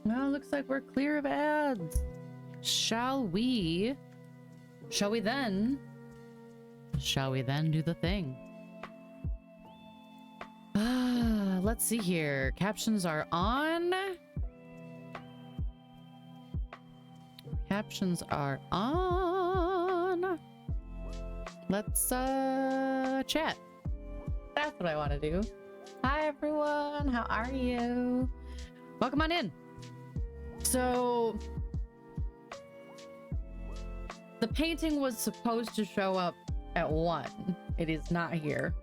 Well, looks like we're clear of ads. Shall we then do the thing? Let's see here. Captions are on. Captions are on. Let's chat. That's what I want to do. Hi everyone, how are you? Welcome on in. So the painting was supposed to show up at 1. It is not here.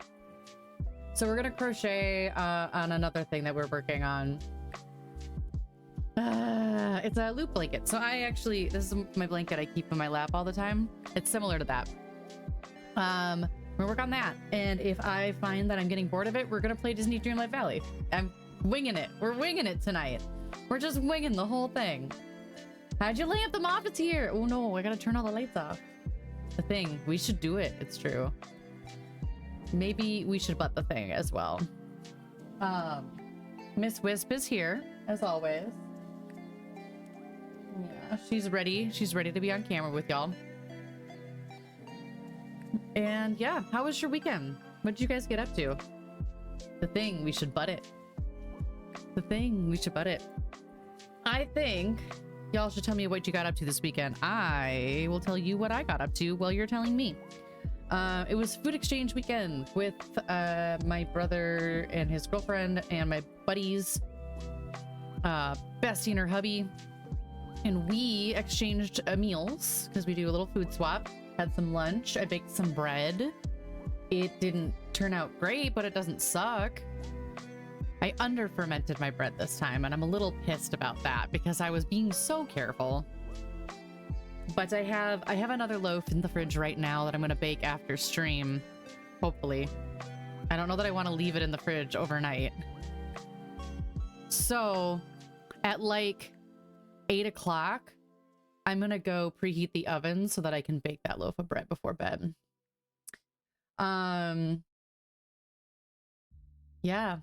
So we're gonna crochet on another thing that we're working on. It's a loop blanket. So this is my blanket I keep in my lap all the time. It's similar to that. We'll work on that. And if I find that I'm getting bored of it, we're gonna play Disney Dreamlight Valley. I'm winging it. We're winging it tonight. We're just winging the whole thing. How'd you lamp them off? It's here. Oh no, I gotta turn all the lights off. The thing. We should do it. It's true. Maybe we should butt the thing as well. Miss Wisp is here, as always. Yeah, she's ready. She's ready to be on camera with y'all. And yeah, how was your weekend? What did you guys get up to? The thing, we should butt it. The thing, we should butt it. I think y'all should tell me what you got up to this weekend. I will tell you what I got up to while you're telling me. It was food exchange weekend with my brother and his girlfriend and my buddies, Bestie and her hubby. And we exchanged meals because we do a little food swap. Had some lunch. I baked some bread. It didn't turn out great, but it doesn't suck. I under fermented my bread this time, and I'm a little pissed about that because I was being so careful. But I have another loaf in the fridge right now that I'm gonna bake after stream, hopefully. I don't know that I want to leave it in the fridge overnight. So at like 8 o'clock, I'm gonna go preheat the oven so that I can bake that loaf of bread before bed. Yeah.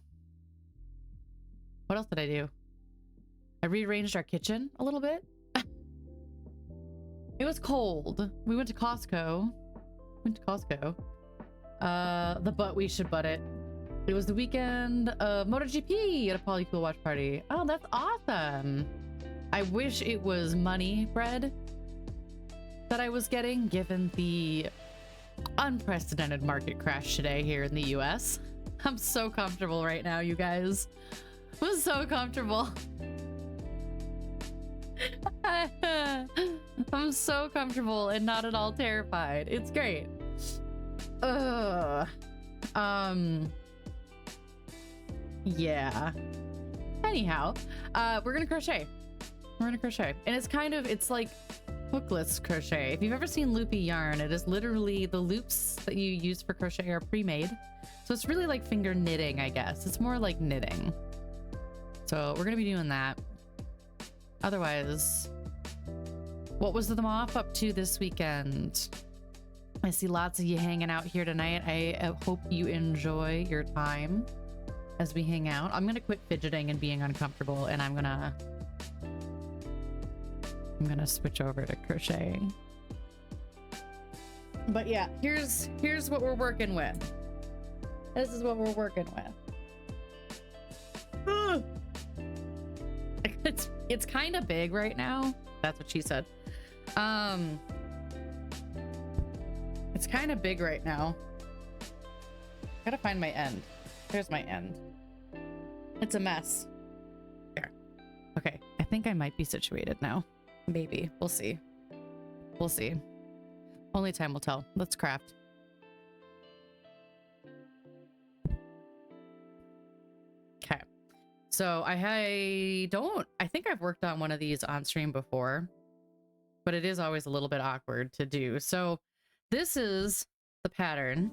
What else did I do? I rearranged our kitchen a little bit. It was cold. We went to Costco. But we should butt it. It was the weekend of MotoGP at a Polycool watch party. Oh, that's awesome. I wish it was money bread that I was getting, given the unprecedented market crash today here in the US. I'm so comfortable right now, you guys. I'm so comfortable. I'm so comfortable and not at all terrified. It's great. Yeah. Anyhow, we're gonna crochet. And it's like hookless crochet. If you've ever seen Loopy yarn, it is literally the loops that you use for crochet are pre-made. So it's really like finger knitting, I guess. It's more like knitting. So we're gonna be doing that. Otherwise, what was the Moth up to this weekend? I see lots of you hanging out here tonight. I hope you enjoy your time as we hang out. I'm gonna quit fidgeting and being uncomfortable, and I'm gonna switch over to crocheting. But yeah, here's what we're working with. This is what we're working with. It's kind of big right now. That's what she said. It's kind of big right now. Gotta find my end. There's my end. It's a mess. There. Okay, I think I might be situated now. Maybe. We'll see. We'll see. Only time will tell. Let's craft. Okay. So I think I've worked on one of these on stream before, but it is always a little bit awkward to do. So this is the pattern.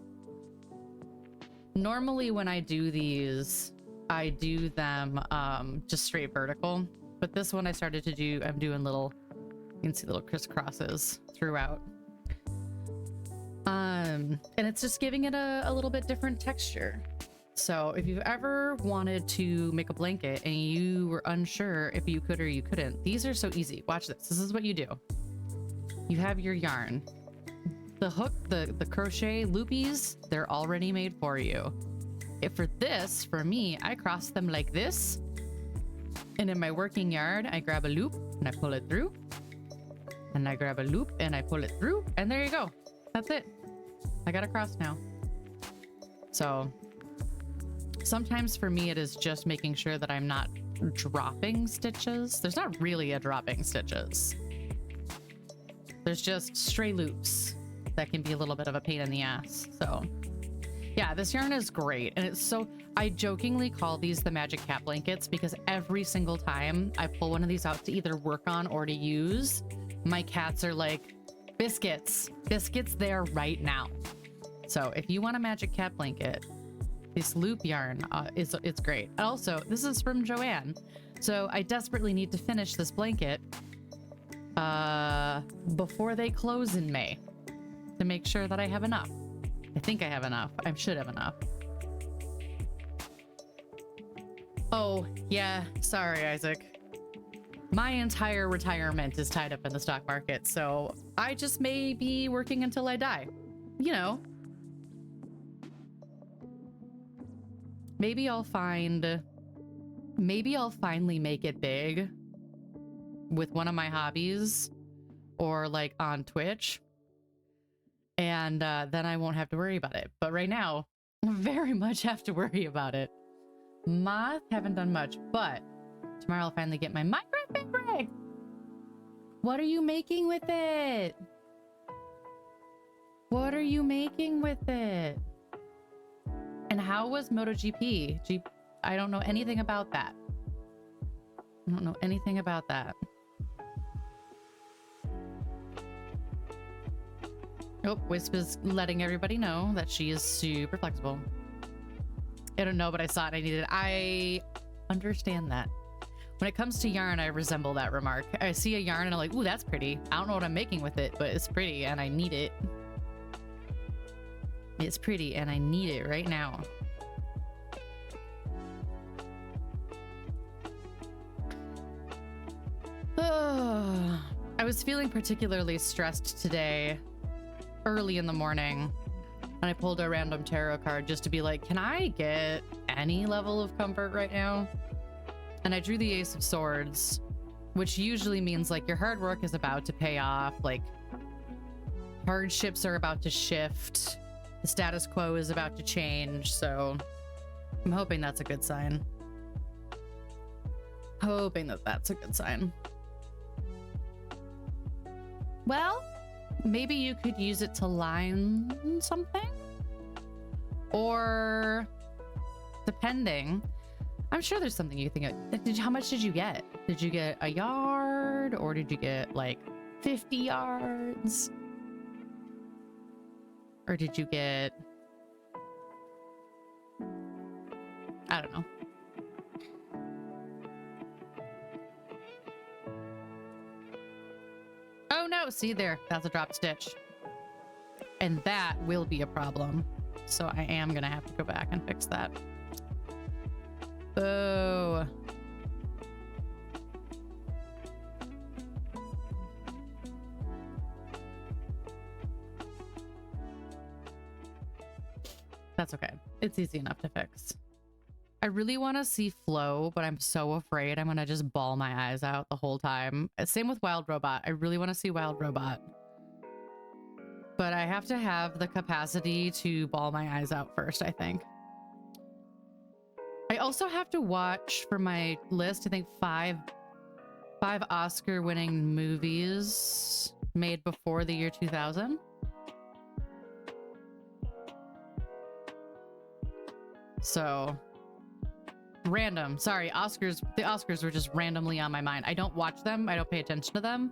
Normally when I do these, I do them just straight vertical, but this one I started to do, I'm doing little, you can see little crisscrosses throughout. And it's just giving it a little bit different texture. So if you've ever wanted to make a blanket and you were unsure if you could or you couldn't, these are so easy. Watch this. This is what you do. You have your yarn. The hook, the crochet loopies, they're already made for you. If for this, for me, I cross them like this. And in my working yarn, I grab a loop and I pull it through. And I grab a loop and I pull it through. And there you go. That's it. I got a cross now. So sometimes for me, it is just making sure that I'm not dropping stitches. There's not really a dropping stitches. There's just stray loops that can be a little bit of a pain in the ass. So yeah, this yarn is great. And it's so, I jokingly call these the magic cat blankets because every single time I pull one of these out to either work on or to use, my cats are like, biscuits there right now. So if you want a magic cat blanket, this loop yarn it's great. Also, this is from Joanne. So I desperately need to finish this blanket before they close in May to make sure that I have enough. I think I have enough. I should have enough. Oh, yeah. Sorry, Isaac. My entire retirement is tied up in the stock market, so I just may be working until I die. You know. Maybe I'll finally make it big with one of my hobbies or like on Twitch. And then I won't have to worry about it. But right now, I very much have to worry about it. Moth, haven't done much, but tomorrow I'll finally get my Minecraft fabric. What are you making with it? What are you making with it? And how was MotoGP? I don't know anything about that. I don't know anything about that. Oh, Wisp is letting everybody know that she is super flexible. I don't know, but I saw it. I needed it. I understand that. When it comes to yarn, I resemble that remark. I see a yarn and I'm like, ooh, that's pretty. I don't know what I'm making with it, but it's pretty and I need it. It's pretty and I need it right now. Oh, I was feeling particularly stressed today, early in the morning, and I pulled a random tarot card just to be like, can I get any level of comfort right now? And I drew the Ace of Swords, which usually means like your hard work is about to pay off, like hardships are about to shift, the status quo is about to change. So I'm hoping that's a good sign. Hoping that that's a good sign. Well, maybe you could use it to line something, or depending, I'm sure there's something you think of. How much did you get? Did you get a yard, or did you get like 50 yards? Or did you get, I don't know. Oh no, see there, that's a drop stitch. And that will be a problem. So I am gonna have to go back and fix that. Boo. That's okay. It's easy enough to fix. I really want to see flow, but I'm so afraid I'm gonna just bawl my eyes out the whole time. Same with Wild Robot. I really want to see Wild Robot, but I have to have the capacity to bawl my eyes out first, I think. I also have to watch for my list, I think five Oscar-winning movies made before the year 2000. So random. Sorry, Oscars. The Oscars were just randomly on my mind. I don't watch them. I don't pay attention to them,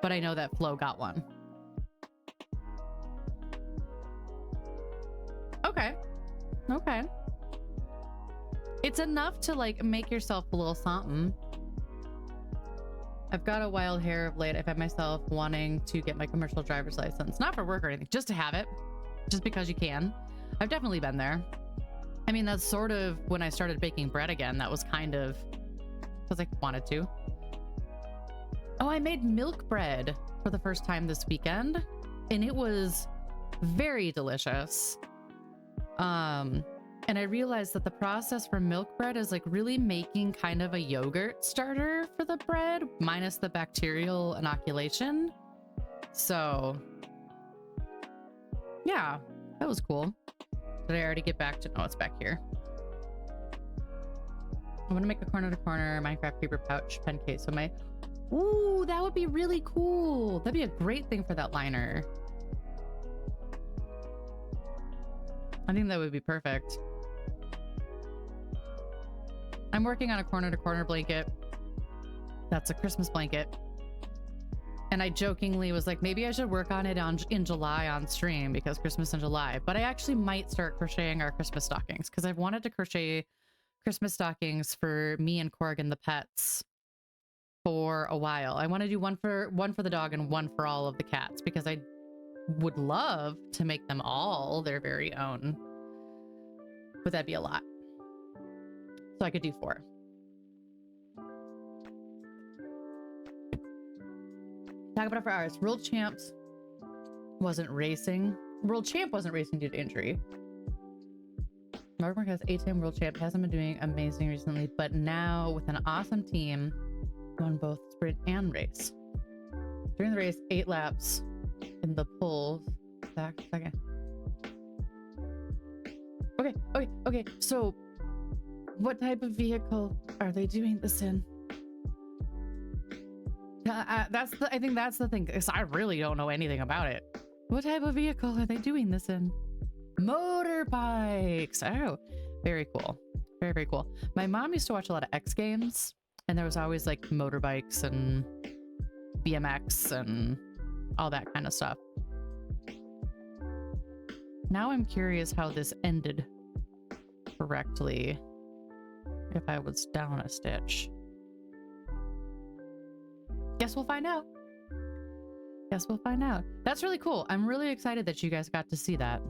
but I know that Flo got one. Okay. Okay. It's enough to like make yourself a little something. I've got a wild hair of late. I find myself wanting to get my commercial driver's license, not for work or anything, just to have it, just because you can. I've definitely been there. I mean, that's sort of when I started baking bread again. That was kind of because I wanted to. Oh, I made milk bread for the first time this weekend, and it was very delicious. And I realized that the process for milk bread is like really making kind of a yogurt starter for the bread, minus the bacterial inoculation. So yeah, that was cool. Did I already get back to, no, it's back here. I want to make a corner to corner Minecraft paper pouch pen case. So my, ooh, that would be really cool. That'd be a great thing for that liner. I think that would be perfect. I'm working on a corner to corner blanket. That's a Christmas blanket. And I jokingly was like, maybe I should work on it in July on stream because Christmas in July. But I actually might start crocheting our Christmas stockings because I've wanted to crochet Christmas stockings for me and Corrigan the pets for a while. I want to do one for the dog and one for all of the cats because I would love to make them all their very own. But that'd be a lot. So I could do 4. Talk about it for hours. World Champ wasn't racing due to injury. Mark has 8-time World Champ, hasn't been doing amazing recently, but now with an awesome team, won both sprint and race. During the race, 8 laps in the pulls. Second. Okay. So, what type of vehicle are they doing this in? I think that's the thing, because I really don't know anything about it. What type of vehicle are they doing this in? Motorbikes. Oh, very cool. Very, very cool. My mom used to watch a lot of X Games, and there was always like motorbikes and BMX and all that kind of stuff. Now I'm curious how this ended correctly. If I was down a stitch. Guess we'll find out. Guess we'll find out. That's really cool. I'm really excited that you guys got to see that.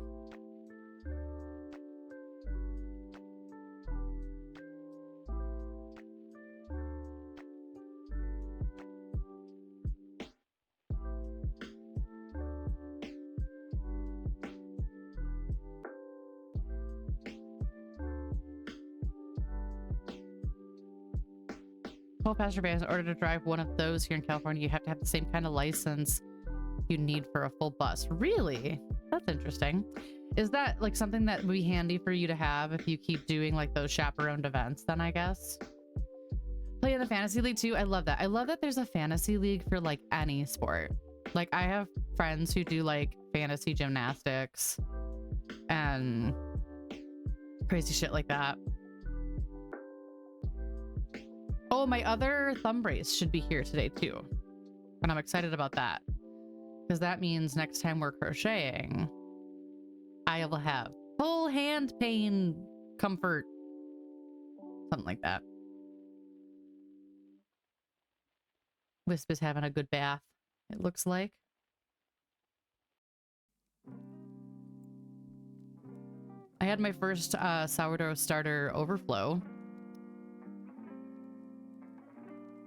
Pastor Bay, in order to drive one of those here in California, you have to have the same kind of license you need for a full bus. Really? That's interesting. Is that like something that would be handy for you to have if you keep doing like those chaperoned events then, I guess? Play in the fantasy league too. I love that. I love that there's a fantasy league for like any sport. Like I have friends who do like fantasy gymnastics and crazy shit like that. Oh, my other thumb brace should be here today too. And I'm excited about that. Because that means next time we're crocheting, I will have full hand pain comfort. Something like that. Wisp is having a good bath, it looks like. I had my first sourdough starter overflow.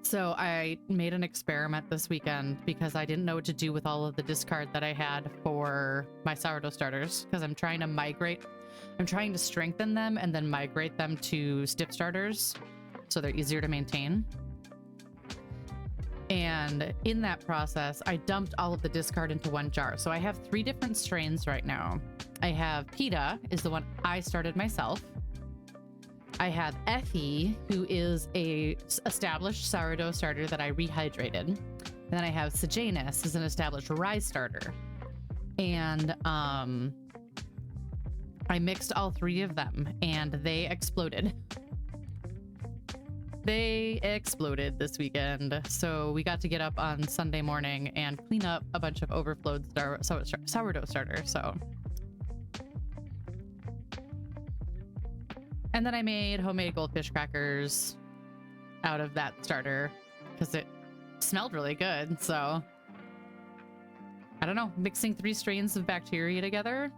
So I made an experiment this weekend because I didn't know what to do with all of the discard that I had for my sourdough starters because I'm trying to strengthen them and then migrate them to stiff starters so they're easier to maintain. And in that process, I dumped all of the discard into one jar. So I have 3 different strains right now. I have PETA, is the one I started myself. I have Effie, who is a established sourdough starter that I rehydrated. And then I have Sejanus, is an established rye starter. And I mixed all 3 of them and they exploded. They exploded this weekend. So we got to get up on Sunday morning and clean up a bunch of overflowed sourdough starter. So. And then I made homemade goldfish crackers out of that starter because it smelled really good. So I don't know, mixing 3 strains of bacteria together,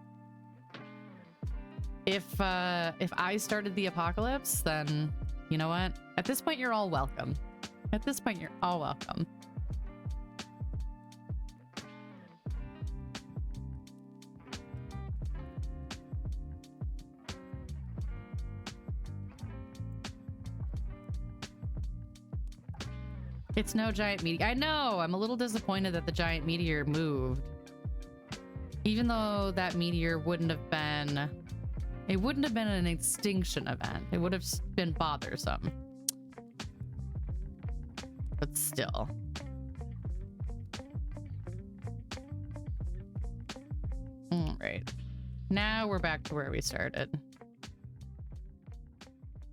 If I started the apocalypse, then you know what? At this point, you're all welcome. At this point, you're all welcome. It's no giant meteor. I know. I'm a little disappointed that the giant meteor moved. Even though that meteor wouldn't have been... It wouldn't have been an extinction event. It would have been bothersome. But still. All right. Now we're back to where we started.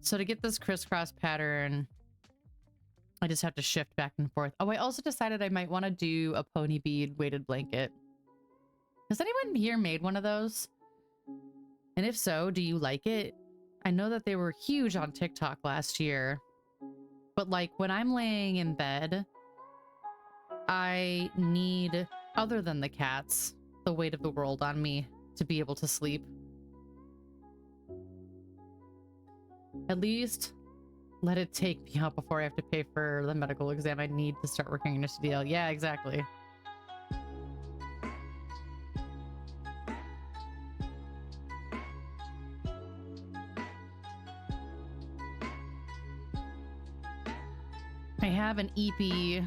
So to get this crisscross pattern, I just have to shift back and forth. Oh, I also decided I might want to do a pony bead weighted blanket. Has anyone here made one of those? And if so, do you like it? I know that they were huge on TikTok last year. But like when I'm laying in bed, I need, other than the cats, the weight of the world on me to be able to sleep. At least let it take me out before I have to pay for the medical exam I need to start working in a CDL. Yeah, exactly. I have an EP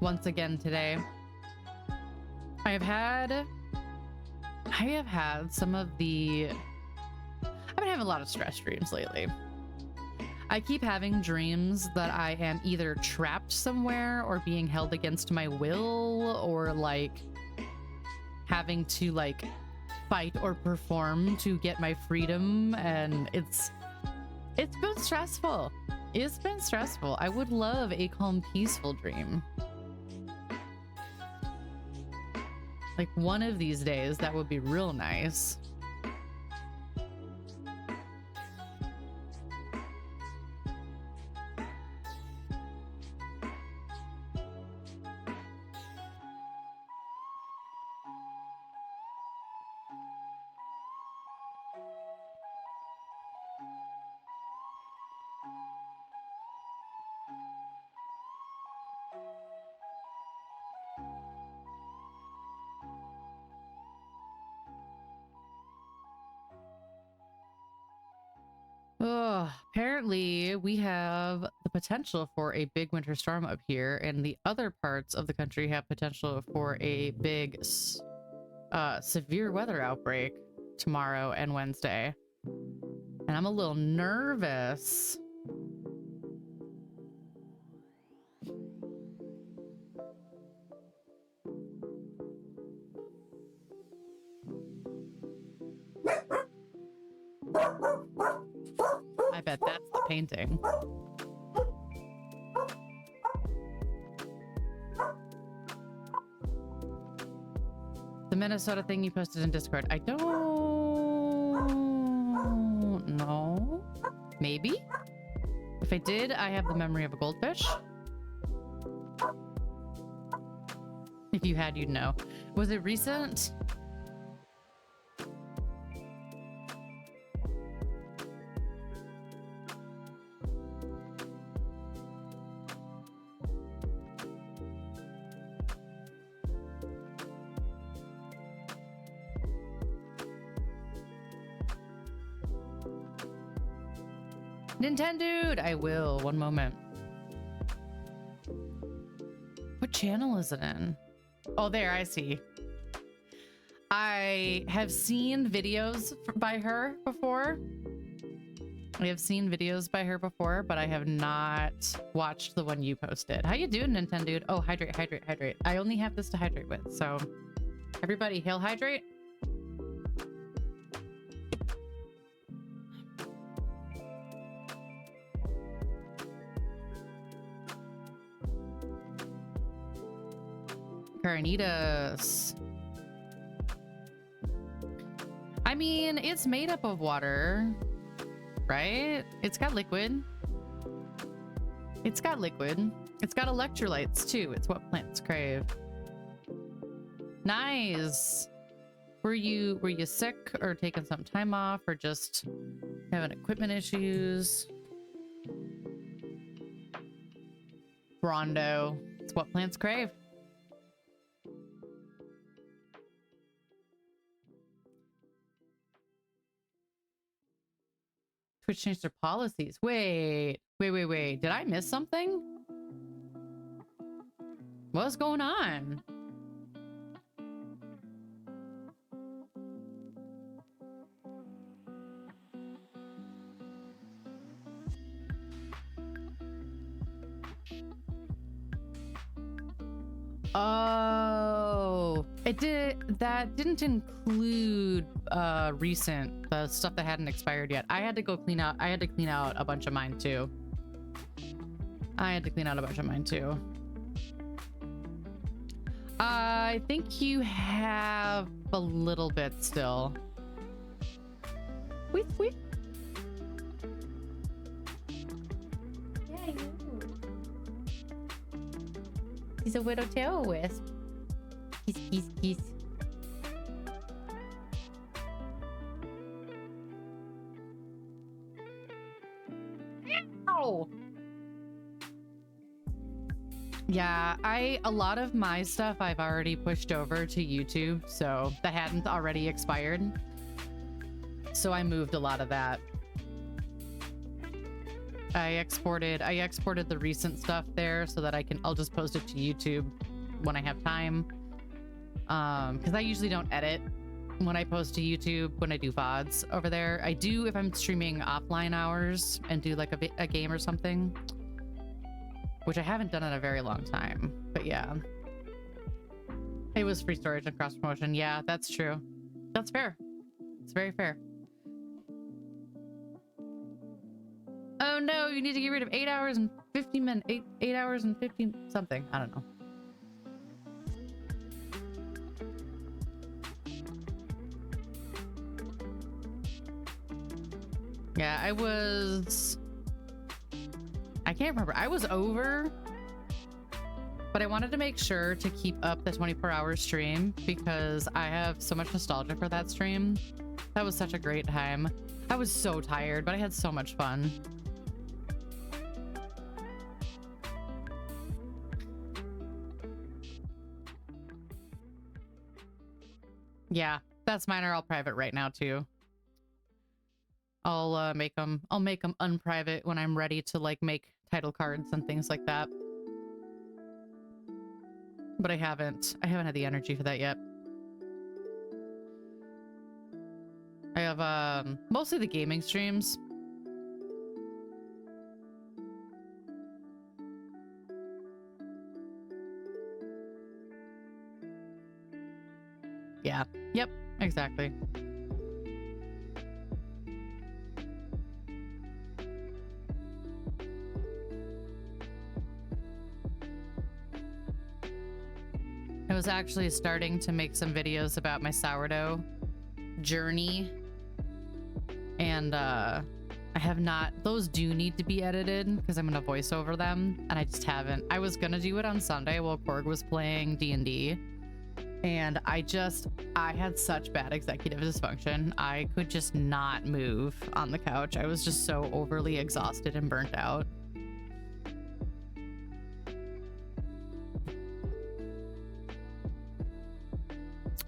once again today. I have had some of the... I've been having a lot of stress dreams lately. I keep having dreams that I am either trapped somewhere or being held against my will, or like having to like fight or perform to get my freedom, and it's been stressful. It's been stressful. I would love a calm, peaceful dream. Like one of these days, that would be real nice. Oh, apparently we have the potential for a big winter storm up here, and the other parts of the country have potential for a big severe weather outbreak tomorrow and Wednesday. And I'm a little nervous. I bet that's the painting. The Minnesota thing you posted in Discord. I don't know. Maybe? If I did, I have the memory of a goldfish. If you had, you'd know. Was it recent? Nintendo! I will. One moment. What channel is it in? Oh, there. I see. I have seen videos by her before. I have seen videos by her before, but I have not watched the one you posted. How you doing, Nintendo? Oh, hydrate, hydrate, hydrate. I only have this to hydrate with, so everybody, hail hydrate. Carnitas. I mean, it's made up of water, right? It's got liquid. It's got liquid. It's got electrolytes too. It's what plants crave. Nice. Were you sick or taking some time off or just having equipment issues? Brondo. It's what plants crave. Twitch changed their policies. Wait. Did I miss something? What's going on? Oh, that didn't include recent, the stuff that hadn't expired yet. I had to clean out a bunch of mine too. I think you have a little bit still. Wait. Yeah, you. He's a widow tail wisp. Kiss. Ow! Yeah, a lot of my stuff I've already pushed over to YouTube, so that hadn't already expired. So I moved a lot of that. I exported the recent stuff there so that I'll just post it to YouTube when I have time. Because I usually don't edit when I post to YouTube when I do VODs over there. I do if I'm streaming offline hours and do like a game or something, which I haven't done in a very long time. But yeah, it was free storage and cross promotion. Yeah, that's true. That's fair. It's very fair. Oh no, you need to get rid of 8 hours and 50 minutes. 8 hours and 50 something. I don't know. Yeah, I can't remember. I was over, but I wanted to make sure to keep up the 24-hour stream because I have so much nostalgia for that stream. That was such a great time. I was so tired, but I had so much fun. Yeah, that's mine are all private right now too. I'll make them unprivate when I'm ready to like make title cards and things like that. But I haven't had the energy for that yet. I have mostly the gaming streams. Yeah. Yep, exactly. I was actually starting to make some videos about my sourdough journey, and I have not. Those do need to be edited because I'm gonna voice over them, and I just haven't. I was gonna do it on Sunday while Korg was playing D&D, and I had such bad executive dysfunction. I could just not move on the couch. I was just so overly exhausted and burnt out.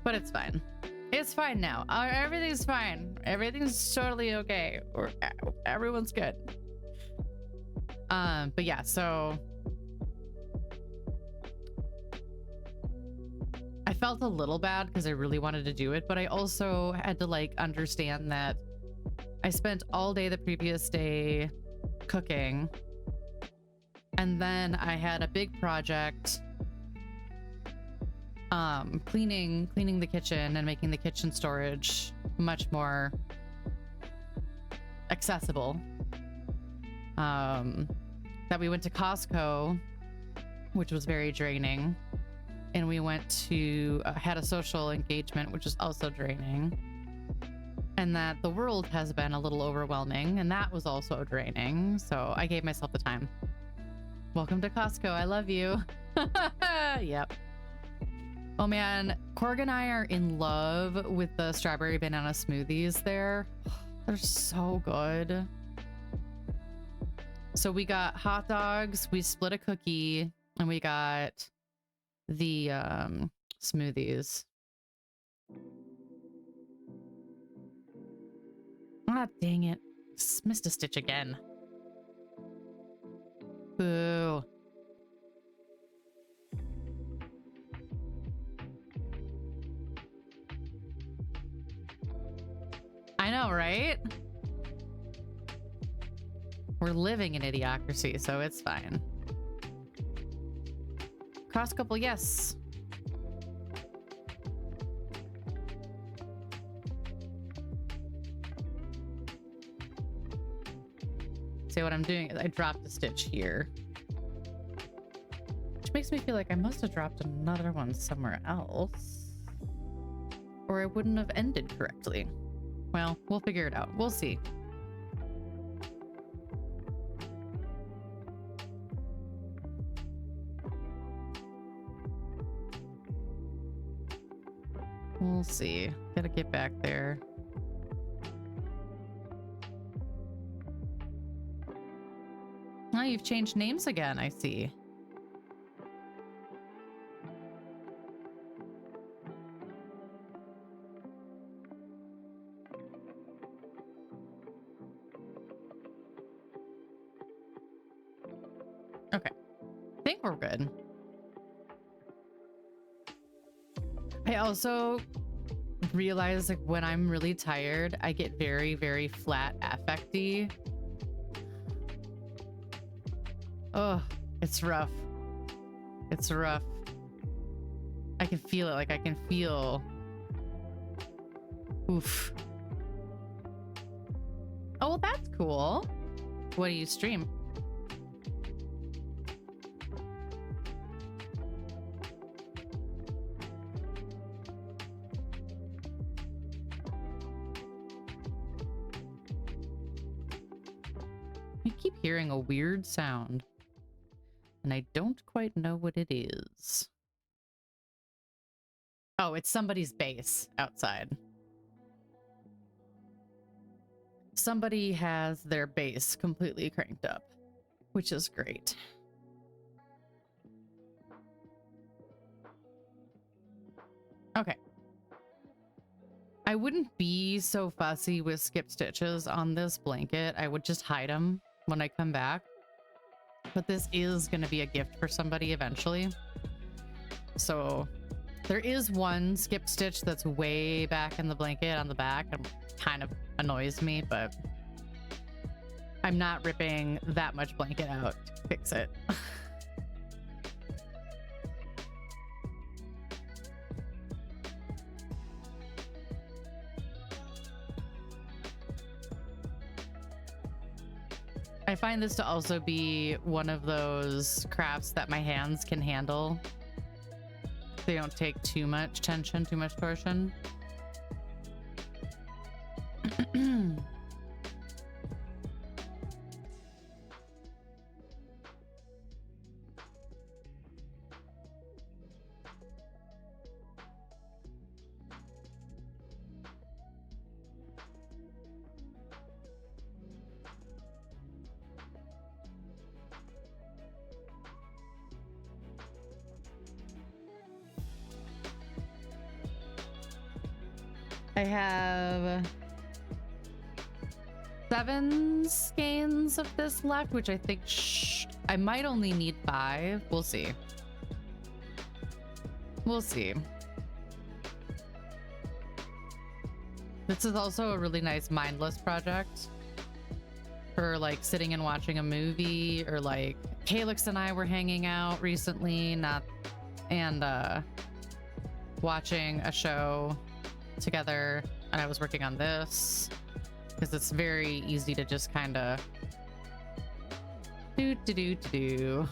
But it's fine. It's fine now. Everything's fine. Everything's totally okay. Everyone's good. But yeah, so I felt a little bad because I really wanted to do it, but I also had to like understand that I spent all day the previous day cooking, and then I had a big project cleaning the kitchen and making the kitchen storage much more accessible. That we went to Costco, which was very draining, and we went to had a social engagement, which was also draining, and that the world has been a little overwhelming, and that was also draining. So I gave myself the time. Welcome to Costco. I love you. Yep. Oh man, Korg and I are in love with the strawberry banana smoothies there. They're so good. So we got hot dogs, we split a cookie, and we got the smoothies. Ah, dang it. Missed a stitch again. Boo. I know, right? We're living in idiocracy, so it's fine. Cross couple, yes. See, what I'm doing is I dropped a stitch here, which makes me feel like I must have dropped another one somewhere else, or it wouldn't have ended correctly. Well, we'll figure it out. We'll see. We'll see. Gotta get back there. Oh, you've changed names again, I see. Okay. I think we're good. I also realize, like, when I'm really tired, I get very, very flat affecty. Oh, it's rough. It's rough. I can feel it. Like, I can feel... Oof. Oh, well, that's cool. What do you stream? I keep hearing a weird sound, and I don't quite know what it is. Oh, it's somebody's bass outside. Somebody has their bass completely cranked up, which is great. Okay. I wouldn't be so fussy with skip stitches on this blanket. I would just hide them when I come back. But this is going to be a gift for somebody eventually. So there is one skip stitch that's way back in the blanket on the back and kind of annoys me, but I'm not ripping that much blanket out to fix it. I find this to also be one of those crafts that my hands can handle. They don't take too much tension, too much torsion. I have 7 skeins of this left, which I think I might only need 5. We'll see. We'll see. This is also a really nice mindless project for like sitting and watching a movie, or like Calix and I were hanging out recently, and watching a show together, and I was working on this because it's very easy to just kind of do.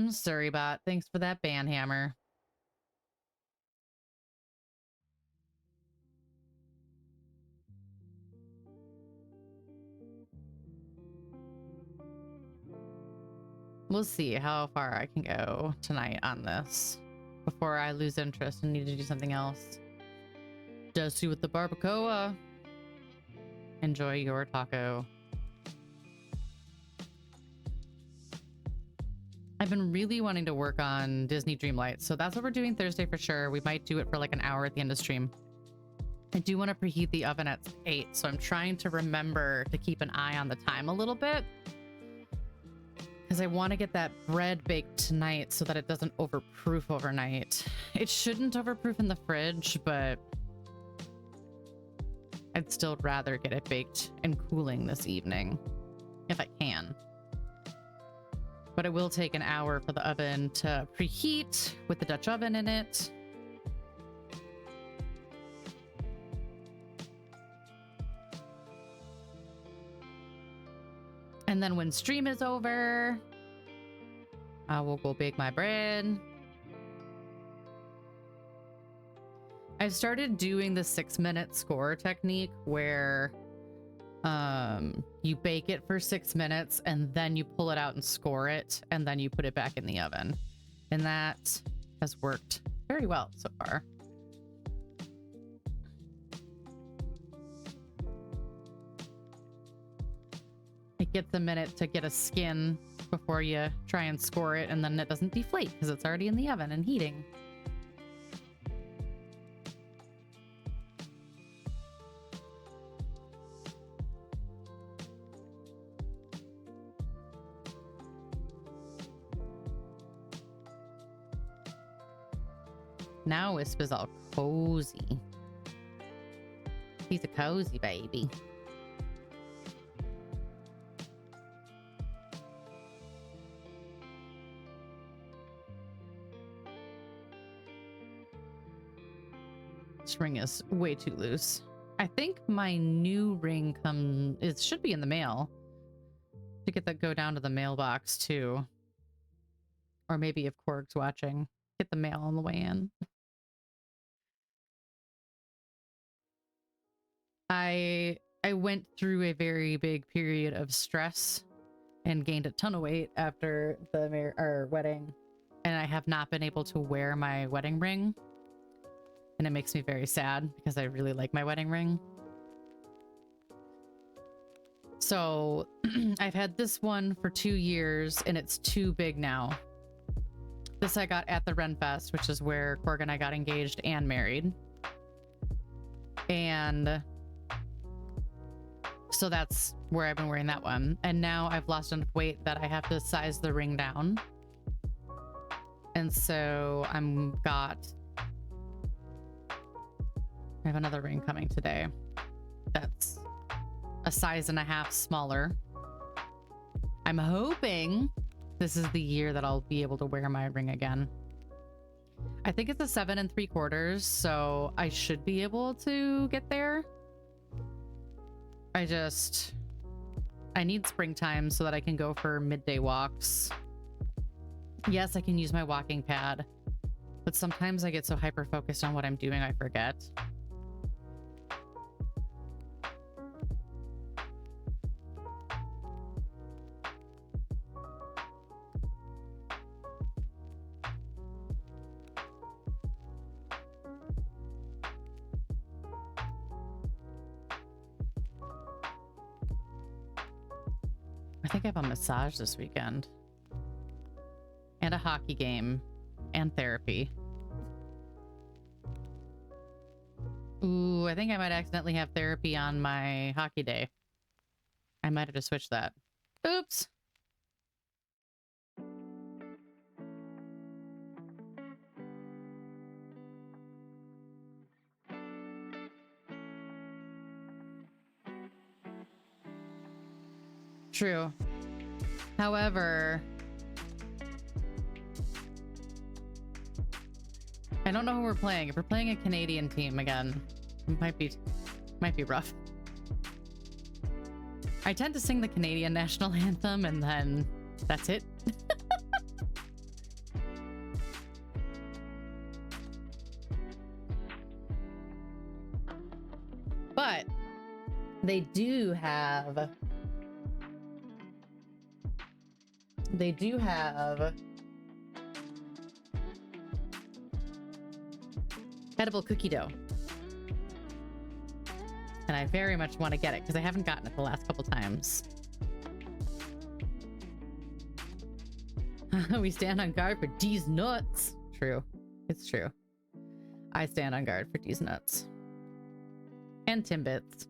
Sorry bot, thanks for that ban hammer. We'll see how far I can go tonight on this before I lose interest and need to do something else. Dusty with the barbacoa. Enjoy your taco. I've been really wanting to work on Disney Dreamlight, so that's what we're doing Thursday for sure. We might do it for like an hour at the end of stream. I do want to preheat the oven at 8, so I'm trying to remember to keep an eye on the time a little bit, because I want to get that bread baked tonight so that it doesn't overproof overnight. It shouldn't overproof in the fridge, but I'd still rather get it baked and cooling this evening if I can. But it will take an hour for the oven to preheat with the Dutch oven in it. And then when stream is over, I will go bake my bread. I started doing the 6-minute score technique where you bake it for 6 minutes and then you pull it out and score it and then you put it back in the oven. And that has worked very well so far. It gets a minute to get a skin before you try and score it, and then it doesn't deflate because it's already in the oven and heating. Now Wisp is all cozy. He's a cozy baby. This ring is way too loose. I think my new ring should be in the mail. To get that go down to the mailbox too. Or maybe if Korg's watching, get the mail on the way in. I went through a very big period of stress and gained a ton of weight after our wedding, and I have not been able to wear my wedding ring, and it makes me very sad because I really like my wedding ring. So I've had this one for 2 years and it's too big now. This I got at the Renfest, which is where Korg and I got engaged and married. And so that's where I've been wearing that one. And now I've lost enough weight that I have to size the ring down. And so I have another ring coming today. That's a size and a half smaller. I'm hoping this is the year that I'll be able to wear my ring again. I think it's a 7 3/4, so I should be able to get there. I need springtime so that I can go for midday walks. Yes, I can use my walking pad, but sometimes I get so hyper focused on what I'm doing, I forget. I think I have a massage this weekend. And a hockey game. And therapy. Ooh, I think I might accidentally have therapy on my hockey day. I might have just switched that. Oops. True. However, I don't know who we're playing. If we're playing a Canadian team again, it might be rough. I tend to sing the Canadian national anthem and then that's it. But they do have They do have edible cookie dough. And I very much want to get it because I haven't gotten it the last couple times. We stand on guard for D's nuts. True. It's true. I stand on guard for D's nuts. And Timbits.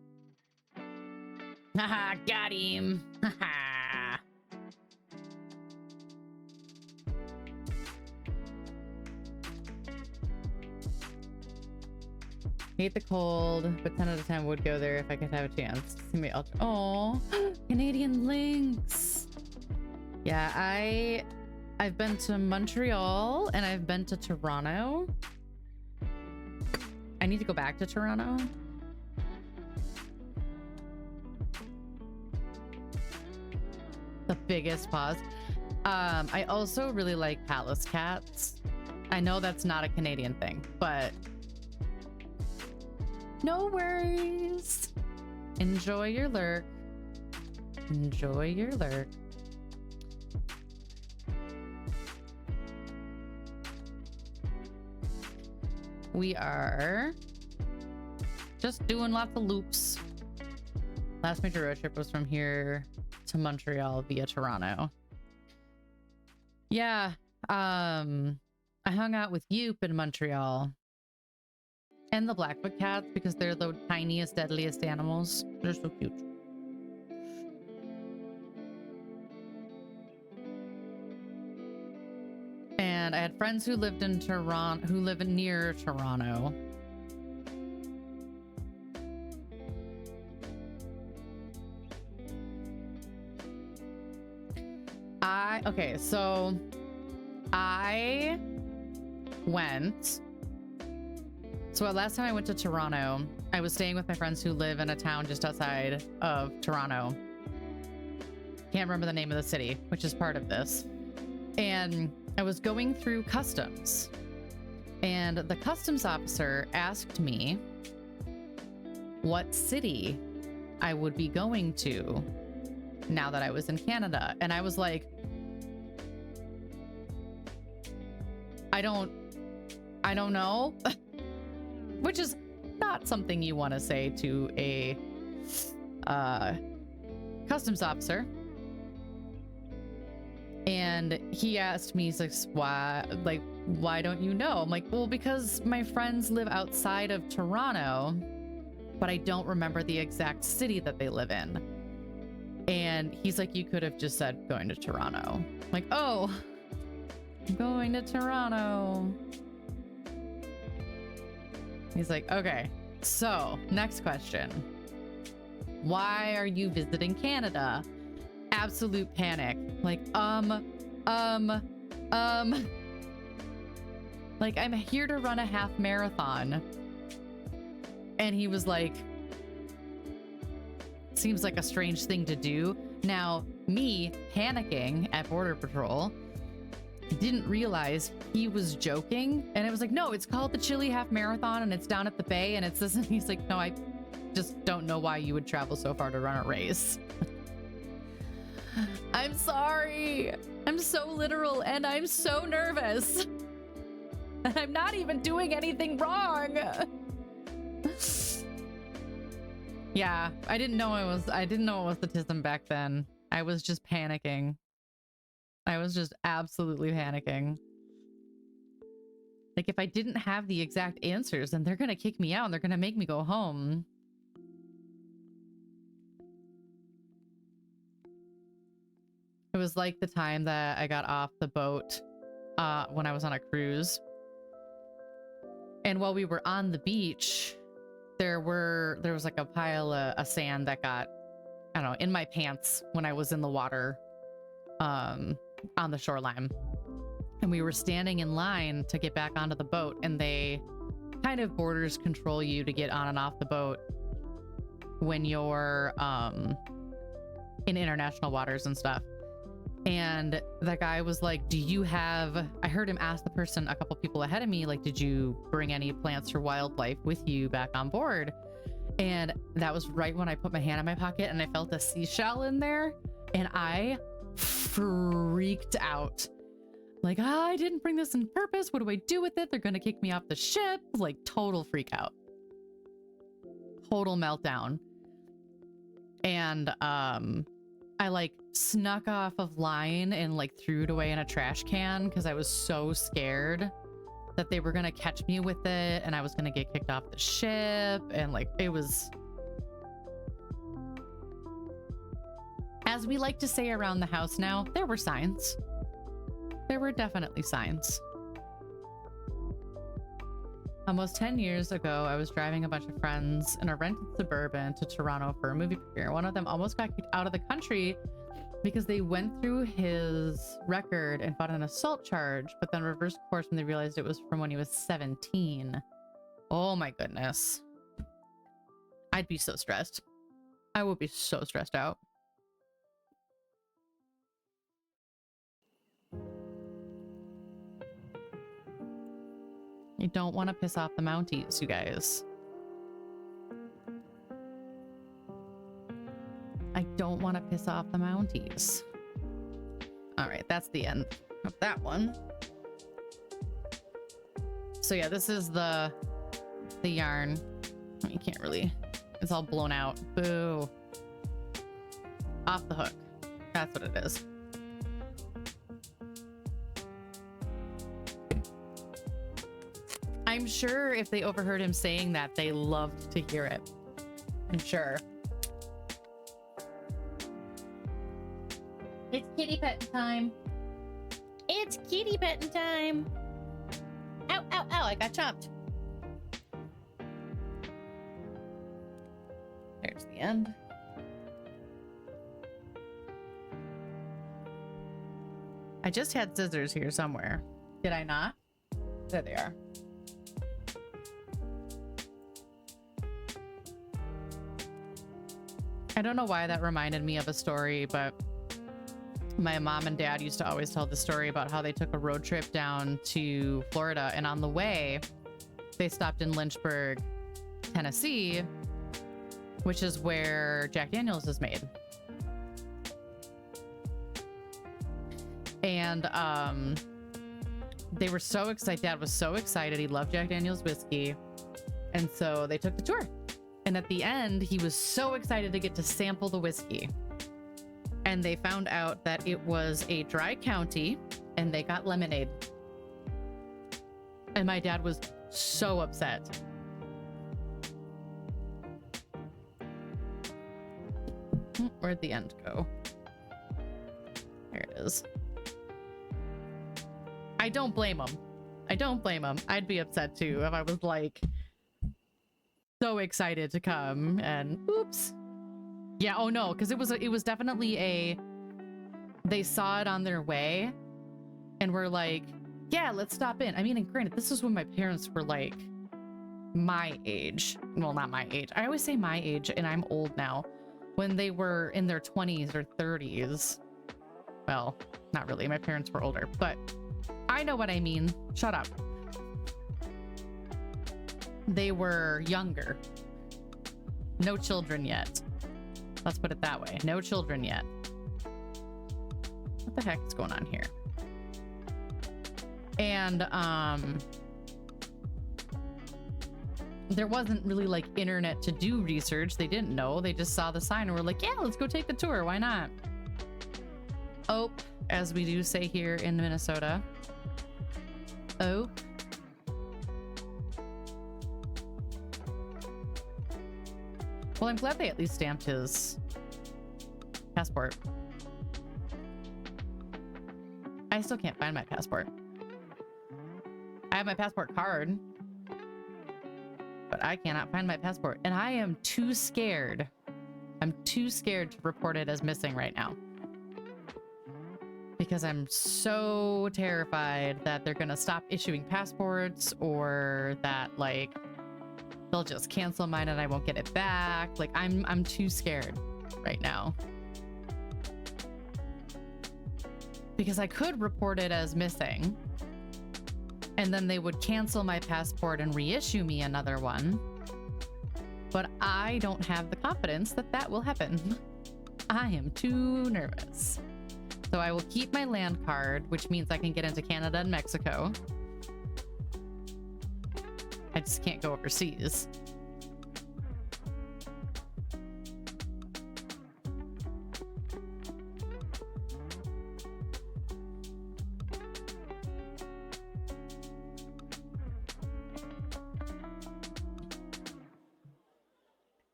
Haha, got him. Haha. Hate the cold, but 10 out of 10 would go there if I could have a chance to see me. Oh, Canadian Lynx. Yeah, I've been to Montreal and I've been to Toronto. I need to go back to Toronto. The biggest pause. I also really like palace cats. I know that's not a Canadian thing, but no worries. Enjoy your lurk. Enjoy your lurk. We are just doing lots of loops. Last major road trip was from here to Montreal via Toronto. Yeah, I hung out with Yoop in Montreal. And the Blackfoot cats because they're the tiniest, deadliest animals. They're so cute. And I had friends who lived in Toronto, who live near Toronto. Okay, so I went. So last time I went to Toronto, I was staying with my friends who live in a town just outside of Toronto. Can't remember the name of the city, which is part of this. And I was going through customs, and the customs officer asked me what city I would be going to now that I was in Canada. And I was like, I don't know. Which is not something you want to say to a customs officer. And he asked me, he's like, why don't you know? I'm like, well, because my friends live outside of Toronto, but I don't remember the exact city that they live in. And he's like, you could have just said going to Toronto. I'm like, oh, I'm going to Toronto. He's like, okay, so next question. Why are you visiting Canada? Absolute panic. Like, like, I'm here to run a half marathon. And he was like, seems like a strange thing to do. Now, me panicking at Border Patrol, didn't realize he was joking. And it was like, no, it's called the Chili Half Marathon and it's down at the Bay and it's this. And he's like, no, I just don't know why you would travel so far to run a race. I'm sorry. I'm so literal and I'm so nervous. And I'm not even doing anything wrong. Yeah, I didn't know it was autism back then. I was just panicking. I was just absolutely panicking. Like, if I didn't have the exact answers, then they're gonna kick me out and they're gonna make me go home. It was like the time that I got off the boat when I was on a cruise. And while we were on the beach, there was like a pile of sand that got, I don't know, in my pants when I was in the water on the shoreline. And we were standing in line to get back onto the boat, and they kind of borders control you to get on and off the boat when you're in international waters and stuff. And that guy was like, do you have, I heard him ask the person, a couple people ahead of me, like, did you bring any plants or wildlife with you back on board? And that was right when I put my hand in my pocket and I felt a seashell in there, and I freaked out. Like, I didn't bring this on purpose. What do I do with it? They're gonna kick me off the ship. Like, total freak out. Total meltdown. And I like snuck off of line and like threw it away in a trash can because I was so scared that they were gonna catch me with it and I was gonna get kicked off the ship. And like, it was, as we like to say around the house now, there were signs. There were definitely signs. Almost 10 years ago, I was driving a bunch of friends in a rented Suburban to Toronto for a movie premiere. One of them almost got kicked out of the country because they went through his record and fought an assault charge, but then reversed course when they realized it was from when he was 17. Oh my goodness. I'd be so stressed. I would be so stressed out. You don't want to piss off the Mounties, you guys. I don't want to piss off the Mounties. All right, that's the end of that one. So yeah, this is the yarn. You can't really, it's all blown out. Boo. Off the hook. That's what it is. I'm sure if they overheard him saying that, they loved to hear it. I'm sure. It's kitty petting time. It's kitty petting time. Ow, ow, ow, I got chopped. There's the end. I just had scissors here somewhere. Did I not? There they are. I don't know why that reminded me of a story, but my mom and dad used to always tell the story about how they took a road trip down to Florida, and on the way, they stopped in Lynchburg, Tennessee, which is where Jack Daniel's is made. And they were so excited. Dad was so excited. He loved Jack Daniel's whiskey. And so they took the tour. And at the end, he was so excited to get to sample the whiskey. And they found out that it was a dry county and they got lemonade. And my dad was so upset. Where'd the end go? There it is. I don't blame him. I don't blame him. I'd be upset too if I was like so excited to come and oops. Yeah, oh no, because it was definitely they saw it on their way and were like, yeah, let's stop in. I mean, and granted, this is when my parents were like my age. Well, not my age. I always say my age and I'm old now. When they were in their 20s or 30s. Well, not really. My parents were older, but I know what I mean. Shut up. They were younger. No children yet. Let's put it that way. No children yet. What the heck is going on here? And there wasn't really like internet to do research. They didn't know. They just saw the sign and were like, yeah, let's go take the tour. Why not? Oh, as we do say here in Minnesota. Oh. Well, I'm glad they at least stamped his passport. I still can't find my passport. I have my passport card, but I cannot find my passport. And I am too scared. I'm too scared to report it as missing right now. Because I'm so terrified that they're gonna stop issuing passports or that like they'll just cancel mine and I won't get it back. Like I'm too scared right now. Because I could report it as missing and then they would cancel my passport and reissue me another one. But I don't have the confidence that that will happen. I am too nervous. So I will keep my land card, which means I can get into Canada and Mexico. I just can't go overseas.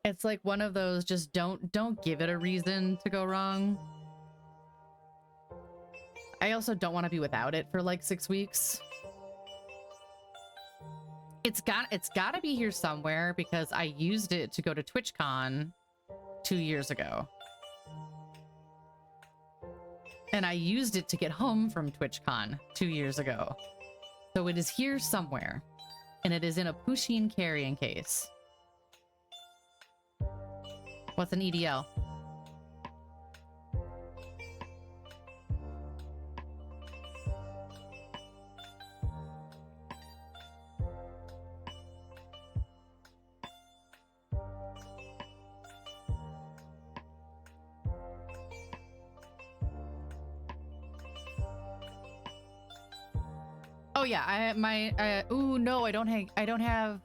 It's like one of those, just don't give it a reason to go wrong. I also don't want to be without it for like 6 weeks. It's got to be here somewhere because I used it to go to TwitchCon 2 years ago. And I used it to get home from TwitchCon 2 years ago. So it is here somewhere. And it is in a Pusheen carrying case. What's an EDL? Oh yeah, ooh no, I don't have.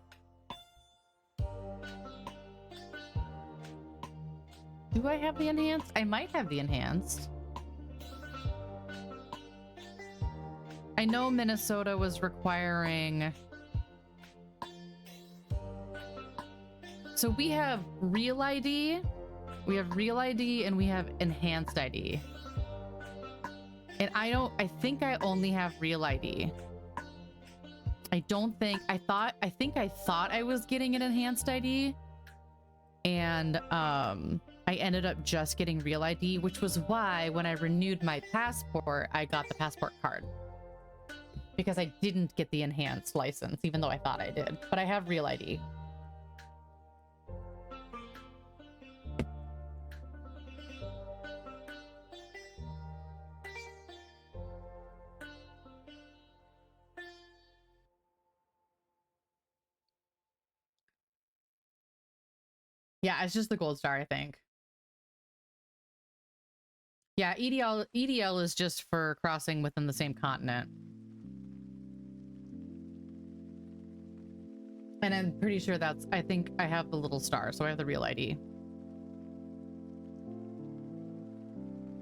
Do I have the enhanced? I might have the enhanced. I know Minnesota was requiring. So we have real ID, and we have enhanced ID. And I think I only have real ID. I think I thought I was getting an enhanced ID. And I ended up just getting real ID, which was why when I renewed my passport, I got the passport card. Because I didn't get the enhanced license, even though I thought I did. But I have real ID. Yeah, it's just the gold star, I think. Yeah, EDL is just for crossing within the same continent. And I'm pretty sure I think I have the little star, so I have the real ID.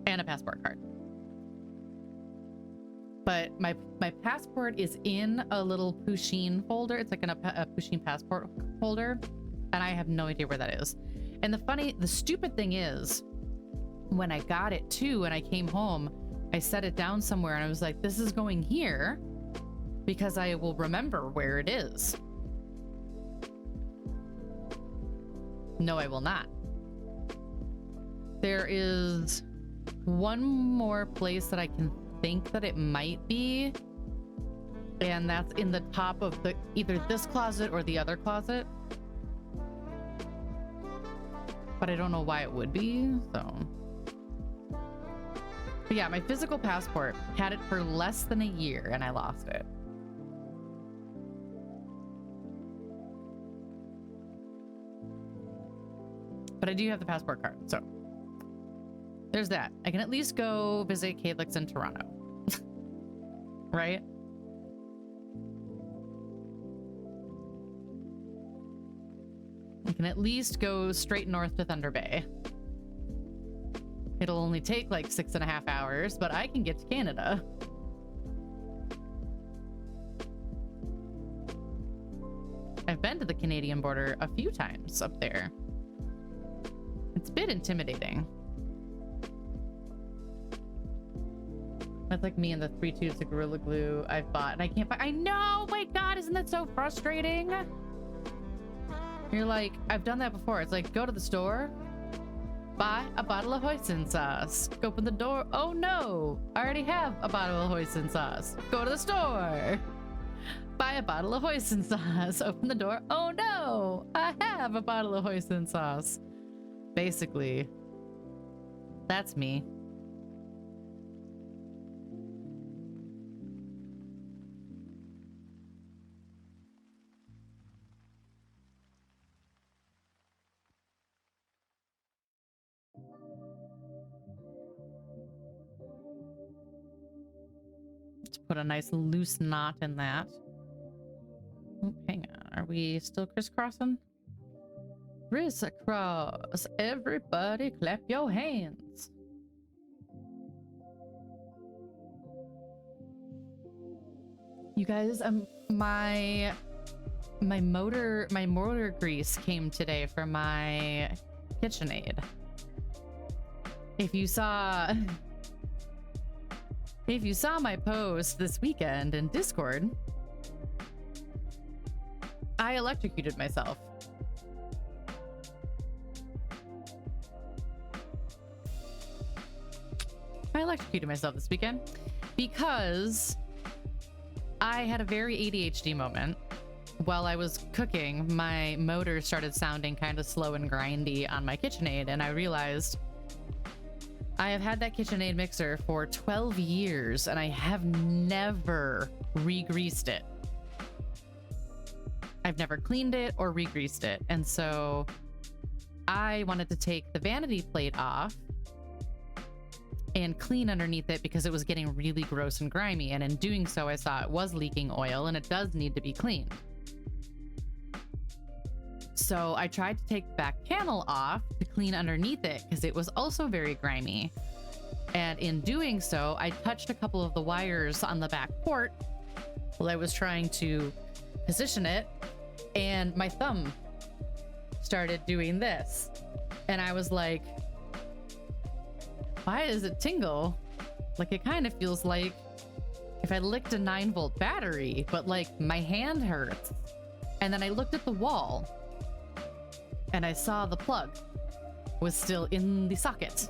And a passport card. But my passport is in a little Pusheen folder. It's like a Pusheen passport holder. And I have no idea where that is. And the stupid thing is, when I got it too, and I came home, I set it down somewhere and I was like, this is going here because I will remember where it is. No, I will not. There is one more place that I can think that it might be. And that's in the top of either this closet or the other closet. But I don't know why it would be, so. But yeah, my physical passport had it for less than a year and I lost it. But I do have the passport card, so. There's that. I can at least go visit Calyx in Toronto. Right? I can at least go straight north to Thunder Bay. It'll only take like 6.5 hours, but I can get to Canada. I've been to the Canadian border a few times up there. It's a bit intimidating. That's like me and the 3 tubes of Gorilla Glue I've bought and I can't find. I know! My God, isn't that so frustrating? You're like, I've done that before. It's like, go to the store, buy a bottle of hoisin sauce. Open the door. Oh no, I already have a bottle of hoisin sauce. Go to the store, buy a bottle of hoisin sauce. Open the door. Oh no, I have a bottle of hoisin sauce. Basically, that's me. Put a nice loose knot in that. Oh, hang on. Are we still crisscrossing? Crisscross. Everybody clap your hands. You guys, my motor grease came today for my KitchenAid. If you saw my post this weekend in Discord, I electrocuted myself. I electrocuted myself this weekend because I had a very ADHD moment. While I was cooking, my motor started sounding kind of slow and grindy on my KitchenAid, and I realized I have had that KitchenAid mixer for 12 years, and I have never re-greased it. I've never cleaned it or re-greased it, and so I wanted to take the vanity plate off and clean underneath it because it was getting really gross and grimy, and in doing so, I saw it was leaking oil, and it does need to be cleaned. So I tried to take the back panel off to clean underneath it because it was also very grimy. And in doing so, I touched a couple of the wires on the back port while I was trying to position it, and my thumb started doing this. And I was like, why does it tingle? Like, it kind of feels like if I licked a 9-volt battery, but like my hand hurts. And then I looked at the wall and I saw the plug was still in the socket.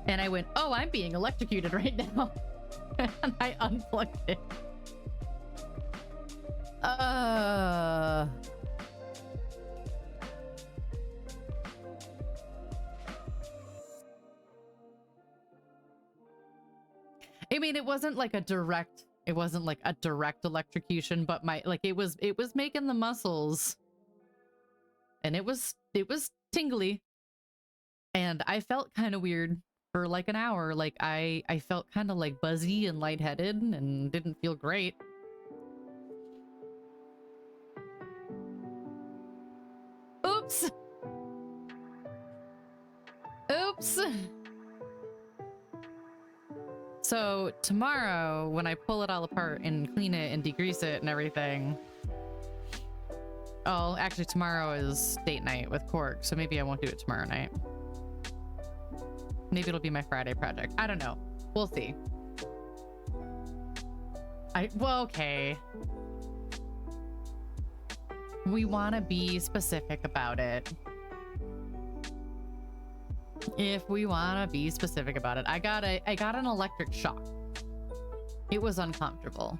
And I went, oh, I'm being electrocuted right now. And I unplugged it. I mean, it wasn't like a direct electrocution, but it was making the muscles, and it was tingly, and I felt kind of weird for like an hour. Like I felt kind of like buzzy and lightheaded and didn't feel great. Oops. Oops. So tomorrow, when I pull it all apart and clean it and degrease it and everything, oh, actually tomorrow is date night with Cork, so maybe I won't do it tomorrow night. Maybe it'll be my Friday project. I don't know. We'll see. Well, okay. We want to be specific about it. If we want to be specific about it. I got an electric shock. It was uncomfortable.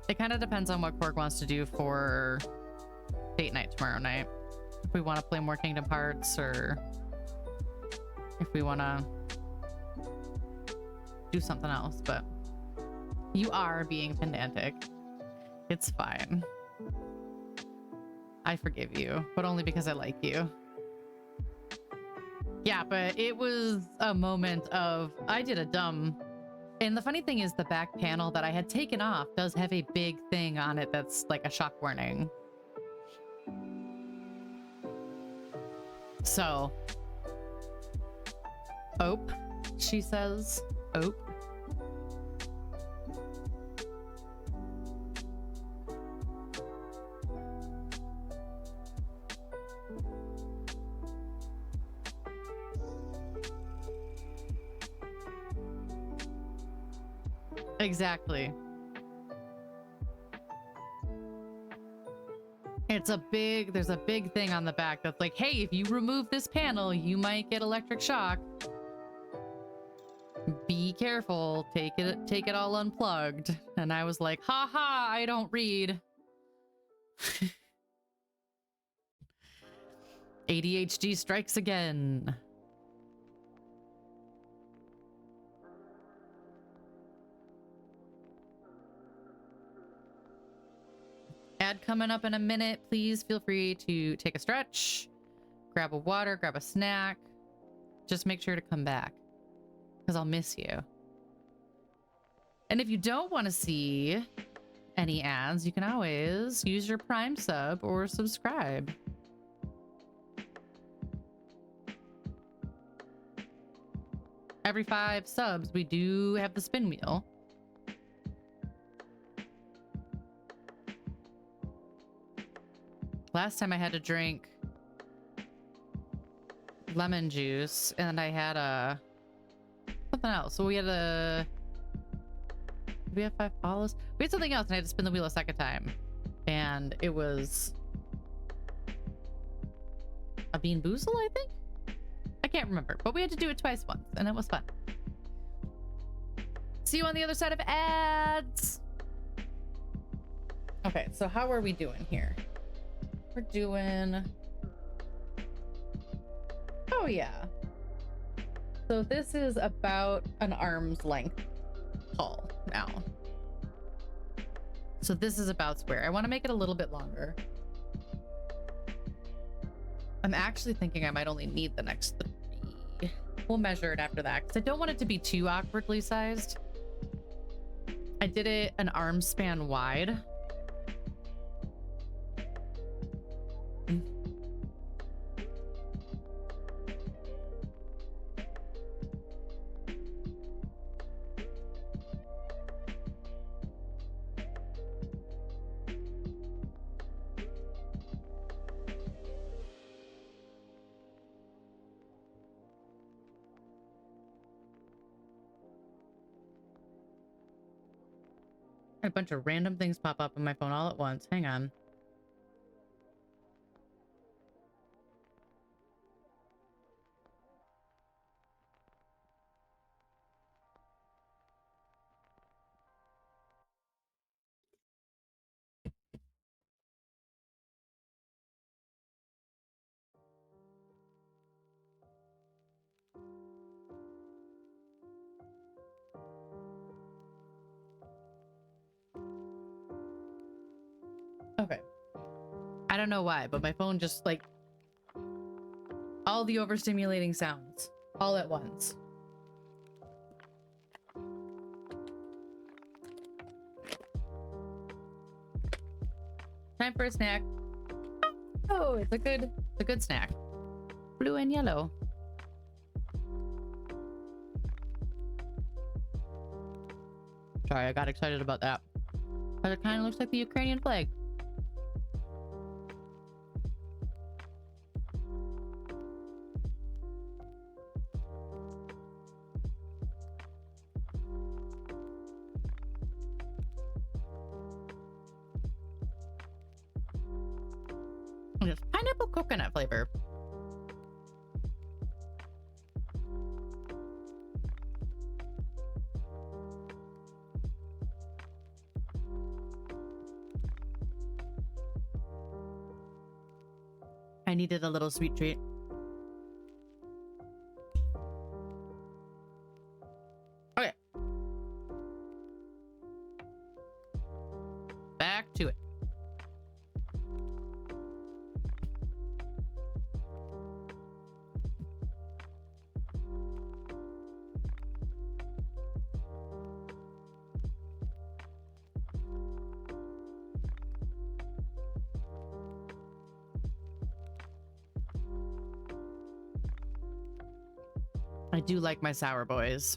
It kind of depends on what Cork wants to do for date night tomorrow night. If we want to play more Kingdom Hearts, or if we want to do something else. But you are being pedantic. It's fine. I forgive you, but only because I like you. Yeah, but it was a moment of, I did a dumb. And the funny thing is, the back panel that I had taken off does have a big thing on it that's like a shock warning. So, ope, she says, ope. Exactly. There's a big thing on the back that's like, hey, if you remove this panel, you might get electric shock. Be careful. Take it all unplugged. And I was like, ha ha, I don't read. ADHD strikes again. Ad coming up in a minute. Please feel free to take a stretch, grab a water, grab a snack. Just make sure to come back, because I'll miss you. And if you don't want to see any ads, you can always use your Prime sub or subscribe. Every 5 subs, we do have the spin wheel. Last time I had to drink lemon juice and I had something else. So we had did we have 5 follows? We had something else and I had to spin the wheel a second time. And it was a bean boozle, I think? I can't remember, but we had to do it twice once and it was fun. See you on the other side of ads. Okay, so how are we doing here? We're doing... Oh yeah. So this is about an arm's length tall now. So this is about square. I want to make it a little bit longer. I'm actually thinking I might only need the next 3. We'll measure it after that because I don't want it to be too awkwardly sized. I did it an arm span wide. A bunch of random things pop up on my phone all at once. Hang on. Okay. I don't know why, but my phone just like all the overstimulating sounds all at once. Time for a snack. Oh, it's a good snack. Blue and yellow. Sorry, I got excited about that. But it kind of looks like the Ukrainian flag. It's pineapple coconut flavor. I needed a little sweet treat. Okay. Back to it. I do like my sour boys.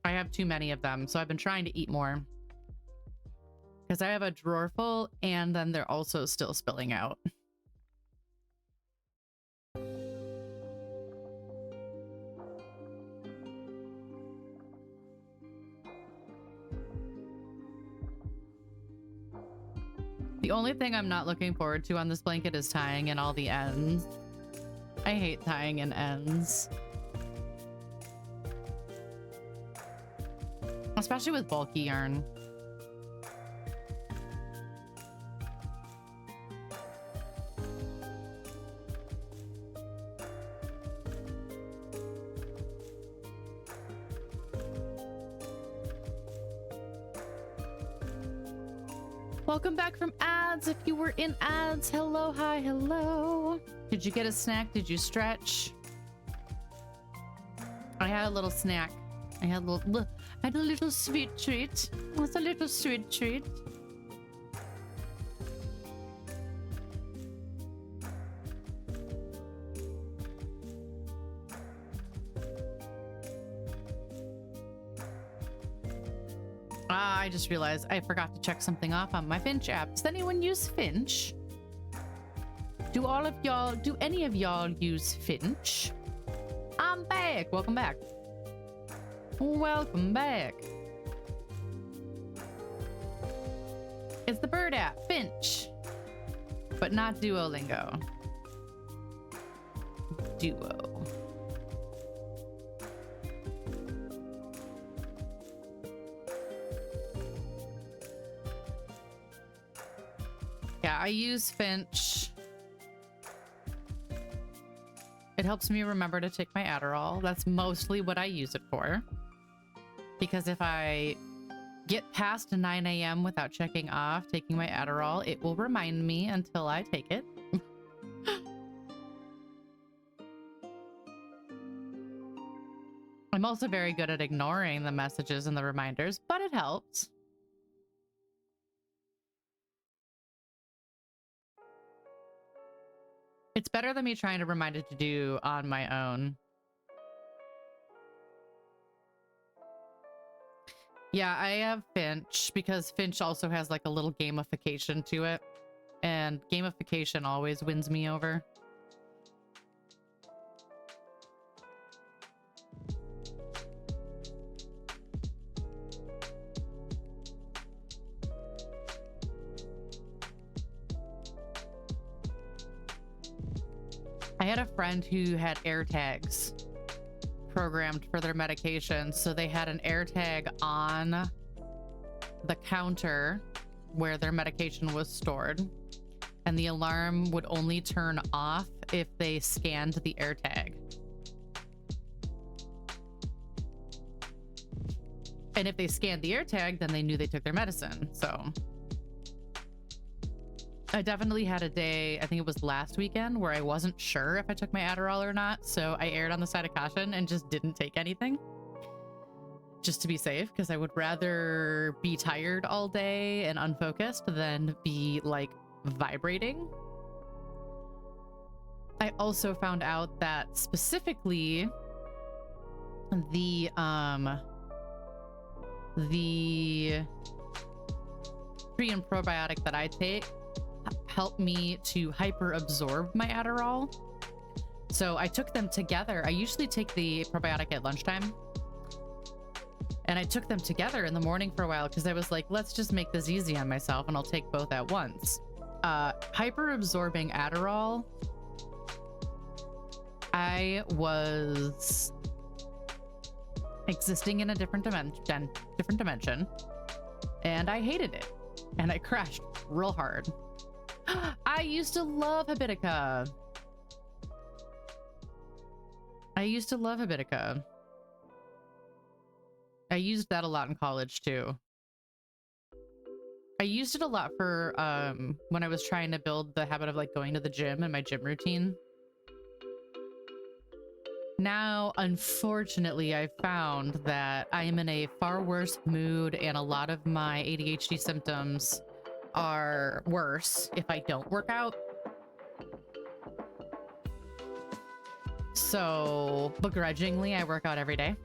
I have too many of them, so I've been trying to eat more. Because I have a drawer full, and then they're also still spilling out. The only thing I'm not looking forward to on this blanket is tying in all the ends. I hate tying in ends. Especially with bulky yarn. Welcome back from ads. If you were in ads, hello, hi, hello. Did you get a snack? Did you stretch? I had a little snack. I had a little sweet treat. It's a little sweet treat. I just realized I forgot to check something off on my Finch app. Does anyone use Finch? Do any of y'all use Finch? I'm back. Welcome back. Welcome back. It's the bird app, Finch. But not Duolingo. Duo. Yeah, I use Finch. It helps me remember to take my Adderall. That's mostly what I use it for. Because if I get past 9 a.m. without checking off taking my Adderall, it will remind me until I take it. I'm also very good at ignoring the messages and the reminders, but it helps. It's better than me trying to remind it to do on my own. Yeah, I have Finch because Finch also has like a little gamification to it. And gamification always wins me over. I had a friend who had AirTags programmed for their medication. So they had an AirTag on the counter where their medication was stored. And the alarm would only turn off if they scanned the AirTag. And if they scanned the AirTag, then they knew they took their medicine. So I definitely had a day, I think it was last weekend, where I wasn't sure if I took my Adderall or not. So I erred on the side of caution and just didn't take anything. Just to be safe, because I would rather be tired all day and unfocused than be like vibrating. I also found out that specifically the pre and probiotic that I take help me to hyper absorb my Adderall. So I took them together. I usually take the probiotic at lunchtime. And I took them together in the morning for a while because I was like, let's just make this easy on myself and I'll take both at once. Hyper absorbing Adderall. I was existing in a different dimension, and I hated it, and I crashed real hard. I used to love Habitica. I used that a lot in college too. I used it a lot for when I was trying to build the habit of like going to the gym and my gym routine. Now, unfortunately, I found that I am in a far worse mood and a lot of my ADHD symptoms are worse if I don't work out. So, begrudgingly, I work out every day.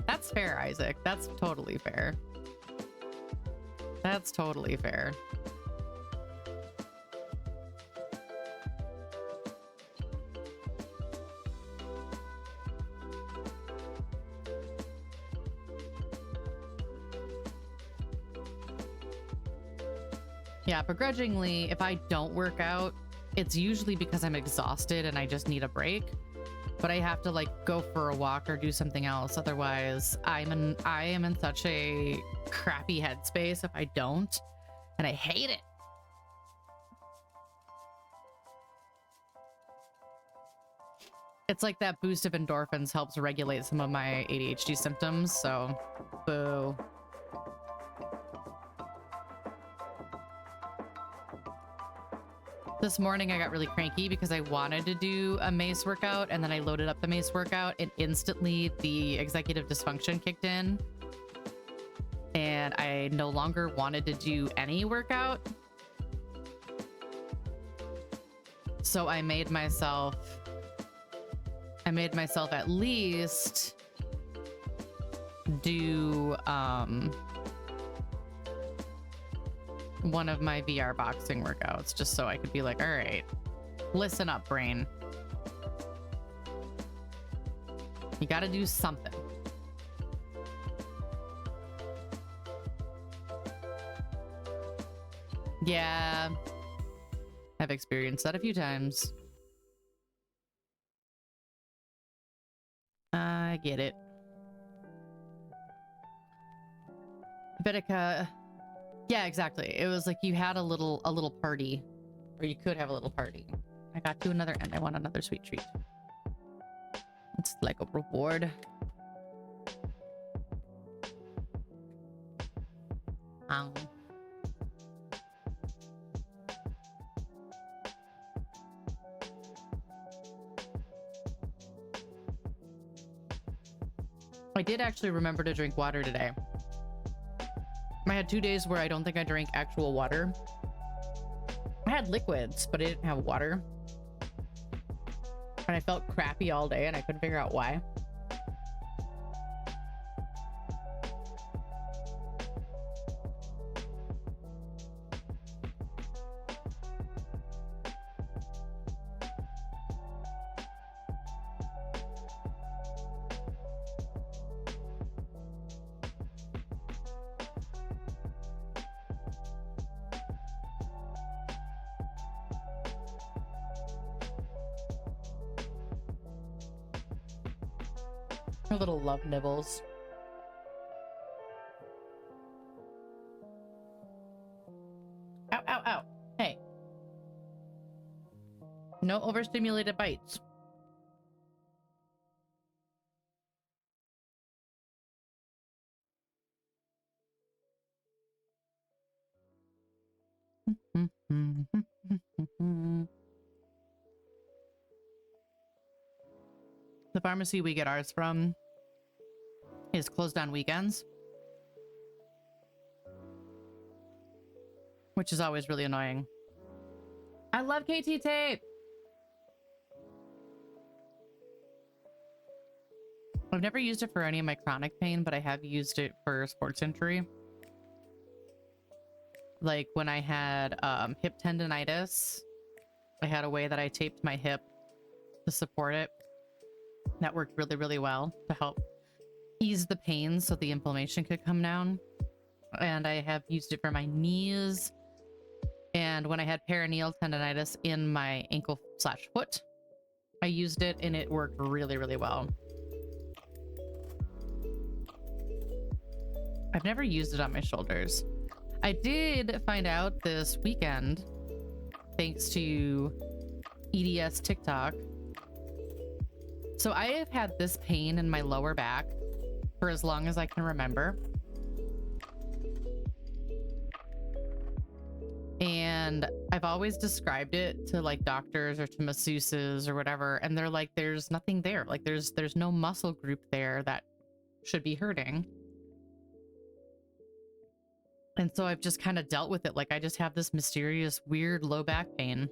That's fair, Isaac. That's totally fair. That's totally fair. Yeah, begrudgingly, if I don't work out, it's usually because I'm exhausted and I just need a break. But I have to like go for a walk or do something else. Otherwise, I am in such a crappy headspace if I don't, and I hate it. It's like that boost of endorphins helps regulate some of my ADHD symptoms. So, boo. This morning I got really cranky because I wanted to do a mace workout, and then I loaded up the mace workout and instantly the executive dysfunction kicked in. And I no longer wanted to do any workout. So I made myself at least do one of my VR boxing workouts, just so I could be like, all right, listen up, brain. You got to do something. Yeah, I've experienced that a few times. I get it. Vitica. Yeah, exactly. It was like you had a little party, or you could have a little party. I got to another end. I want another sweet treat. It's like a reward. I did actually remember to drink water today. I had 2 days where I don't think I drank actual water. I had liquids, but I didn't have water. And I felt crappy all day and I couldn't figure out why. Her little love nibbles. Ow, ow, ow. Hey. No overstimulated bites. The pharmacy we get ours from is closed on weekends, which is always really annoying. I love KT tape. I've never used it for any of my chronic pain, but I have used it for sports injury. Like when I had hip tendonitis, I had a way that I taped my hip to support it. That worked really, really well to help ease the pain so the inflammation could come down. And I have used it for my knees. And when I had perineal tendonitis in my ankle/foot, I used it and it worked really, really well. I've never used it on my shoulders. I did find out this weekend, thanks to EDS TikTok. So I have had this pain in my lower back for as long as I can remember. And I've always described it to like doctors or to masseuses or whatever. And they're like, there's nothing there. Like there's no muscle group there that should be hurting. And so I've just kind of dealt with it. Like I just have this mysterious, weird low back pain.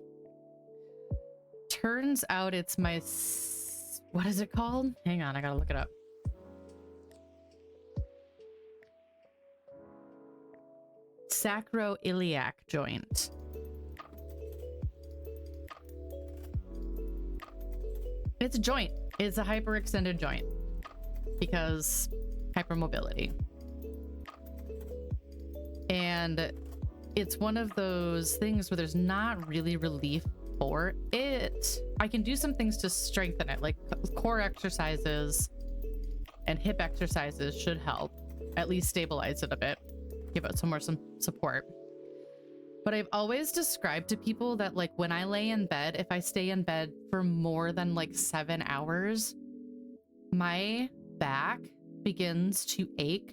Turns out it's my, what is it called? Hang on, I gotta look it up. Sacroiliac joint. It's a joint. It's a hyperextended joint because hypermobility. And it's one of those things where there's not really relief for it. I can do some things to strengthen it, like core exercises and hip exercises should help, at least stabilize it a bit, give it some support. But I've always described to people that like when I lay in bed, if I stay in bed for more than like 7 hours, my back begins to ache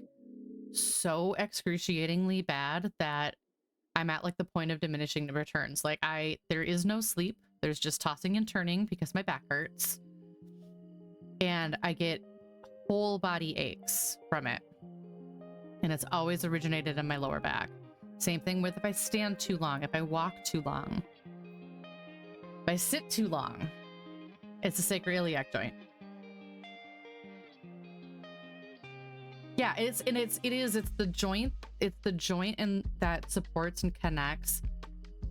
so excruciatingly bad that I'm at like the point of diminishing returns. Like there is no sleep. There's just tossing and turning because my back hurts. And I get whole body aches from it. And it's always originated in my lower back. Same thing with if I stand too long, if I walk too long, if I sit too long, it's a sacroiliac joint. Yeah, it's the joint. It's the joint and that supports and connects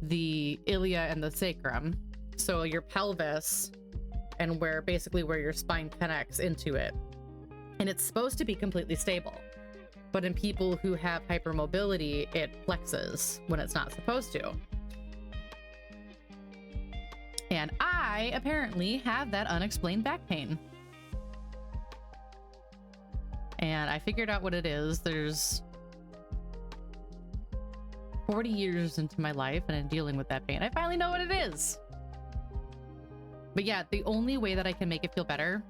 the ilia and the sacrum. So your pelvis and where your spine connects into it. And it's supposed to be completely stable. But in people who have hypermobility, it flexes when it's not supposed to. And I apparently have that unexplained back pain. And I figured out what it is. There's 40 years into my life and in dealing with that pain, I finally know what it is. But yeah, the only way that I can make it feel better,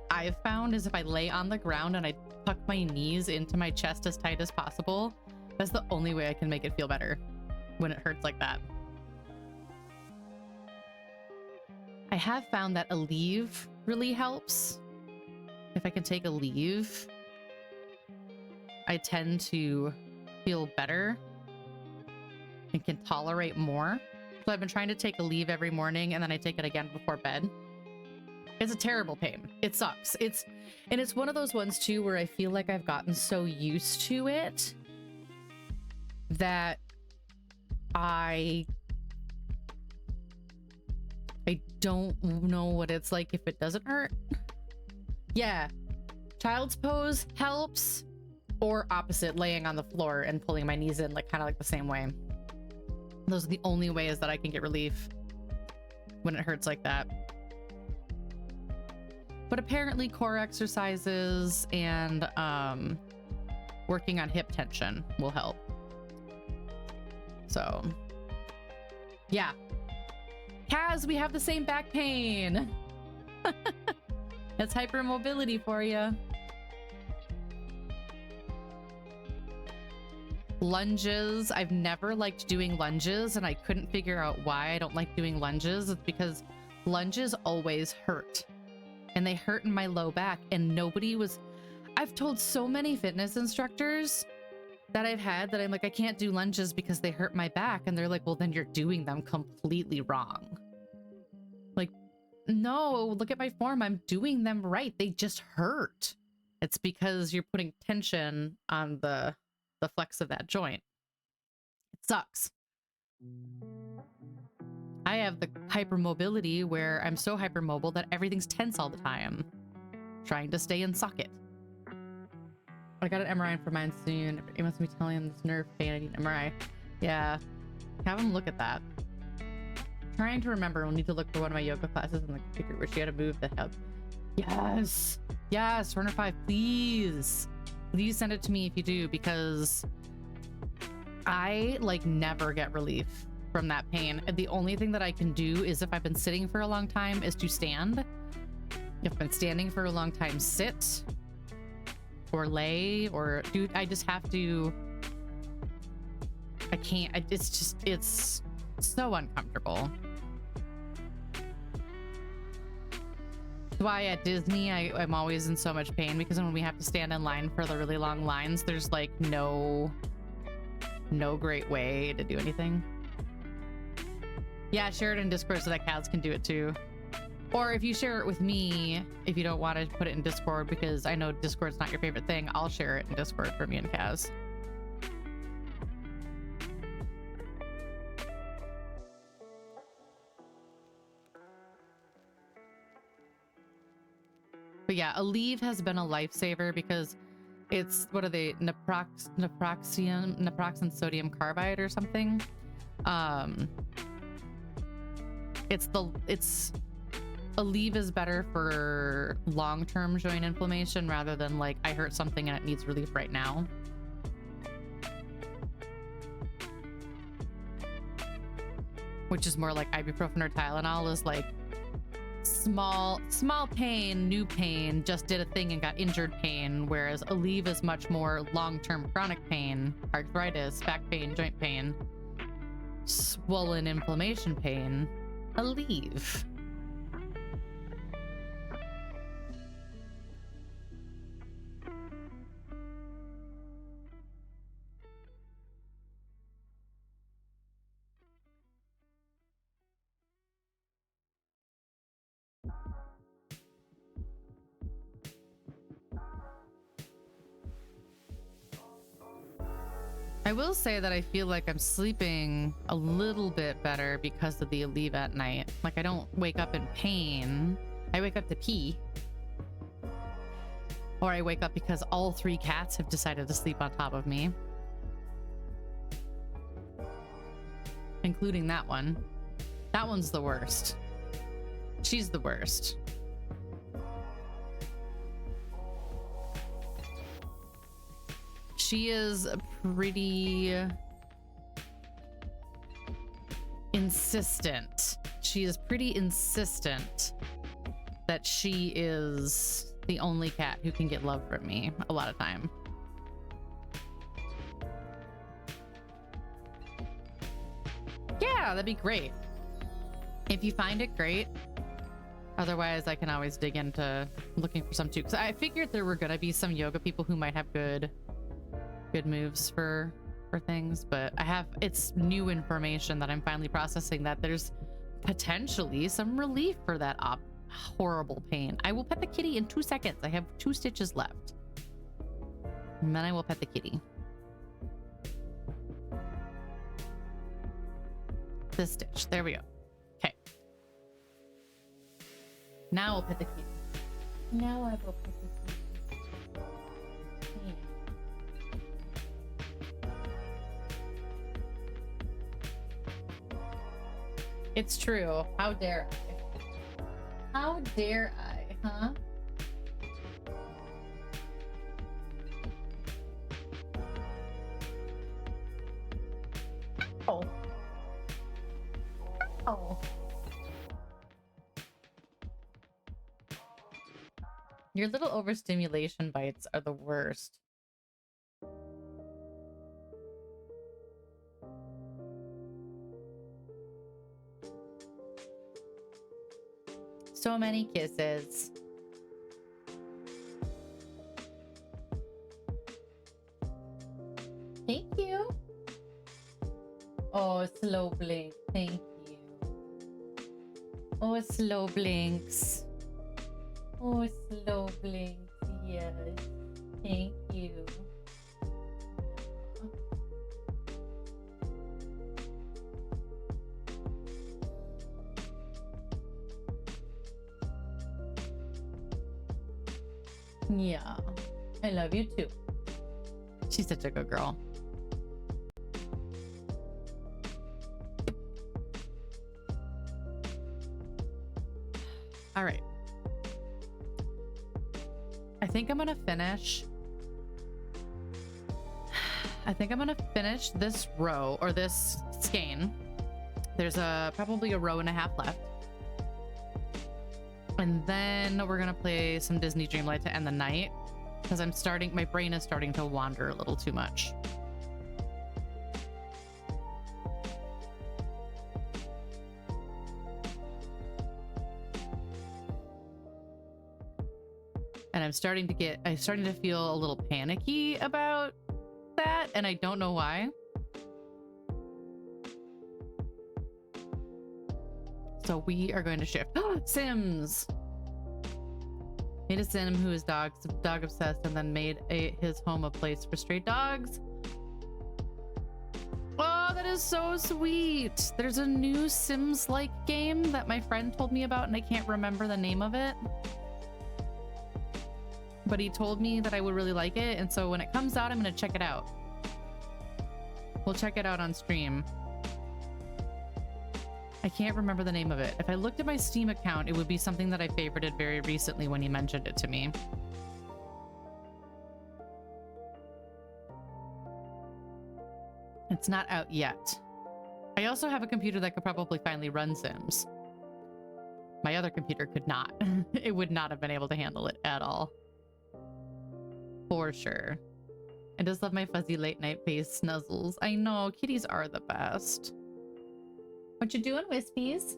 I've found, is if I lay on the ground and I tuck my knees into my chest as tight as possible. That's the only way I can make it feel better when it hurts like that. I have found that a leave really helps. If I can take a leave, I tend to feel better and can tolerate more. So I've been trying to take a leave every morning, and then I take it again before bed. It's a terrible pain. It sucks. It's one of those ones too where I feel like I've gotten so used to it that I don't know what it's like if it doesn't hurt. Yeah. Child's pose helps, or opposite, laying on the floor and pulling my knees in, like kind of like the same way. Those are the only ways that I can get relief when it hurts like that. But apparently core exercises and working on hip tension will help. So yeah. Kaz, we have the same back pain. That's hypermobility for you. Lunges. I've never liked doing lunges, and I couldn't figure out why I don't like doing lunges. It's because lunges always hurt. And they hurt in my low back, and I've told so many fitness instructors that I've had that I'm like, I can't do lunges because they hurt my back. And they're like, well, then you're doing them completely wrong. Like, no, look at my form. I'm doing them right. They just hurt. It's because you're putting tension on the flex of that joint. It sucks. I have the hypermobility where I'm so hypermobile that everything's tense all the time, trying to stay in socket. I got an MRI for mine soon. It must be telling him this nerve pain. I need an MRI. Yeah, have him look at that. Trying to remember. We'll need to look for one of my yoga classes in the computer where she had to move the hip. Yes, yes, Runner 5, please. Please send it to me if you do, because I like never get relief from that pain. The only thing that I can do is if I've been sitting for a long time is to stand. If I've been standing for a long time, sit or lay or do. I just have to. I can't. It's so uncomfortable. That's why at Disney I'm always in so much pain, because when we have to stand in line for the really long lines, there's like no great way to do anything. Yeah, share it in Discord so that Kaz can do it too. Or if you share it with me, if you don't want to put it in Discord, because I know Discord's not your favorite thing, I'll share it in Discord for me and Kaz. But yeah, a leave has been a lifesaver because it's, what are they, naproxen sodium carbide or something. A leave is better for long-term joint inflammation rather than like I hurt something and it needs relief right now. Which is more like ibuprofen or Tylenol is like small pain, new pain, just did a thing and got injured pain, whereas Aleve is much more long-term chronic pain, arthritis, back pain, joint pain, swollen inflammation pain. Aleve. I will say that I feel like I'm sleeping a little bit better because of the Aleve at night. Like, I don't wake up in pain. I wake up to pee. Or I wake up because all 3 cats have decided to sleep on top of me. Including that one. That one's the worst. She's the worst. She is pretty insistent. She is pretty insistent that she is the only cat who can get love from me a lot of time. Yeah, that'd be great. If you find it, great. Otherwise, I can always dig into looking for some too. Because I figured there were gonna be some yoga people who might have good moves for things, but it's new information that I'm finally processing, that there's potentially some relief for that horrible pain. I will pet the kitty in 2 seconds. I have 2 stitches left. And then I will pet the kitty. This stitch. There we go. Okay. Now I'll pet the kitty. Now I will pet the kitty. It's true. How dare I? How dare I, huh? Oh. Oh. Your little overstimulation bites are the worst. So many kisses. Thank you. Oh, slow blink. Thank you. Oh, slow blinks. Oh, slow blinks. Yes. Thank you. Yeah, I love you too. She's such a good girl. All right. I think I'm gonna finish. I think I'm gonna finish this row, or this skein. There's probably a row and a half left. And then we're gonna play some Disney Dreamlight to end the night, because my brain is starting to wander a little too much. And I'm starting to feel a little panicky about that, and I don't know why. So we are going to shift. Sims! Made a sim who is dog obsessed, and then made his home a place for stray dogs. Oh, that is so sweet. There's a new Sims-like game that my friend told me about, and I can't remember the name of it. But he told me that I would really like it, and so when it comes out, I'm gonna check it out. We'll check it out on stream. I can't remember the name of it. If I looked at my Steam account, it would be something that I favorited very recently when he mentioned it to me. It's not out yet. I also have a computer that could probably finally run Sims. My other computer could not. It would not have been able to handle it at all. For sure. I just love my fuzzy late night face snuzzles. I know, kitties are the best. What you doing, Wispies?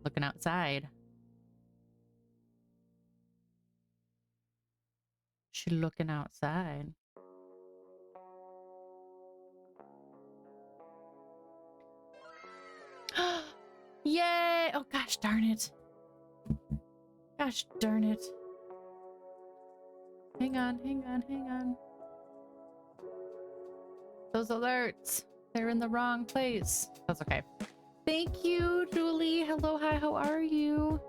Looking outside. She looking outside. Yay! Oh gosh darn it. Gosh darn it. Hang on, hang on, hang on. Those alerts. They're in the wrong place. That's okay. Thank you, Julie. Hello, hi, how are you?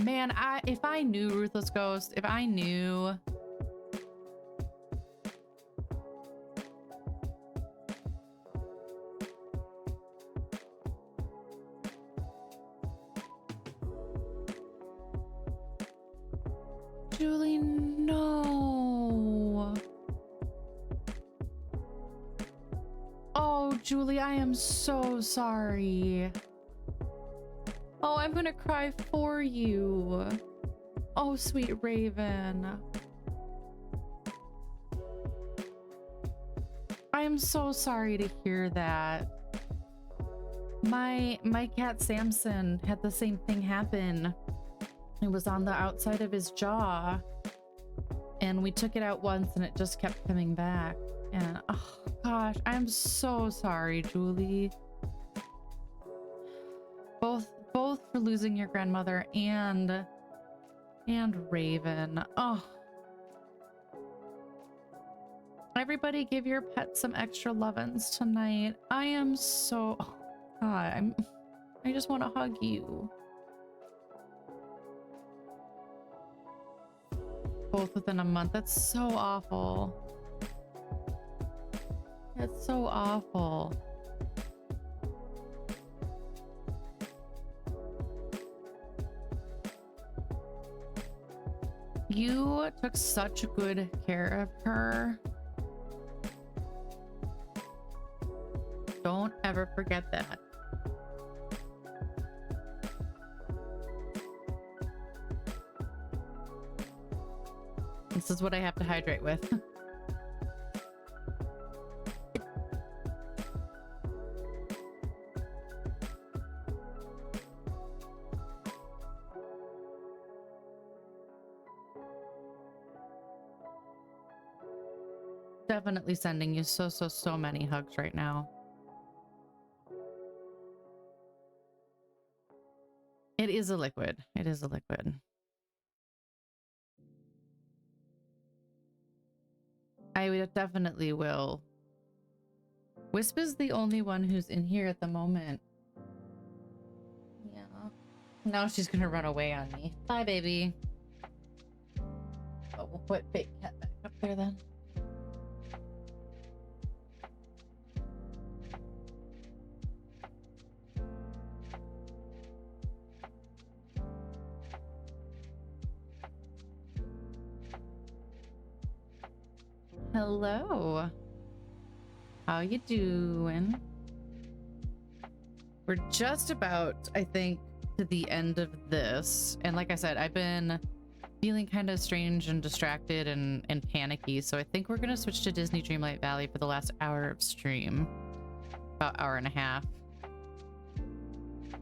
Man, if I knew Ruthless Ghost, if I knew... Julie, no. Oh, Julie, I am so sorry. Oh, I'm gonna cry for you. Oh, sweet Raven. I am so sorry to hear that. My cat Samson had the same thing happen. It was on the outside of his jaw, and we took it out once and it just kept coming back. And oh gosh, I'm so sorry, Julie. Both for losing your grandmother and Raven. Oh. Everybody give your pet some extra lovin's tonight. I am so... Oh, God, I just want to hug you. Both within a month. That's so awful. That's so awful. You took such good care of her. Don't ever forget that. This is what I have to hydrate with. Definitely sending you so many hugs right now. It is a liquid. It is a liquid. I definitely will. Wisp is the only one who's in here at the moment. Yeah. Now she's gonna run away on me. Bye, baby. Oh, we'll put Big Cat back up there then. Hello. How you doing? We're just about, I think, to the end of this. And like I said, I've been feeling kind of strange and distracted and panicky. So I think we're going to switch to Disney Dreamlight Valley for the last hour of stream. About hour and a half.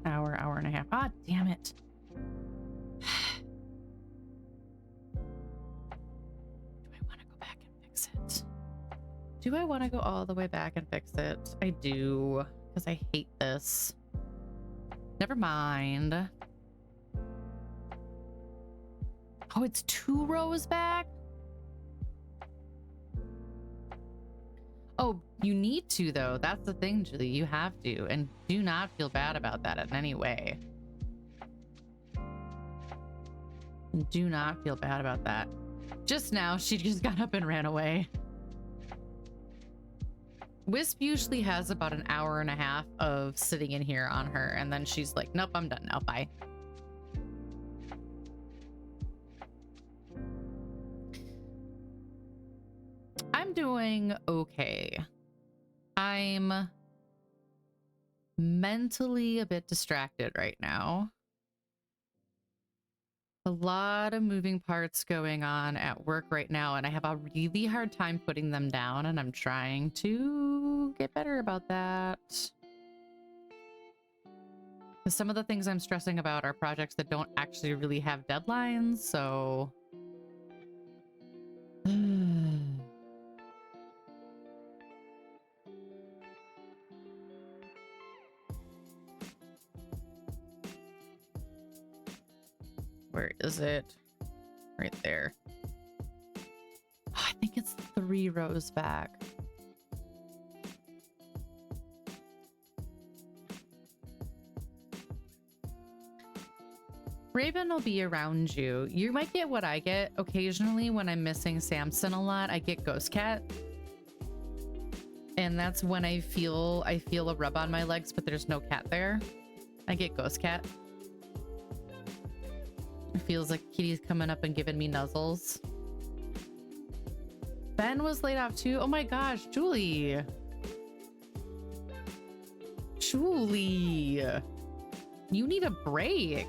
Hour and a half. Ah, damn it. Do I want to go all the way back and fix it? I do, because I hate this. Never mind. Oh, it's 2 rows back? Oh, you need to, though. That's the thing, Julie. You have to. And do not feel bad about that in any way. Do not feel bad about that. Just now, she just got up and ran away. Wisp usually has about an hour and a half of sitting in here on her, and then she's like, nope, I'm done now, bye. I'm doing okay. I'm mentally a bit distracted right now. A lot of moving parts going on at work right now, and I have a really hard time putting them down, and I'm trying to get better about that. Because some of the things I'm stressing about are projects that don't actually really have deadlines, so... Where is it? Right there. Oh, I think it's 3 rows back. Raven will be around you. You might get what I get occasionally when I'm missing Samson a lot. I get Ghost Cat. And that's when I feel a rub on my legs, but there's no cat there. I get Ghost Cat. It feels like Kitty's coming up and giving me nuzzles. Ben was laid off too. Oh my gosh, Julie. Julie. You need a break.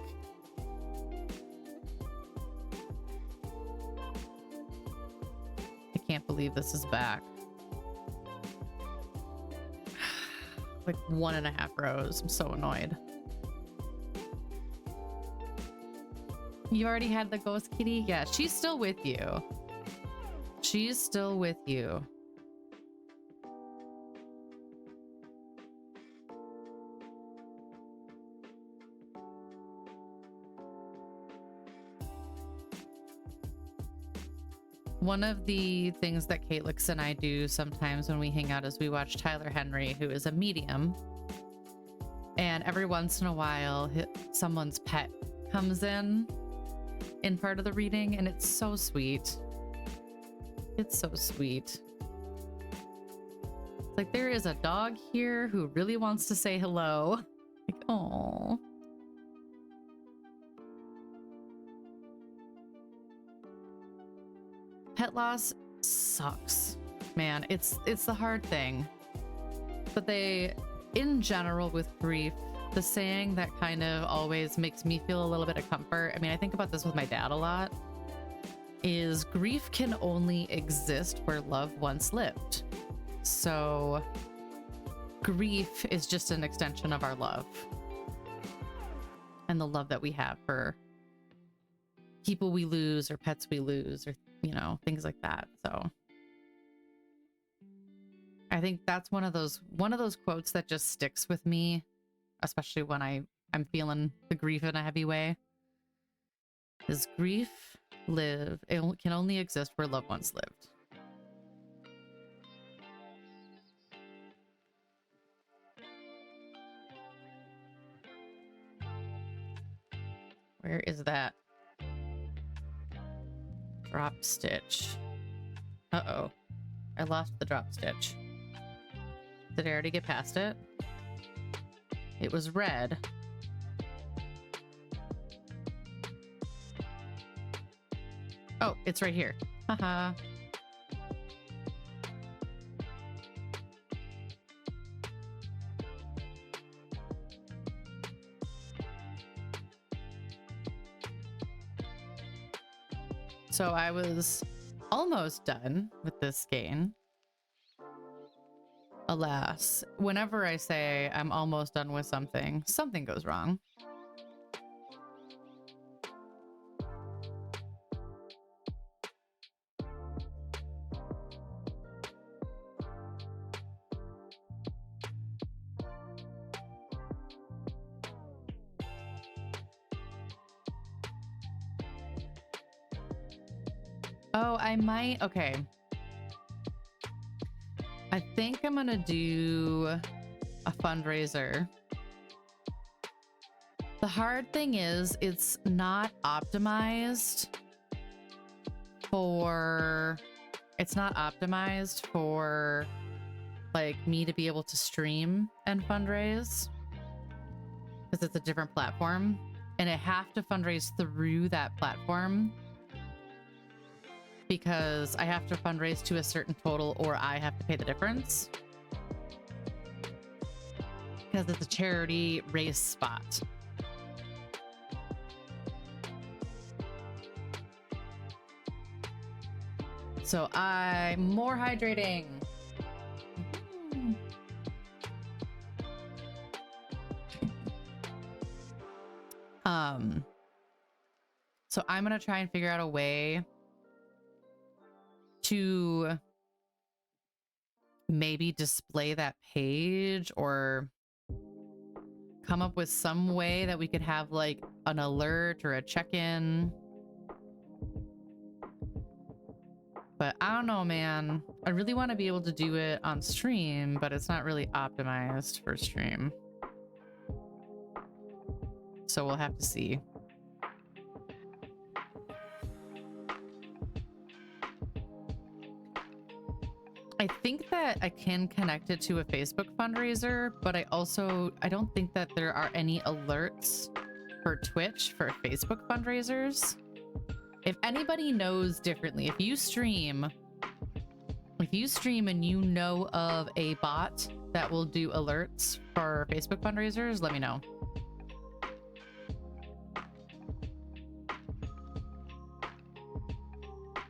I can't believe this is back. Like 1.5 rows. I'm so annoyed. You already had the ghost kitty? Yeah, she's still with you. She's still with you. One of the things that Calyx and I do sometimes when we hang out is we watch Tyler Henry, who is a medium. And every once in a while, someone's pet comes in part of the reading, and it's so sweet. It's so sweet. It's like, there is a dog here who really wants to say hello. Like, oh. Pet loss sucks, man. It's the hard thing. But in general with grief, the saying that kind of always makes me feel a little bit of comfort, I mean, I think about this with my dad a lot, is grief can only exist where love once lived. So grief is just an extension of our love and the love that we have for people we lose or pets we lose, or, you know, things like that. So I think that's one of those quotes that just sticks with me, especially when I'm feeling the grief in a heavy way. Is grief it can only exist where love once lived. Where is that drop stitch? Uh-oh. I lost the drop stitch. Did I already get past it? It was red. Oh, it's right here. Haha. So I was almost done with this skein. Alas, whenever I say I'm almost done with something, something goes wrong. Oh, I might. Okay. I think I'm gonna do a fundraiser. The hard thing is it's not optimized for like me to be able to stream and fundraise, because it's a different platform and I have to fundraise through that platform, because I have to fundraise to a certain total or I have to pay the difference. because it's a charity race spot. So I'm more hydrating. So I'm gonna try and figure out a way to maybe display that page or come up with some way that we could have like an alert or a check-in. But I don't know, man. I really want to be able to do it on stream, but it's not really optimized for stream. So we'll have to see. I think that I can connect it to a Facebook fundraiser, but I don't think that there are any alerts for Twitch for Facebook fundraisers. If anybody knows differently, if you stream and you know of a bot that will do alerts for Facebook fundraisers, let me know.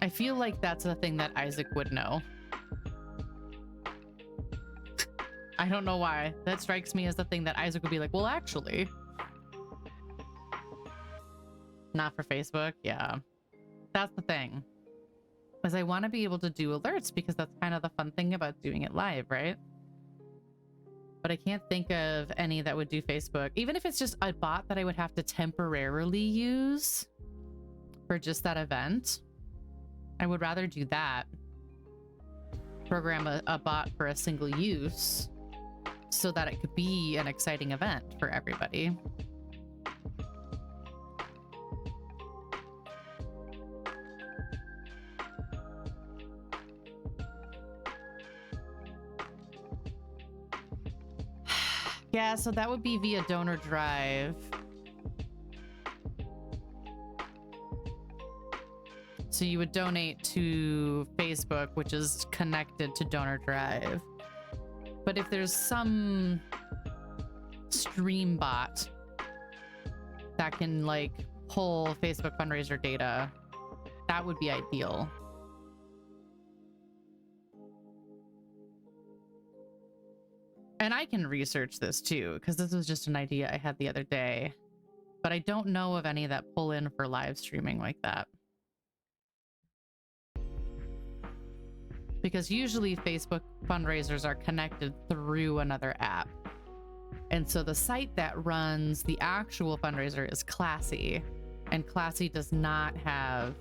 I feel like that's a thing that Isaac would know. I don't know why. That strikes me as the thing that Isaac would be like, well, actually. Not for Facebook, yeah. That's the thing. Is I want to be able to do alerts because that's kind of the fun thing about doing it live, right? But I can't think of any that would do Facebook. Even if it's just a bot that I would have to temporarily use for just that event, I would rather do that. Program a bot for a single use so that it could be an exciting event for everybody. Yeah, so that would be via donor drive. So you would donate to Facebook, which is connected to donor drive. But if there's some stream bot that can like pull Facebook fundraiser data, that would be ideal. And I can research this too, because this was just an idea I had the other day. But I don't know of any that pull in for live streaming like that. Because usually Facebook fundraisers are connected through another app. And so the site that runs the actual fundraiser is Classy. And Classy does not have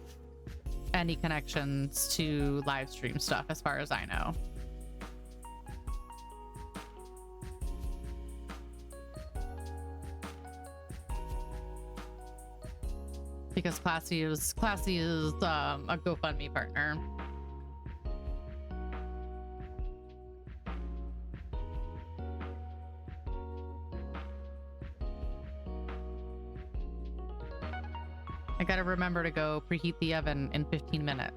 any connections to live stream stuff as far as I know. Because Classy is a GoFundMe partner. I gotta remember to go preheat the oven in 15 minutes.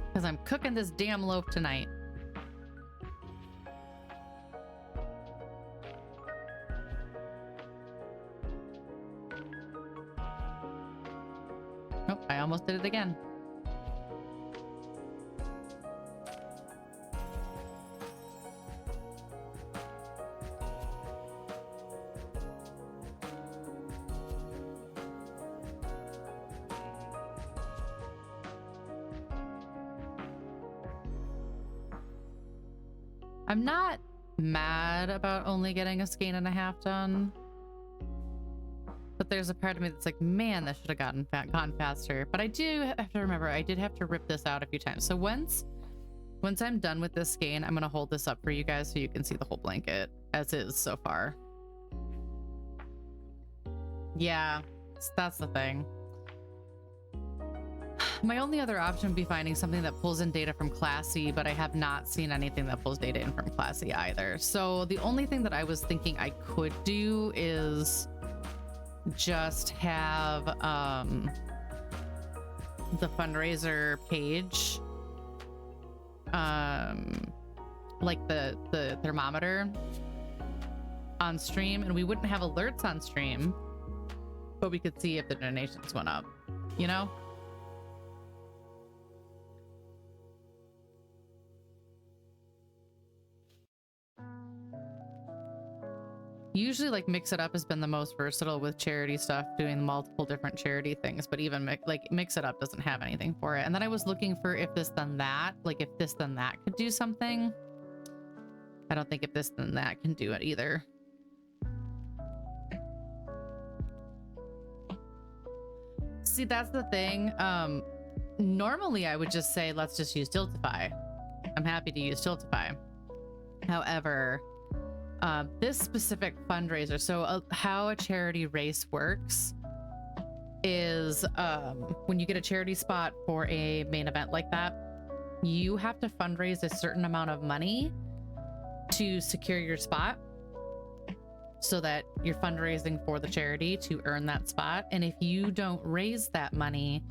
Because I'm cooking this damn loaf tonight. Oh, I almost did it again. I'm not mad about only getting a skein and a half done, but there's a part of me that's like, man, this should have gone faster. But I do have to remember, I did have to rip this out a few times. So once I'm done with this skein, I'm gonna hold this up for you guys so you can see the whole blanket as is so far. Yeah, that's the thing. My only other option would be finding something that pulls in data from Classy, but I have not seen anything that pulls data in from Classy either. So the only thing that I was thinking I could do is just have the fundraiser page, like the thermometer on stream, and we wouldn't have alerts on stream, but we could see if the donations went up, you know? Usually like Mix It Up has been the most versatile with charity stuff, doing multiple different charity things, but even Mix It Up doesn't have anything for it. And then I was looking for If This Then That, like if This Then That could do something. I don't think If This Then That can do it either. See, that's the thing. Normally I would just say, let's just use Tiltify. I'm happy to use Tiltify. However, this specific fundraiser, so how a charity race works is when you get a charity spot for a main event like that, you have to fundraise a certain amount of money to secure your spot so that you're fundraising for the charity to earn that spot. And if you don't raise that money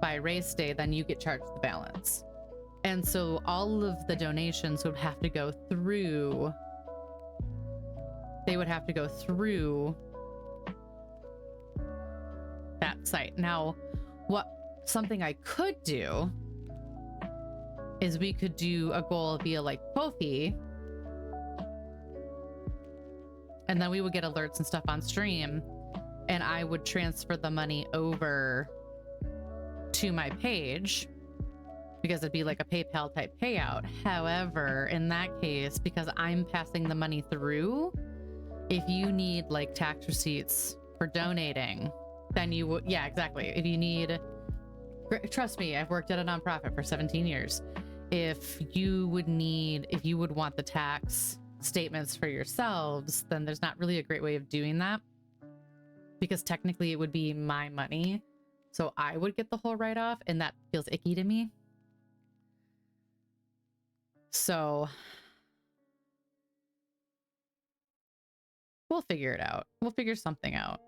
by race day, then you get charged the balance. And so all of the donations would have to go through, they would have to go through that site. Now, something I could do is we could do a goal via like Ko-fi, and then we would get alerts and stuff on stream, and I would transfer the money over to my page because it'd be like a PayPal type payout. However, in that case, because I'm passing the money through, if you need like tax receipts for donating, then you would, yeah, exactly. If you need, trust me, I've worked at a nonprofit for 17 years. If you would want the tax statements for yourselves, then there's not really a great way of doing that because technically it would be my money. So I would get the whole write-off, and that feels icky to me. So we'll figure it out. We'll figure something out.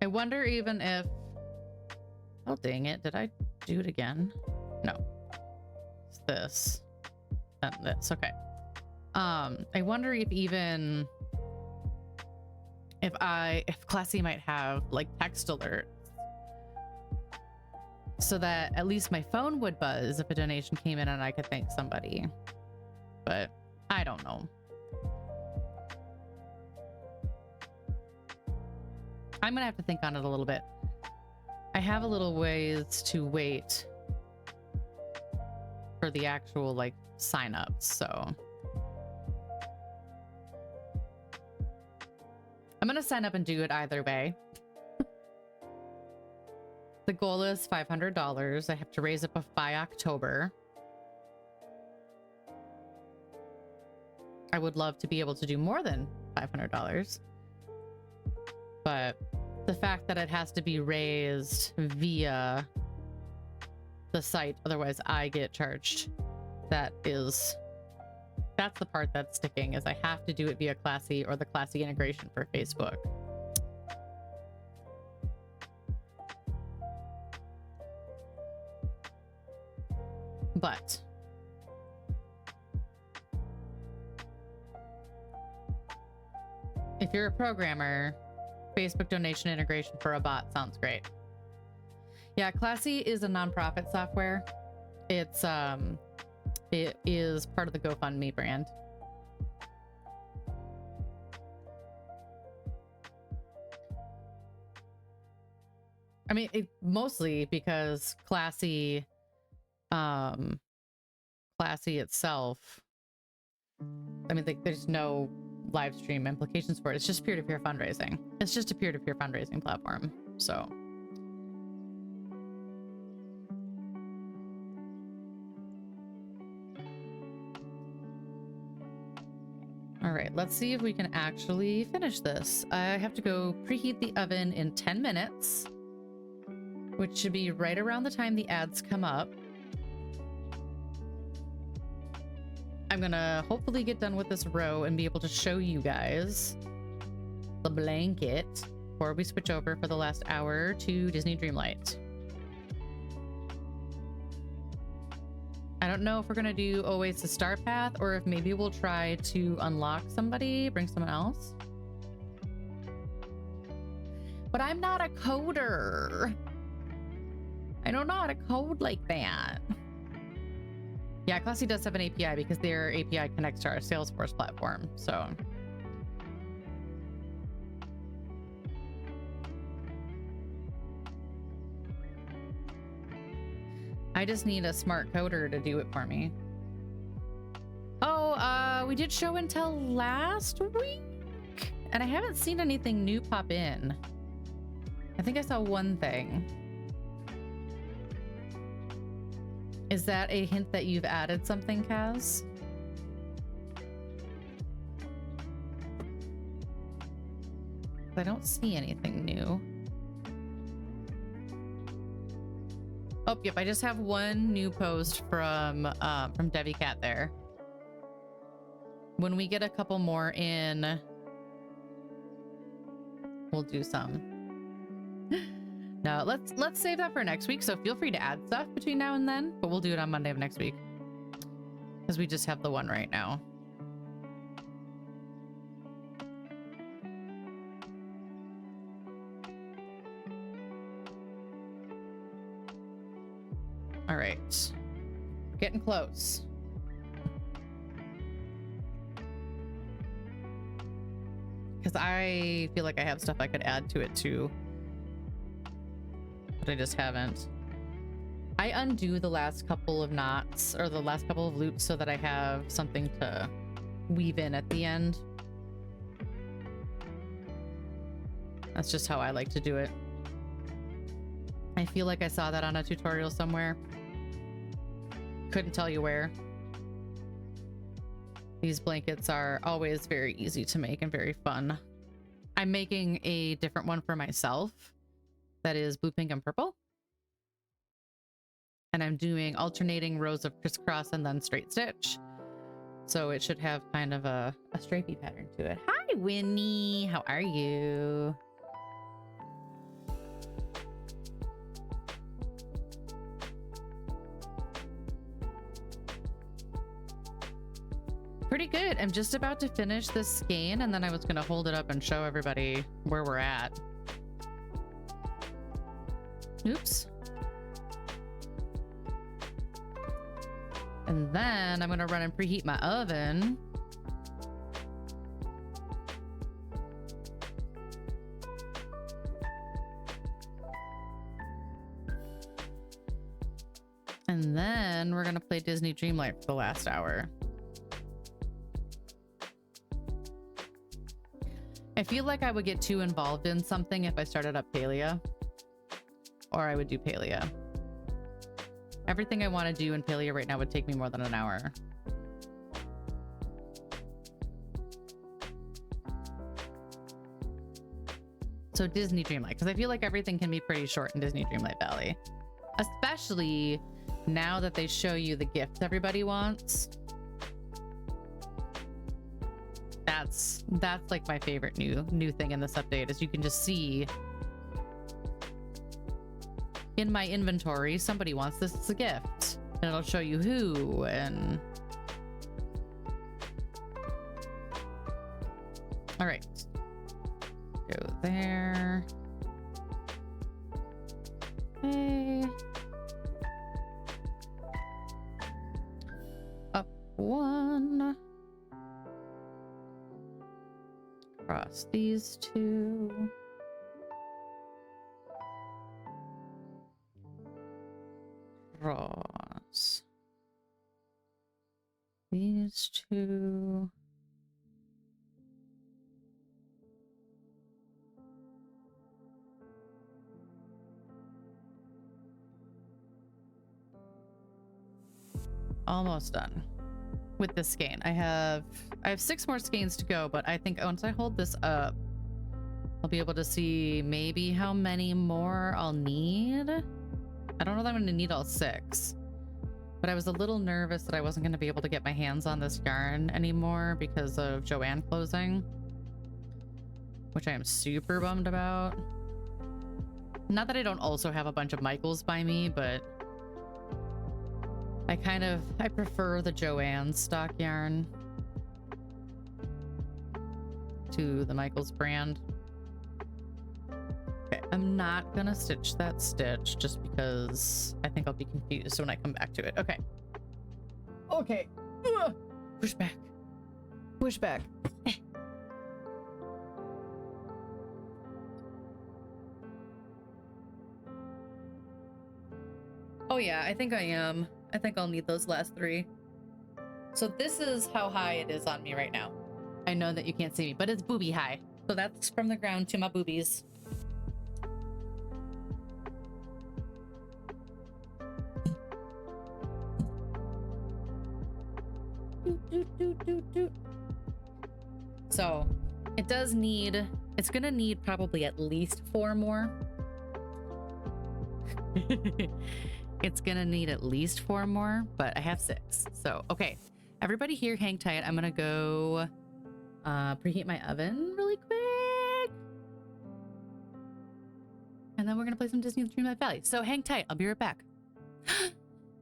I wonder even if, oh dang it, did I do it again? No, it's this and this. Okay. I wonder if even if Classy might have like text alerts so that at least my phone would buzz if a donation came in and I could thank somebody, but I don't know. I'm gonna have to think on it a little bit. I have a little ways to wait for the actual like signups, so I'm gonna sign up and do it either way. The goal is $500. I have to raise it by October. I would love to be able to do more than $500. But the fact that it has to be raised via the site, otherwise I get charged, that's the part that's sticking, is I have to do it via Classy or the Classy integration for Facebook. But if you're a programmer, Facebook donation integration for a bot sounds great. Yeah, Classy is a nonprofit software. It's it is part of the GoFundMe brand. I mean, mostly because Classy itself, I mean, there's no live stream implications for it. It's just peer-to-peer fundraising. It's just a peer-to-peer fundraising platform. So All right, let's see if we can actually finish this. I have to go preheat the oven in 10 minutes, which should be right around the time the ads come up. I'm gonna hopefully get done with this row and be able to show you guys the blanket before we switch over for the last hour to Disney Dreamlight. I don't know if we're gonna do always the star path or if maybe we'll try to unlock somebody, bring someone else. But I'm not a coder. I don't know how to code like that. Yeah, Classy does have an API because their API connects to our Salesforce platform, so. I just need a smart coder to do it for me. Oh, we did show and tell last week, and I haven't seen anything new pop in. I think I saw one thing. Is that a hint that you've added something, Kaz? I don't see anything new. Oh, yep, I just have one new post from Debbie Cat there. When we get a couple more in, we'll do some. No, let's save that for next week. So feel free to add stuff between now and then, but we'll do it on Monday of next week because we just have the one right now. All right, getting close. Because I feel like I have stuff I could add to it too. But I just haven't. I undo the last couple of knots or the last couple of loops so that I have something to weave in at the end. That's just how I like to do it. I feel like I saw that on a tutorial somewhere. Couldn't tell you where. These blankets are always very easy to make and very fun. I'm making a different one for myself. That is blue, pink, and purple. And I'm doing alternating rows of crisscross and then straight stitch. So it should have kind of a stripey pattern to it. Hi, Winnie. How are you? Pretty good. I'm just about to finish this skein and then I was going to hold it up and show everybody where we're at. Oops. And then I'm going to run and preheat my oven. And then we're going to play Disney Dreamlight for the last hour. I feel like I would get too involved in something if I started up Palia. Or I would do Palia. Everything I want to do in Palia right now would take me more than an hour. So Disney Dreamlight, because I feel like everything can be pretty short in Disney Dreamlight Valley. Especially now that they show you the gifts everybody wants. That's like my favorite new thing in this update is you can just see in my inventory, somebody wants this as a gift. And it'll show you who and... All right. Go there. Okay. Up one. Cross these two. Cross these two. Almost done. with this skein. I have 6 more skeins to go, but I think once I hold this up, I'll be able to see maybe how many more I'll need. I don't know that I'm going to need all 6, but I was a little nervous that I wasn't going to be able to get my hands on this yarn anymore because of Joanne closing, which I am super bummed about. Not that I don't also have a bunch of Michaels by me, but I prefer the Joanne stock yarn to the Michaels brand. Okay, I'm not gonna stitch that stitch just because I think I'll be confused when I come back to it. Okay. Okay. Push back. Push back. Oh yeah, I think I am. I think I'll need those last 3. So this is how high it is on me right now. I know that you can't see me, but it's booby high. So that's from the ground to my boobies. So it's gonna need probably at least 4 more. It's gonna need at least 4 more, but I have 6. So, okay. Everybody here, hang tight. I'm gonna go preheat my oven really quick. And then we're gonna play some Disney Dreamlight Valley. So hang tight. I'll be right back.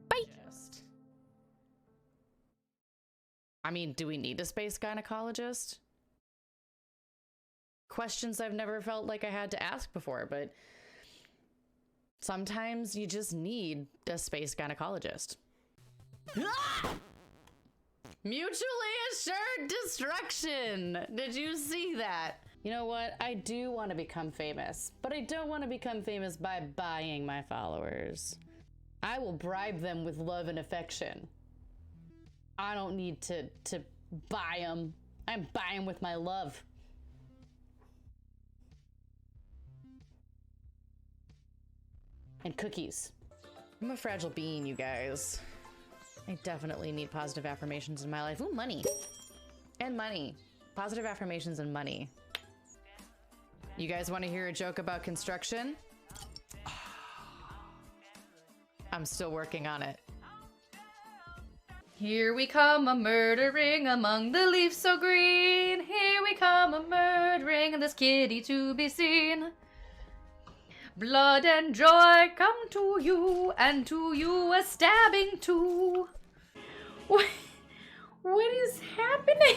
Bye. I mean, do we need a space gynecologist? Questions I've never felt like I had to ask before, but sometimes you just need a space gynecologist. Mutually assured destruction. Did you see that? You know what? I do want to become famous, but I don't want to become famous by buying my followers. I will bribe them with love and affection. I don't need to buy them. I'm buying with my love. And cookies. I'm a fragile being, you guys. I definitely need positive affirmations in my life. Ooh, money. And money. Positive affirmations and money. You guys want to hear a joke about construction? I'm still working on it. Here we come a-murdering among the leaves so green. Here we come a-murdering and this kitty to be seen. Blood and joy come to you, and to you a stabbing too. What is happening?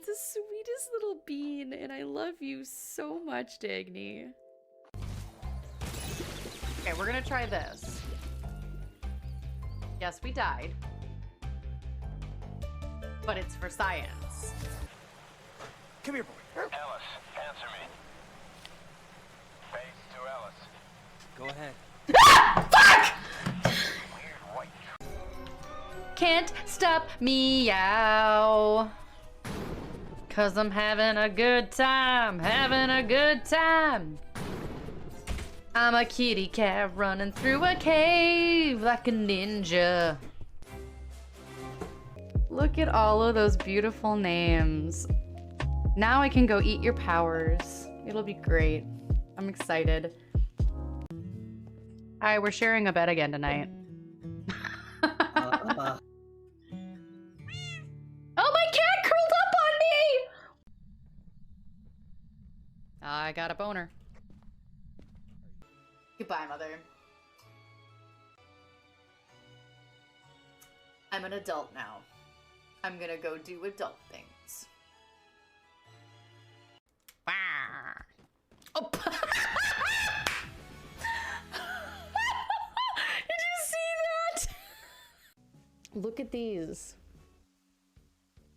The sweetest little bean, and I love you so much, Dagny. Okay, we're gonna try this. Yes, we died. But it's for science. Come here, boy. Ellis, answer me. Face to Ellis. Go ahead. Fuck! Weird white. Can't stop meow. 'Cause I'm having a good time, having a good time. I'm a kitty cat running through a cave like a ninja. Look at all of those beautiful names. Now I can go eat your powers. It'll be great. I'm excited. Hi, we're sharing a bed again tonight. Oh, my cat curled up on me! I got a boner. Goodbye, Mother. I'm an adult now. I'm gonna go do adult things. Oh! Did you see that? Look at these.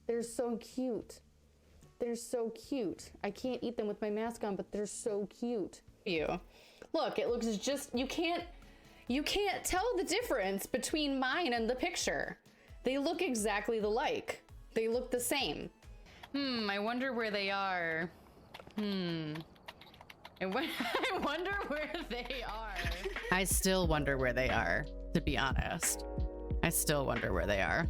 They're so cute. They're so cute. I can't eat them with my mask on, but they're so cute. Look, it looks just, you can't tell the difference between mine and the picture. They look exactly alike. They look the same. I wonder where they are. I wonder where they are. I still wonder where they are, to be honest. I still wonder where they are.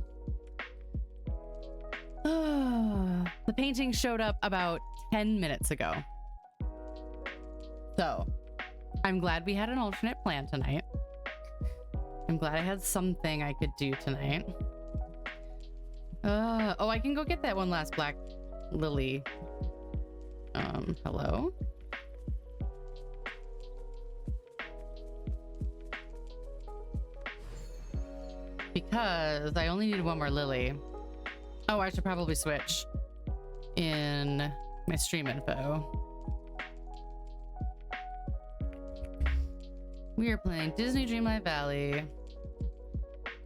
The painting showed up about 10 minutes ago. So, I'm glad we had an alternate plan tonight. I'm glad I had something I could do tonight. Oh, I can go get that one last black lily. Hello? Because I only need one more lily. Oh, I should probably switch in my stream info. We are playing Disney Dreamlight Valley.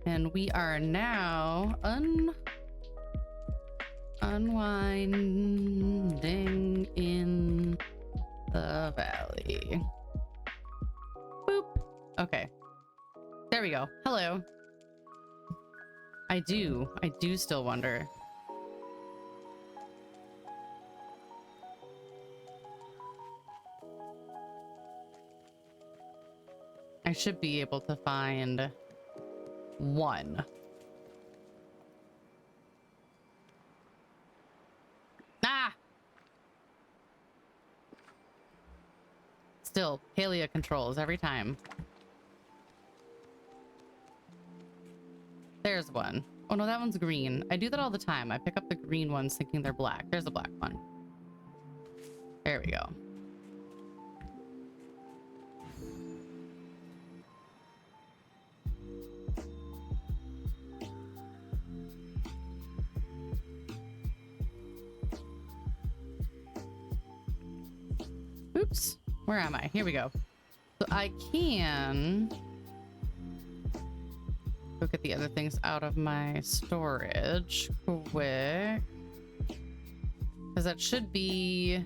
And we are now unwinding in the valley. Boop. Okay. There we go. Hello. I do still wonder. I should be able to find one. Ah! Still, Kalia controls every time. There's one. Oh no, that one's green. I do that all the time. I pick up the green ones thinking they're black. There's a black one. There we go. Oops. Where am I? Here we go. So I can go get the other things out of my storage quick. Because that should be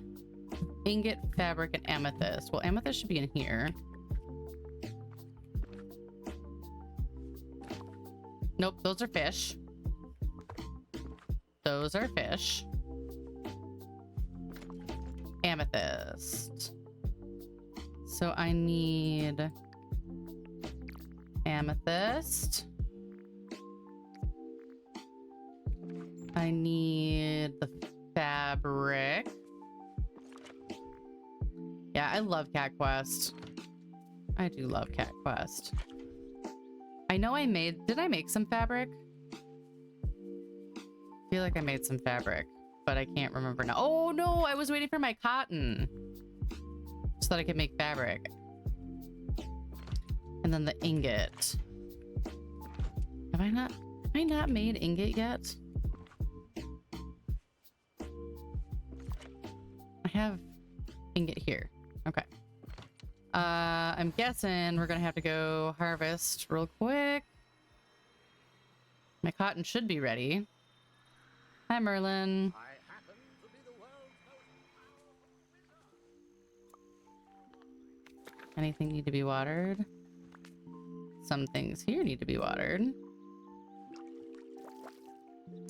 ingot, fabric, and amethyst. Well, amethyst should be in here. Nope, those are fish. Those are fish. Amethyst. So I need amethyst. I need the fabric. Yeah, I love Cat Quest. I do love Cat Quest. I know did I make some fabric? I feel like I made some fabric, but I can't remember now. Oh no, I was waiting for my cotton so that I could make fabric. And then the ingot. Have I not made ingot yet? I have ingot here. Okay. I'm guessing we're gonna have to go harvest real quick. My cotton should be ready. Hi, Merlin. Anything need to be watered? Some things here need to be watered.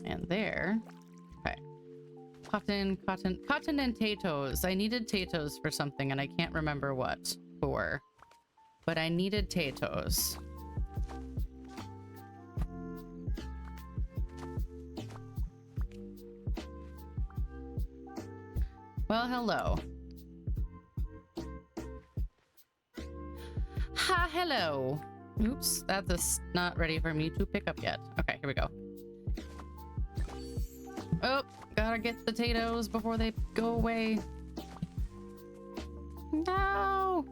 And there. Okay. Cotton and potatoes. I needed potatoes for something and I can't remember what for. But I needed potatoes. Well, hello. Ha, hello. Oops, that's not ready for me to pick up yet. Okay, here we go. Oh, gotta get the potatoes before they go away. No.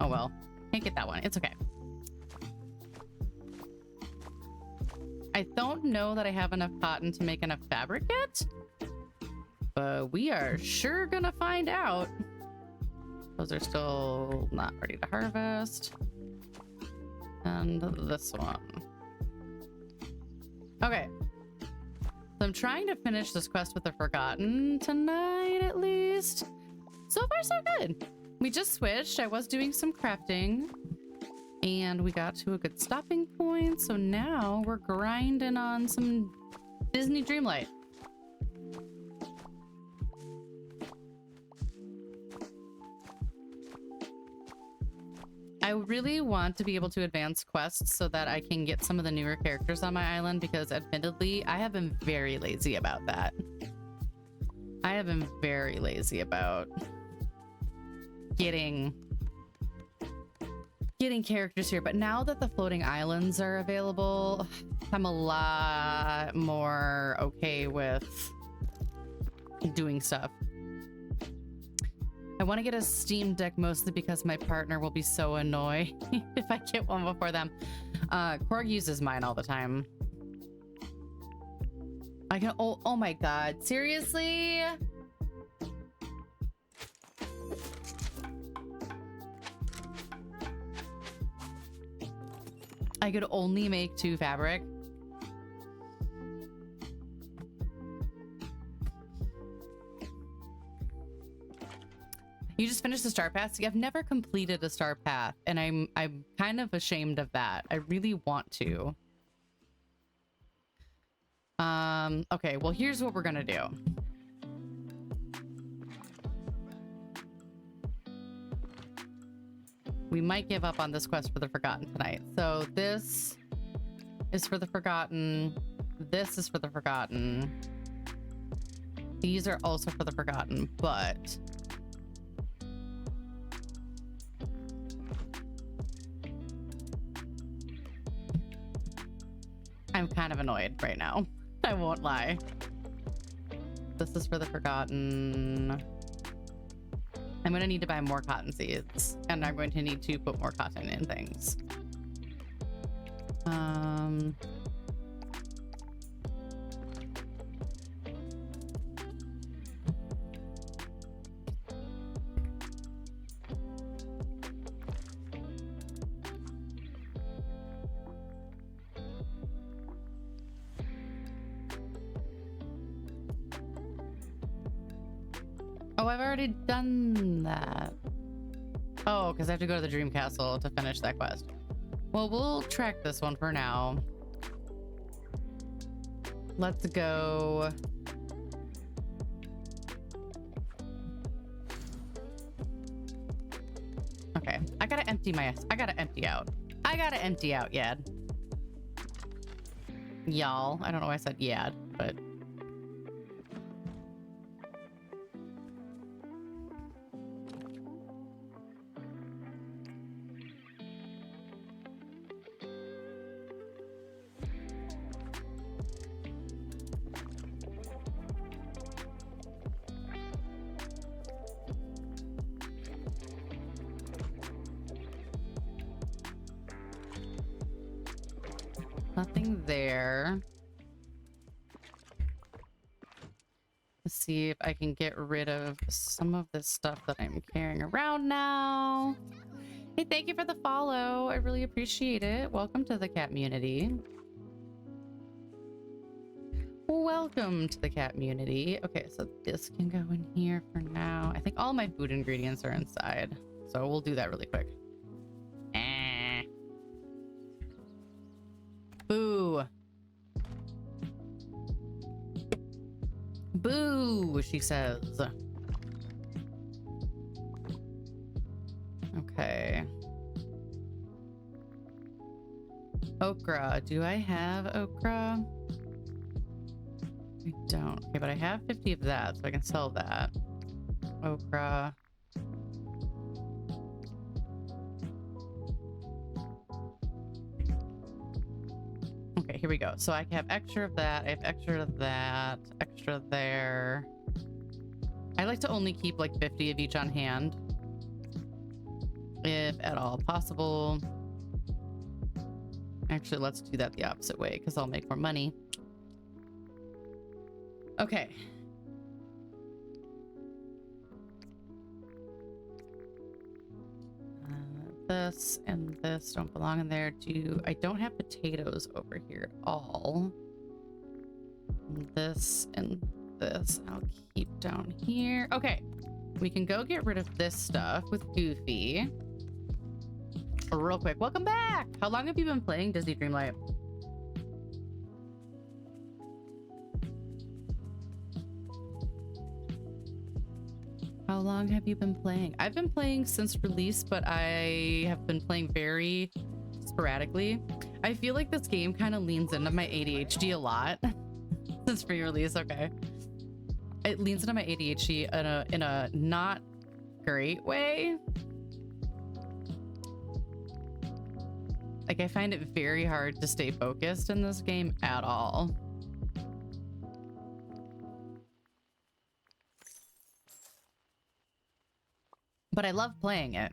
Oh well, can't get that one. It's okay. I don't know that I have enough cotton to make enough fabric yet, but we are sure gonna find out. Those are still not ready to harvest. And this one. Okay. So I'm trying to finish this quest with the Forgotten tonight, at least. So far, so good. We just switched. I was doing some crafting, and we got to a good stopping point. So now we're grinding on some Disney Dreamlight. I really want to be able to advance quests so that I can get some of the newer characters on my island, because admittedly, I have been very lazy about that. I have been very lazy about getting characters here. But now that the floating islands are available, I'm a lot more okay with doing stuff. I want to get a Steam Deck mostly because my partner will be so annoyed if I get one before them. Korg uses mine all the time. I can, oh my god, seriously? I could only make 2 fabric. You just finished the star path? See, I've never completed a star path, and I'm kind of ashamed of that. I really want to. Okay, well, here's what we're gonna do. We might give up on this quest for the Forgotten tonight. So this is for the Forgotten. This is for the Forgotten. These are also for the Forgotten, but I'm kind of annoyed right now. I won't lie. This is for the Forgotten. I'm going to need to buy more cotton seeds, and I'm going to need to put more cotton in things. Oh, I've already done that. Oh, because I have to go to the Dream Castle to finish that quest. Well, we'll track this one for now. Let's go. Okay, I gotta empty out. I gotta empty out, Yad. Y'all. I don't know why I said Yad, but nothing there. Let's see if I can get rid of some of this stuff that I'm carrying around now. Hey, thank you for the follow. I really appreciate it. Welcome to the cat community. Welcome to the cat community. Okay, so this can go in here for now. I think all my food ingredients are inside, so we'll do that really quick. Boo. Boo, she says. Okay. Okra. Do I have okra? I don't. Okay, but I have 50 of that, so I can sell that. Okra. Okay, here we go. So I have extra of that. I have extra of that. Extra there. I like to only keep like 50 of each on hand, if at all possible. Actually, let's do that the opposite way because I'll make more money. Okay. This and this don't belong in there. I don't have potatoes over here at all. This and this I'll keep down here. Okay, we can go get rid of this stuff with Goofy. Real quick, welcome back. How long have you been playing Disney Dreamlight? How long have you been playing? I've been playing since release, but I have been playing very sporadically. I feel like this game kind of leans into my ADHD a lot. Since pre-release, okay. It leans into my ADHD in a not great way. Like, I find it very hard to stay focused in this game at all. But I love playing it.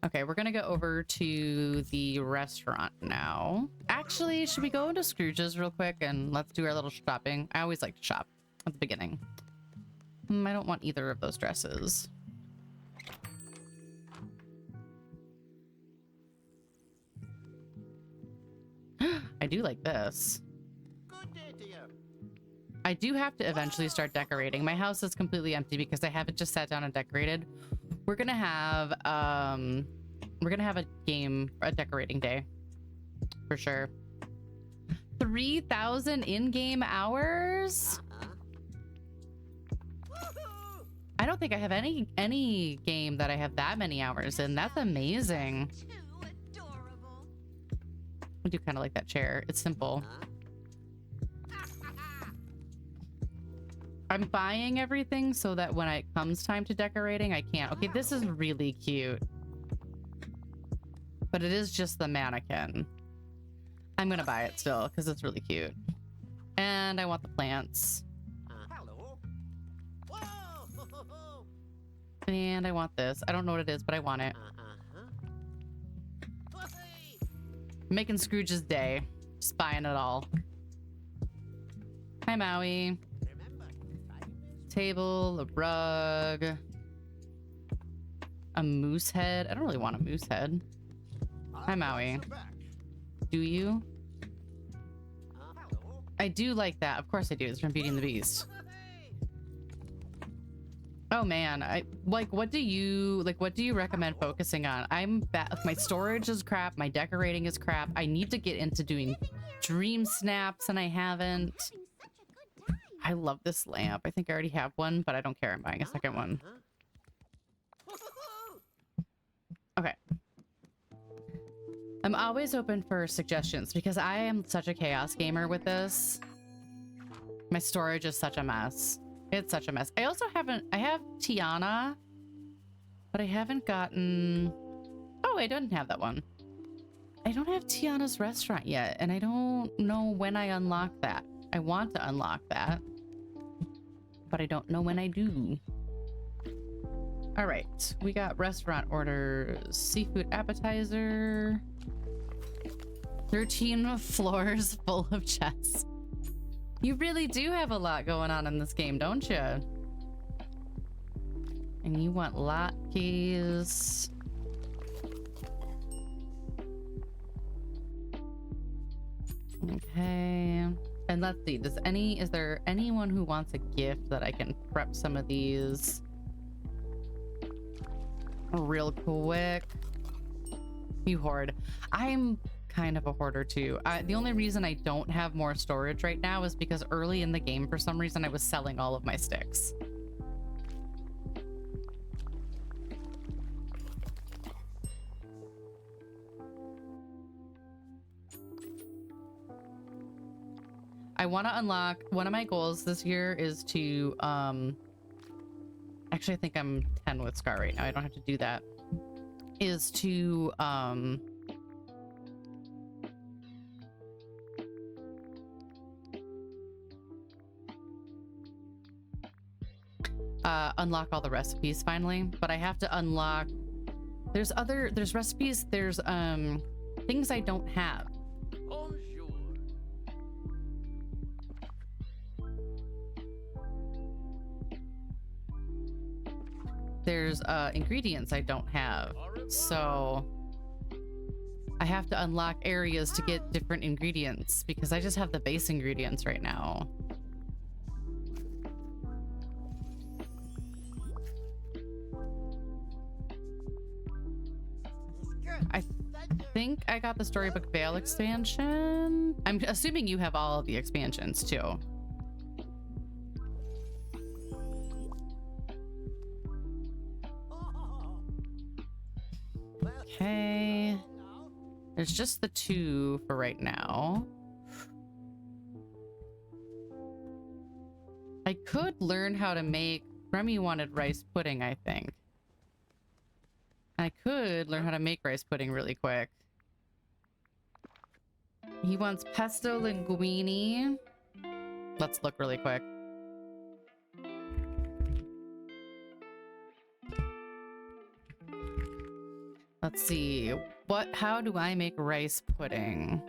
Okay, we're gonna go over to the restaurant now. Actually, should we go into Scrooge's real quick and let's do our little shopping? I always like to shop at the beginning. I don't want either of those dresses. I do like this. I do have to eventually start decorating. My house is completely empty because I haven't just sat down and decorated. We're gonna have a decorating day for sure. 3,000 in-game hours. I don't think I have any game that I have that many hours in. That's amazing. I do kind of like that chair. It's simple. I'm buying everything so that when it comes time to decorating, I can't. Okay, this is really cute. But it is just the mannequin. I'm gonna buy it still because it's really cute. And I want the plants. And I want this. I don't know what it is, but I want it. I'm making Scrooge's day. Just buying it all. Hi, Maui. Table, a rug, a moose head. I don't really want a moose head. Hi, Maui. Do you? I do like that. Of course I do. It's from Beauty and the Beast. Oh man, what do you recommend focusing on? I'm bad. My storage is crap. My decorating is crap. I need to get into doing dream snaps and I haven't. I love this lamp. I think I already have one, but I don't care. I'm buying a second one. Okay. I'm always open for suggestions because I am such a chaos gamer with this. My storage is such a mess. It's such a mess. I also I have Tiana, but I haven't gotten... Oh, I didn't have that one. I don't have Tiana's restaurant yet, and I don't know when I unlock that. I want to unlock that, but I don't know when I do. All right, we got restaurant orders, seafood appetizer, 13 floors full of chests. You really do have a lot going on in this game, don't you? And you want latkes. Okay. And let's see, is there anyone who wants a gift that I can prep some of these real quick? You hoard. I'm kind of a hoarder too. The only reason I don't have more storage right now is because early in the game, for some reason, I was selling all of my sticks. I want to unlock, one of my goals this year is to, actually I think I'm 10 with Scar right now. I don't have to do that. Is to, unlock all the recipes finally, but I have to unlock, there's recipes, there's, things I don't have. There's ingredients I don't have, so I have to unlock areas to get different ingredients because I just have the base ingredients right now. I think I got the Storybook Vale expansion. I'm assuming you have all of the expansions too. Okay. There's just the 2 for right now. I could learn how to make... Remy wanted rice pudding, I think. I could learn how to make rice pudding really quick. He wants pesto linguine. Let's look really quick. Let's see. How do I make rice pudding?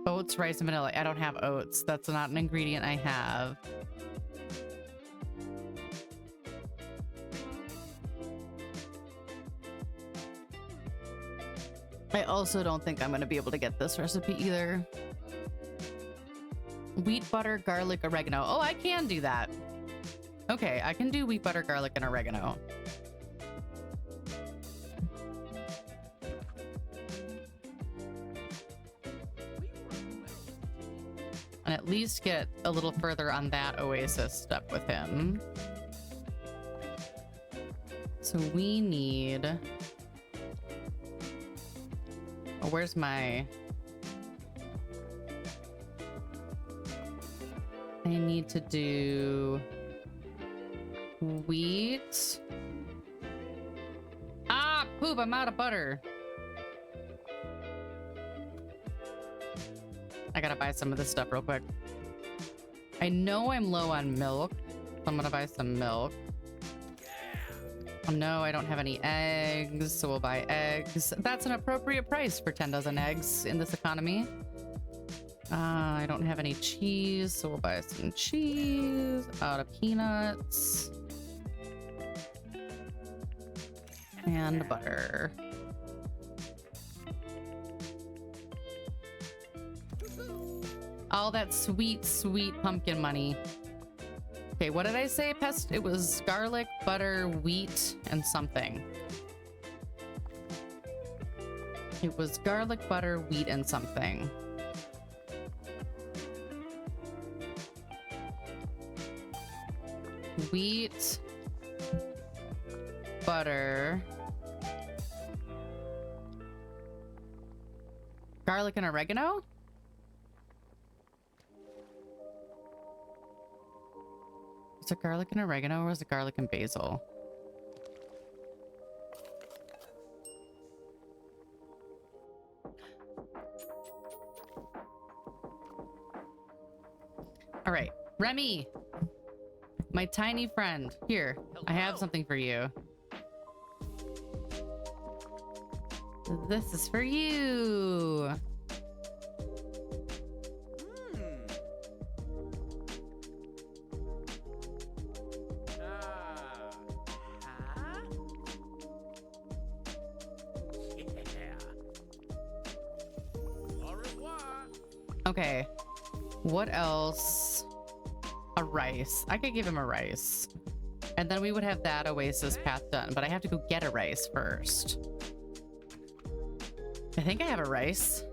Oats, rice, and vanilla. I don't have oats. That's not an ingredient I have. I also don't think I'm going to be able to get this recipe either. Wheat, butter, garlic, oregano. Oh, I can do that. Okay, I can do wheat, butter, garlic, and oregano. And at least get a little further on that oasis step with him. So we need... Oh, where's my... I need to do... wheat. Ah, poop, I'm out of butter. I gotta buy some of this stuff real quick. I know I'm low on milk, so I'm gonna buy some milk. No, I don't have any eggs, so we'll buy eggs. That's an appropriate price for 10 dozen eggs in this economy. I don't have any cheese, so we'll buy some cheese out of peanuts. And butter. All that sweet, sweet pumpkin money. Okay, what did I say? It was garlic, butter, wheat, and something. It was garlic, butter, wheat, and something. Wheat, butter, garlic, and oregano? Was it garlic and oregano, or was it garlic and basil? All right, Remy, my tiny friend. Here, I have something for you. This is for you. Okay, what else? A rice. I could give him a rice. And then we would have that oasis path done, but I have to go get a rice first. I think I have a rice.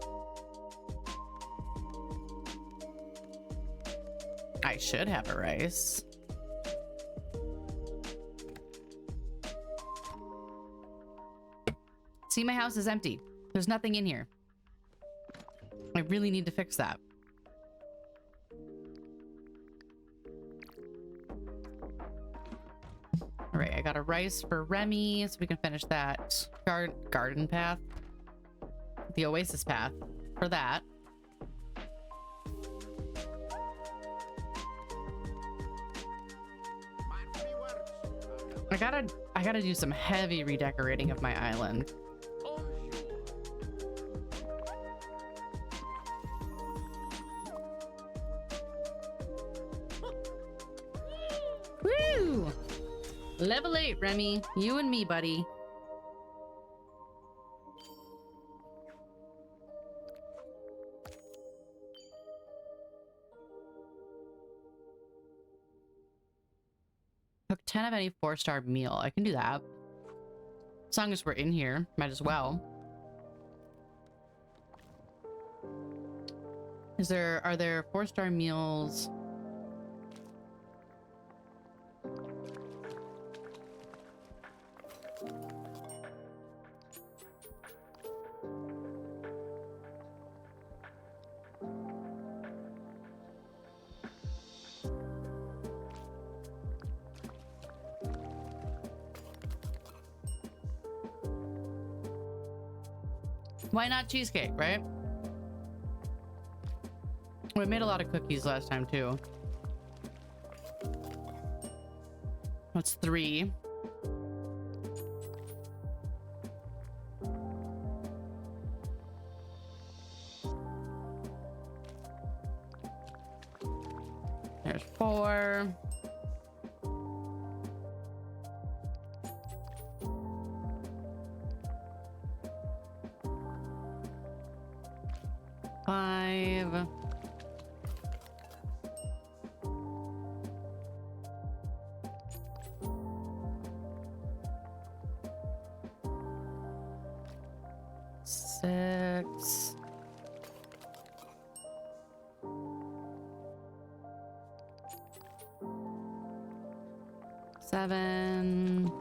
I should have a rice. See, my house is empty. There's nothing in here. I really need to fix that. All right, I got a rice for Remy, so we can finish that garden path. The oasis path for that. I gotta do some heavy redecorating of my island. Woo! Level 8, Remy. You and me, buddy. Cook 10 of any 4-star meal. I can do that. As long as we're in here, might as well. Are there 4-star meals? Why not cheesecake, right? We made a lot of cookies last time too. That's 3. There's 4. Five. 6. 7.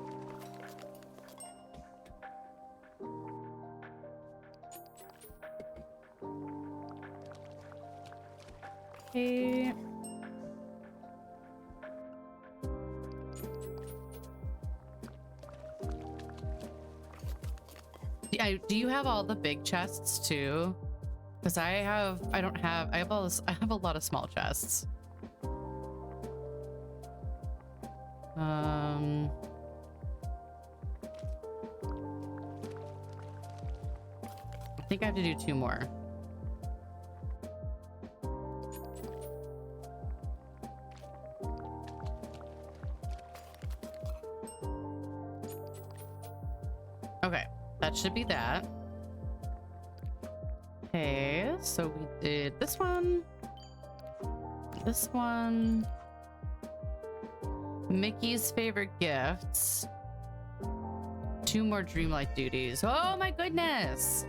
8. Do you have all the big chests too? Because I have a lot of small chests. I think I have to do 2 more. Okay, that should be that. Okay, so we did this one, Mickey's favorite gifts, 2 more dreamlight duties. Oh my goodness.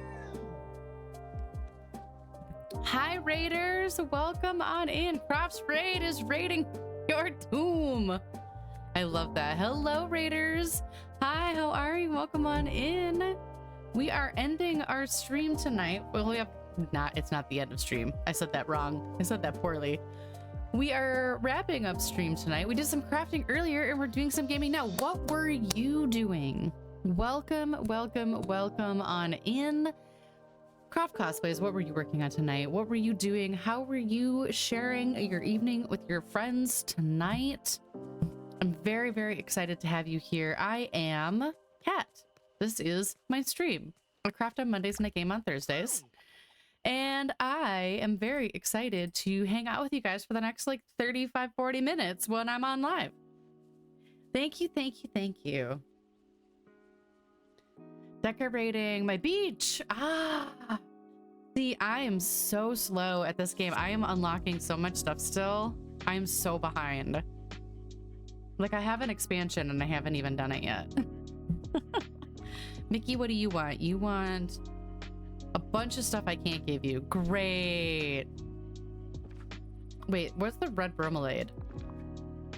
Hi raiders, welcome on in. Crofts Raid is raiding your tomb. I love that. Hello raiders. Hi, how are you? Welcome on in. We are ending our stream tonight. Well, we have it's not the end of stream. I said that wrong. I said that poorly. We are wrapping up stream tonight. We did some crafting earlier and we're doing some gaming now. What were you doing? Welcome, welcome, welcome on in. Croft Cosplays, what were you working on tonight? What were you doing? How were you sharing your evening with your friends tonight? I'm very, very excited to have you here. I am Kat. This is my stream. I craft on Mondays and I game on Thursdays. And I am very excited to hang out with you guys for the next like 35, 40 minutes when I'm on live. Thank you, thank you, thank you. Decorating my beach. See, I am so slow at this game. I am unlocking so much stuff still. I'm so behind. Like I have an expansion and I haven't even done it yet. Mickey, what do you want? You want a bunch of stuff I can't give you. Great. Wait, where's the red bromelade?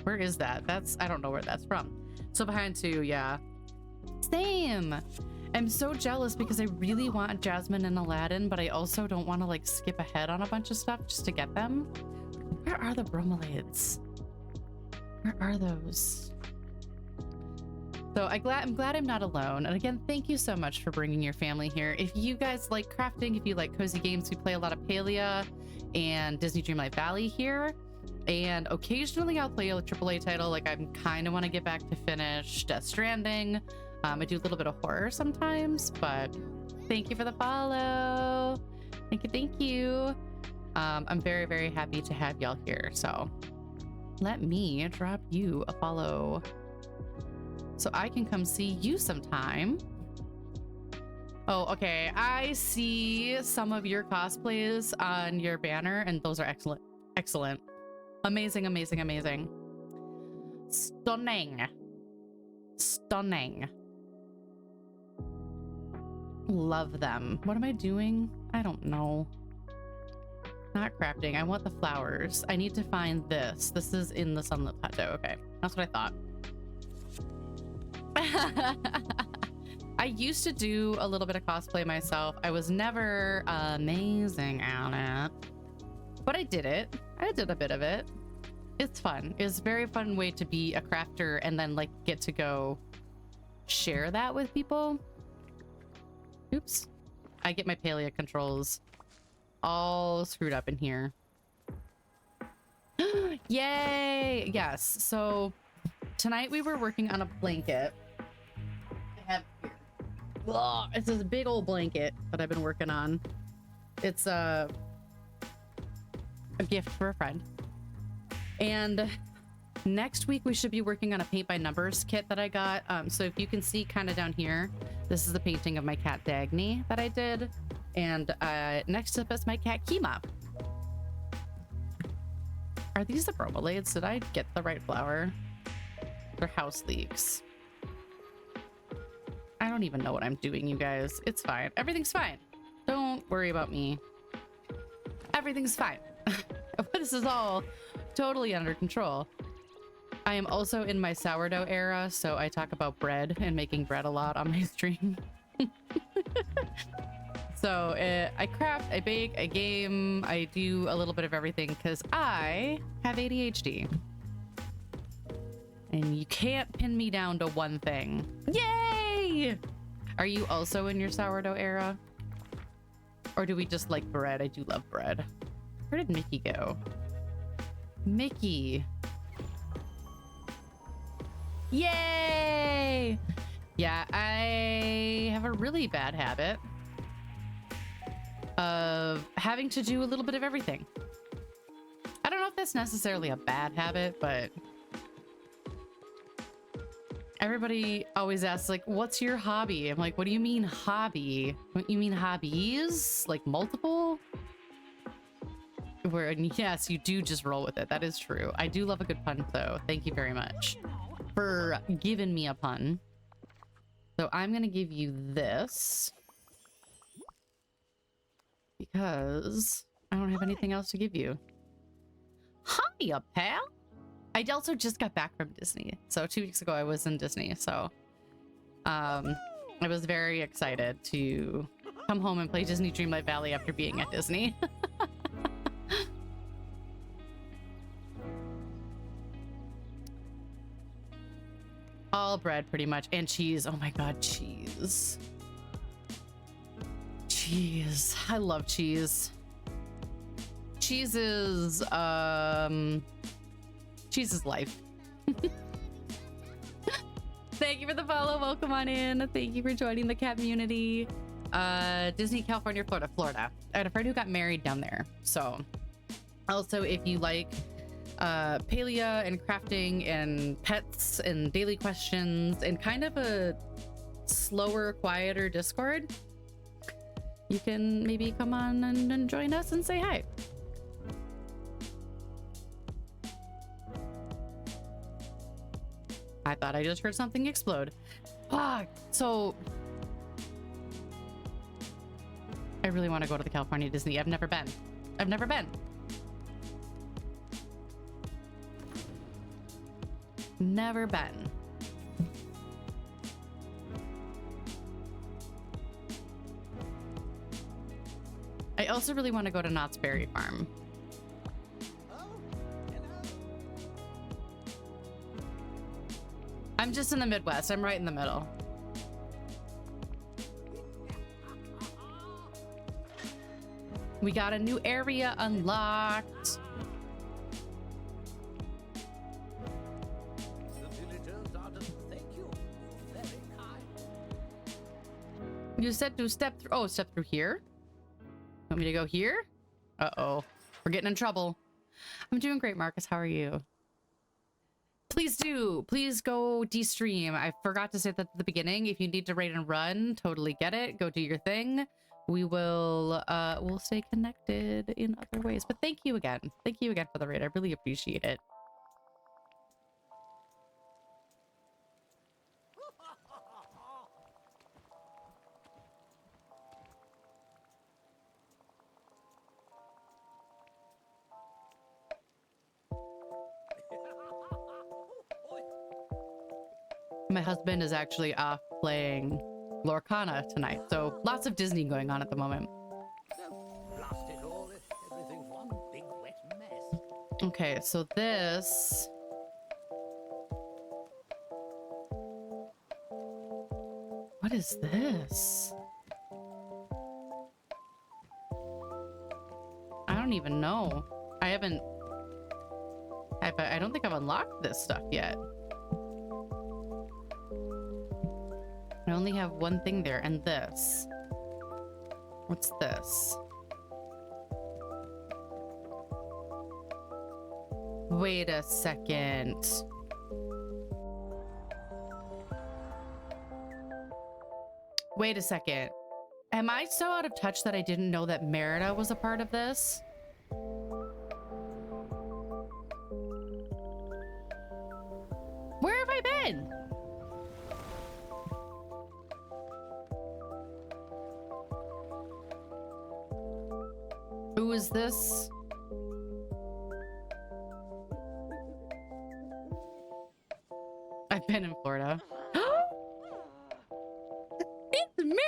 Where is that? I don't know where that's from. So behind 2, yeah. Same. I'm so jealous because I really want Jasmine and Aladdin, but I also don't want to like skip ahead on a bunch of stuff just to get them. Where are the bromelades? Where are those? So I'm glad I'm not alone. And again, thank you so much for bringing your family here. If you guys like crafting, if you like cozy games, we play a lot of Palia and Disney Dreamlight Valley here. And occasionally I'll play a AAA title. Like I kind of want to get back to finish Death Stranding. I do a little bit of horror sometimes, but thank you for the follow. Thank you, thank you. I'm very, very happy to have y'all here. So let me drop you a follow. so I can come see you sometime. Oh, okay. I see some of your cosplays on your banner, and those are excellent. Excellent. Amazing, amazing, amazing. Stunning. Stunning. Love them. What am I doing? I don't know. Not crafting. I want the flowers. I need to find this. This is in the sunlit plateau. Okay. That's what I thought. I used to do a little bit of cosplay myself. I was never amazing at it, but I did it. I did a bit of it. It's fun. It's a very fun way to be a crafter and then like get to go share that with people. Oops. I get my paleo controls all screwed up in here. Yay! Yes. So tonight we were working on a blanket. I have here. Ugh, it's this big old blanket that I've been working on. It's a gift for a friend. And next week we should be working on a paint by numbers kit that I got. So if you can see kind of down here, this is the painting of my cat Dagny that I did. And next up is my cat Kima. Are these the bromelates? Did I get the right flower? They're house leeks. I don't even know what I'm doing, you guys. It's fine. Everything's fine. Don't worry about me. Everything's fine. This is all totally under control. I am also in my sourdough era, so I talk about bread and making bread a lot on my stream. So I craft, I bake, I game, I do a little bit of everything because I have ADHD. And you can't pin me down to one thing. Yay! Are you also in your sourdough era? Or do we just like bread? I do love bread. Where did Mickey go? Mickey. Yay! Yeah, I have a really bad habit of having to do a little bit of everything. I don't know if that's necessarily a bad habit, but everybody always asks, like, what's your hobby? I'm like, what do you mean hobby? What, you mean hobbies? Like multiple? Where, and yes, you do just roll with it. That is true. I do love a good pun, though. Thank you very much for giving me a pun. So I'm going to give you this because I don't have anything else to give you. Hiya, pal. I also just got back from Disney. So 2 weeks ago I was in Disney. So I was very excited to come home and play Disney Dreamlight Valley after being at Disney. All bread pretty much, and cheese. Oh my god, cheese. Cheese. I love cheese. Cheese is life. Thank you for the follow. Welcome on in. Thank you for joining the cat community. Disney, California, Florida. I had a friend who got married down there. So also, if you like palea and crafting and pets and daily questions and kind of a slower, quieter Discord, you can maybe come on and join us and say hi. I thought I just heard something explode. So I really want to go to the California Disney. I've never been. Never been. I also really want to go to Knott's Berry Farm. I'm just in the Midwest. I'm right in the middle. We got a new area unlocked. You said to step through. Oh, step through here? Want me to go here? Uh-oh. We're getting in trouble. I'm doing great, Marcus. How are you? please do. Please go de-stream. I forgot to say that at the beginning. If you need to raid and run, totally get it. Go do your thing. We will we'll stay connected in other ways. But thank you again. Thank you again for the raid. I really appreciate it. My husband is actually off playing Lorcana tonight, so lots of Disney going on at the moment. Blast it all if everything's one big wet mess. Okay, so this... What is this? I don't even know. I don't think I've unlocked this stuff yet. I only have one thing there, and this. What's this? Wait a second. Wait a second. Am I so out of touch that I didn't know that Merida was a part of this? Where have I been? Who is this? I've been in Florida. It's Merida!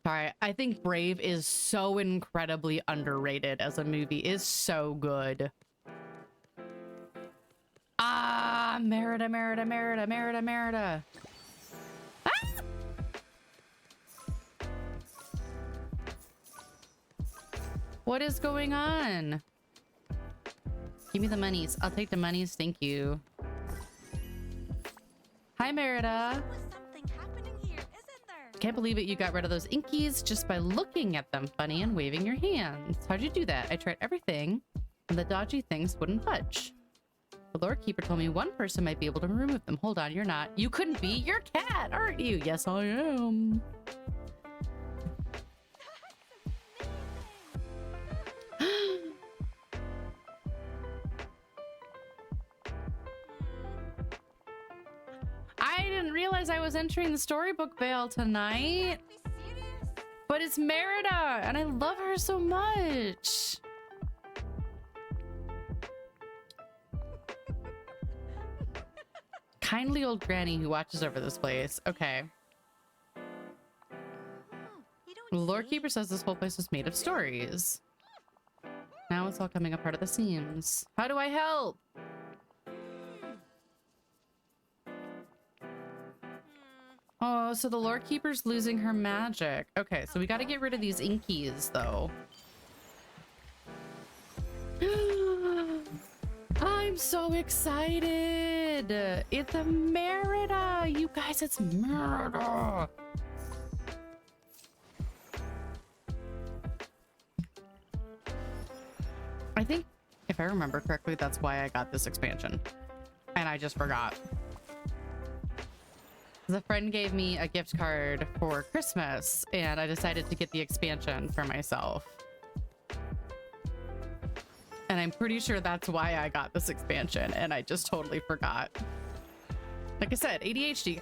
Sorry, I think Brave is so incredibly underrated as a movie. It's so good. Ah, Merida, Merida, Merida, Merida, Merida. Ah! What is going on? Give me the monies. I'll take the monies. Thank you. Hi, Merida. Something happening here, isn't there? Can't believe it. You got rid of those inkies just by looking at them funny and waving your hands. How'd you do that? I tried everything and the dodgy things wouldn't budge. The Lord Keeper told me one person might be able to remove them. Hold on, you're not. You couldn't be. You're cat, aren't you? Yes, I am. I didn't realize I was entering the storybook veil tonight. Be serious. But it's Merida, and I love her so much. Kindly old granny who watches over this place. Okay. You The don't Lord see? Keeper says this whole place was made of stories. Now it's all coming apart at the seams. How do I help? Oh, so the Lord Keeper's losing her magic. Okay, so we got to get rid of these inkies, though. I'm so excited. It's a Merida. You guys, it's Merida. I think, if I remember correctly, that's why I got this expansion. And I just forgot. The friend gave me a gift card for Christmas, and I decided to get the expansion for myself. And I'm pretty sure that's why I got this expansion, and I just totally forgot. Like I said, ADHD.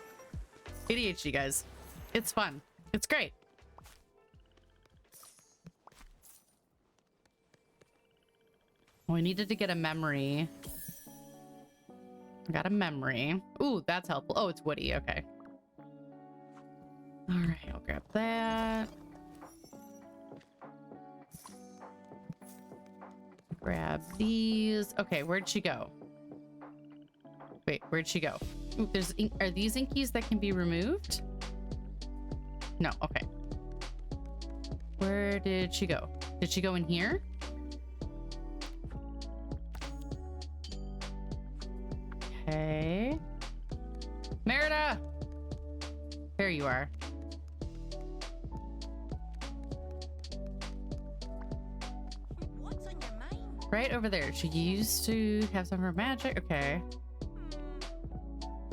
ADHD, guys. It's fun. It's great. Oh, I needed to get a memory. I got a memory. Ooh, that's helpful. Oh, it's Woody. Okay. All right, I'll grab that. Grab these. Okay, where'd she go? Wait, where'd she go? Ooh, there's are these inkies that can be removed? No, okay. Where did she go? Did she go in here? Okay. Merida! There you are. Right over there. She used to have some of her magic. Okay.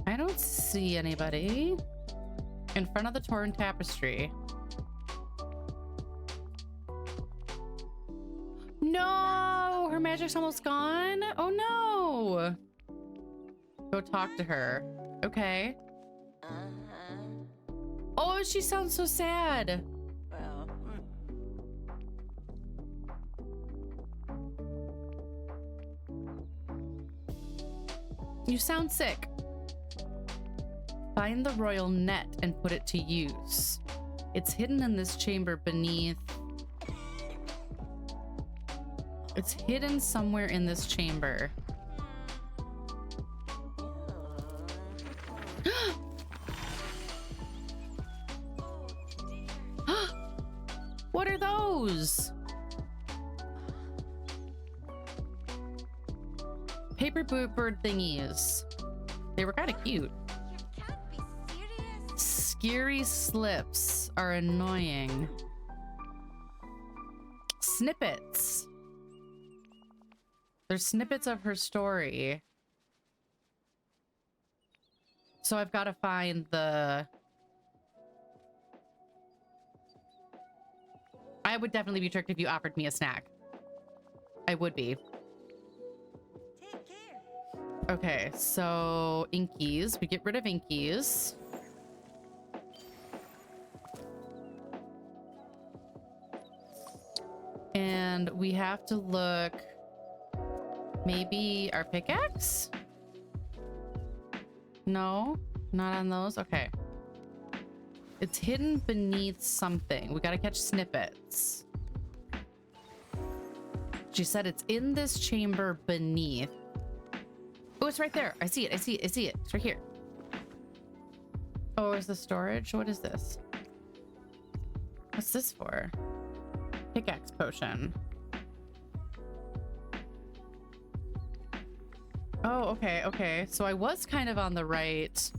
I don't see anybody in front of the torn tapestry. No, her magic's almost gone. Oh no. Go talk to her. Okay. Oh, she sounds so sad. Well, You sound sick. Find the royal net and put it to use. It's hidden in this chamber beneath. It's hidden somewhere in this chamber. What are those? Paper bird thingies. They were kind of cute. you can't be serious. Scary slips are annoying. Snippets. There's snippets of her story. So I've got to find the... I would definitely be tricked if you offered me a snack. I would be. Take care. Okay, so inkies. We get rid of inkies. And we have to look... Maybe our pickaxe? No, not on those. Okay. It's hidden beneath something. We gotta catch snippets. She said it's in this chamber beneath. Oh, it's right there. I see it. I see it. I see it. It's right here. Oh, is the storage? What is this? What's this for? Pickaxe potion. Oh, okay, okay. So I was kind of on the right.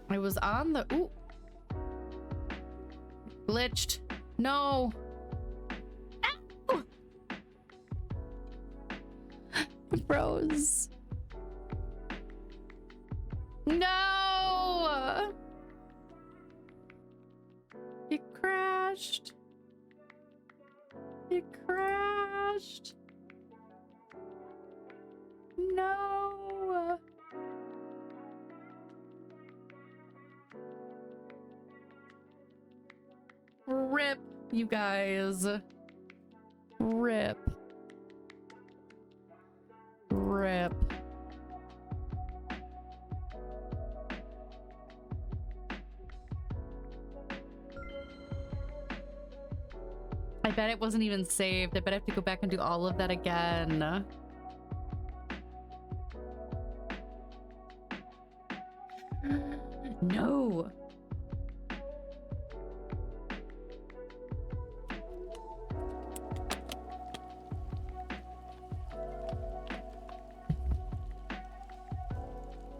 I was on the... Ooh. Glitched. No. Ow! It froze. No! It crashed. It crashed. No. Rip, you guys. Rip. Rip. I bet it wasn't even saved. I bet I have to go back and do all of that again. No.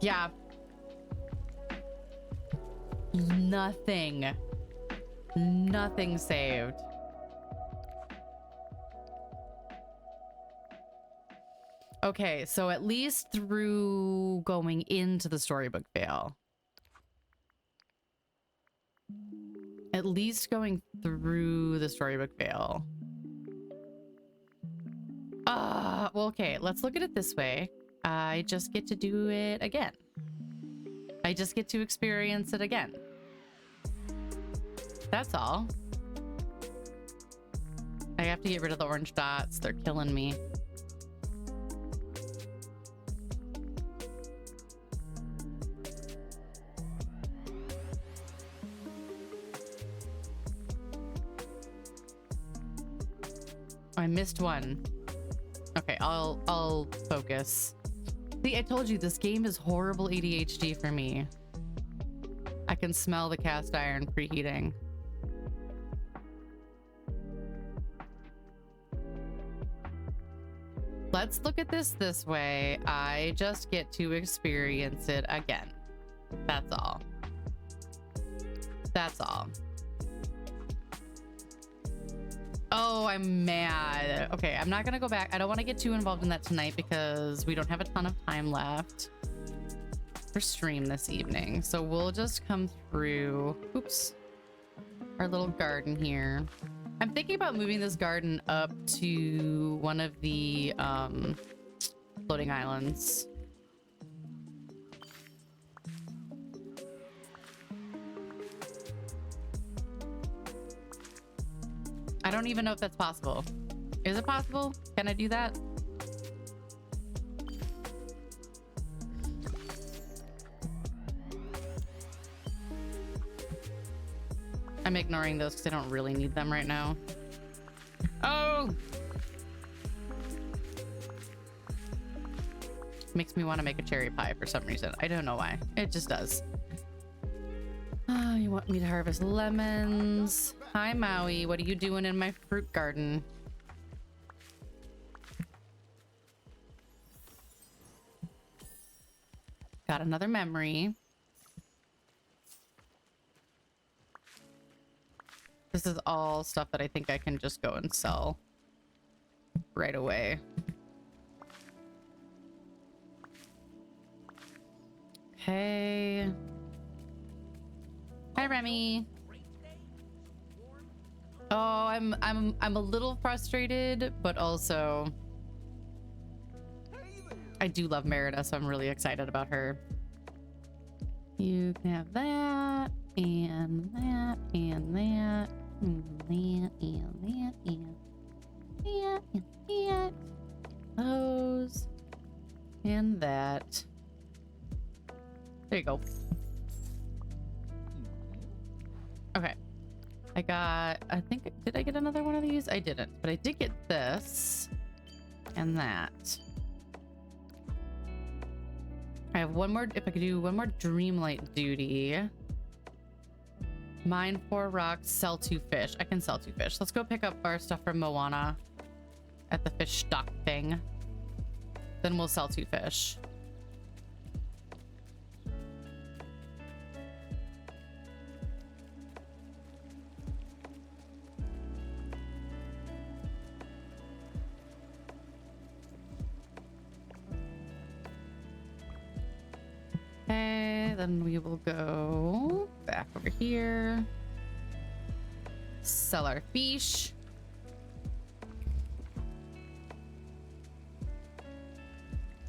Yeah. Nothing. Nothing saved. Okay, so at least through going into the storybook fail. At least going through the storybook veil. Well, okay, let's look at it this way. I just get to do it again. I just get to experience it again. That's all. I have to get rid of the orange dots. They're killing me. I missed one. Okay, I'll focus. See, I told you this game is horrible ADHD for me. I can smell the cast iron preheating. Let's look at this way. I just get to experience it again. That's all. That's all. Oh, I'm mad. Okay, I'm not gonna go back. I don't want to get too involved in that tonight because we don't have a ton of time left for stream this evening. So we'll just come through, oops, our little garden here. I'm thinking about moving this garden up to one of the floating islands. I don't even know if that's possible. Is it possible? Can I do that? I'm ignoring those because I don't really need them right now. Oh! Makes me want to make a cherry pie for some reason. I don't know why. It just does. Oh, you want me to harvest lemons? Hi, Maui. What are you doing in my fruit garden? Got another memory. This is all stuff that I think I can just go and sell right away. Okay. Hi, Remy. Oh, I'm a little frustrated, but also I do love Merida, so I'm really excited about her. You can have that and that and that and that and that and that and that. Those and that. There you go. Okay. I got, I think, did I get another one of these? I didn't, but I did get this and that. I have one more, if I could do one more Dreamlight duty. Mine 4 rocks, sell 2 fish. I can sell 2 fish. Let's go pick up our stuff from Moana at the fish stock thing. Then we'll sell 2 fish. Okay, then we will go back over here. Sell our fish.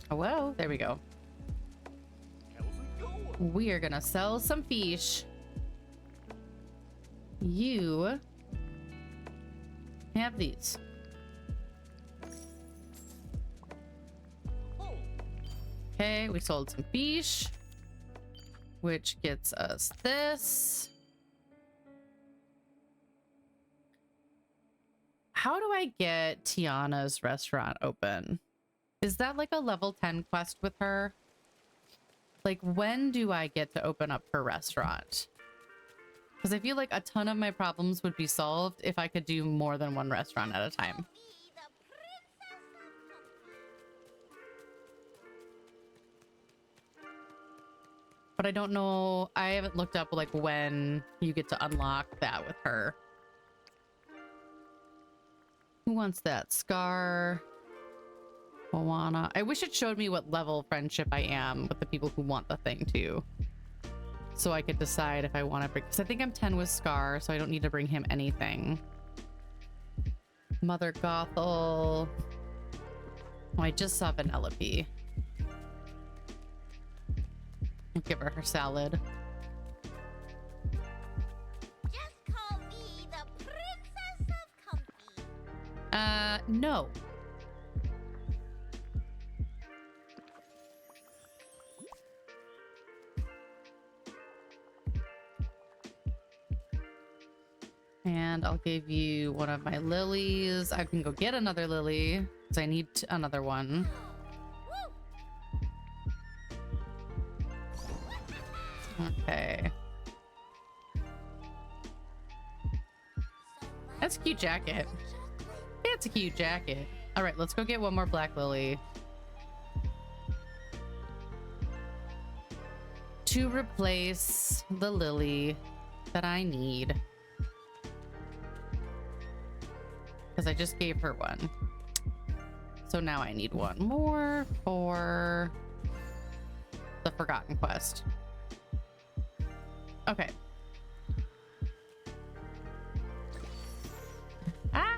Oh, well, there we go. We are gonna sell some fish. You have these. Okay, we sold some fish, which gets us this. How do I get Tiana's restaurant open? Is that like a level 10 quest with her? Like, when do I get to open up her restaurant? Because I feel like a ton of my problems would be solved if I could do more than one restaurant at a time. But I don't know. I haven't looked up like when you get to unlock that with her. Who wants that? Scar. Moana. I wish it showed me what level friendship I am with the people who want the thing too. So I could decide if I want to bring, because I think I'm 10 with Scar, so I don't need to bring him anything. Mother Gothel. Oh, I just saw Vanellope. I'll give her salad. Just call me the Princess of Comfy. No. And I'll give you one of my lilies. I can go get another lily because I need another one. Okay. That's a cute jacket. Yeah, it's a cute jacket. All right, let's go get one more black lily. To replace the lily that I need. because I just gave her one. So now I need one more for the Forgotten Quest. Okay. Ah!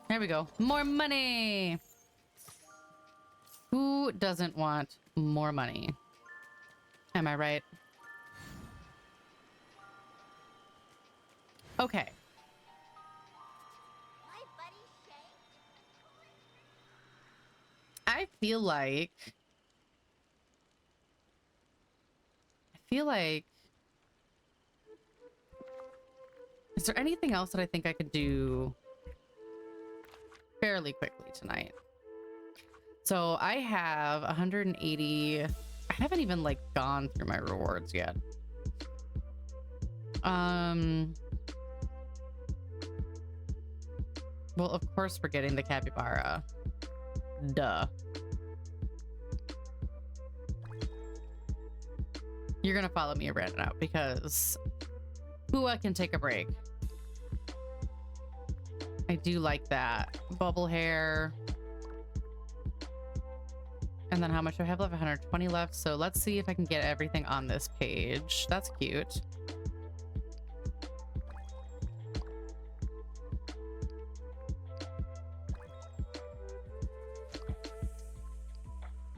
There we go. More money. Who doesn't want more money? Am I right? Okay. My buddy Shay. I feel like is there anything else that I think I could do fairly quickly tonight? So I have 180. I haven't even like gone through my rewards yet. Well, of course we're getting the capybara. Duh. You're gonna follow me around now because I can take a break. I do like that. Bubble hair. And then how much do I have left? 120 left. So let's see if I can get everything on this page. That's cute.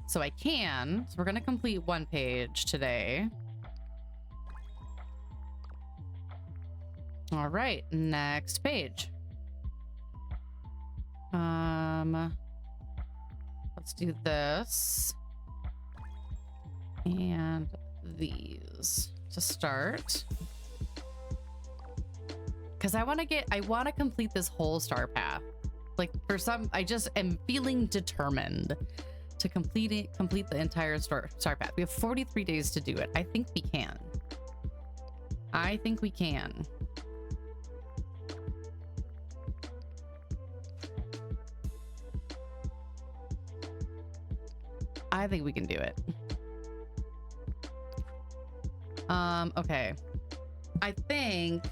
So I can. So we're going to complete one page today. All right, next page. Let's do this and these to start. Because I want to complete this whole star path. Like for some, I just am feeling determined to complete the entire star path. We have 43 days to do it. I think we can. I think we can. I think we can do it. Okay. I think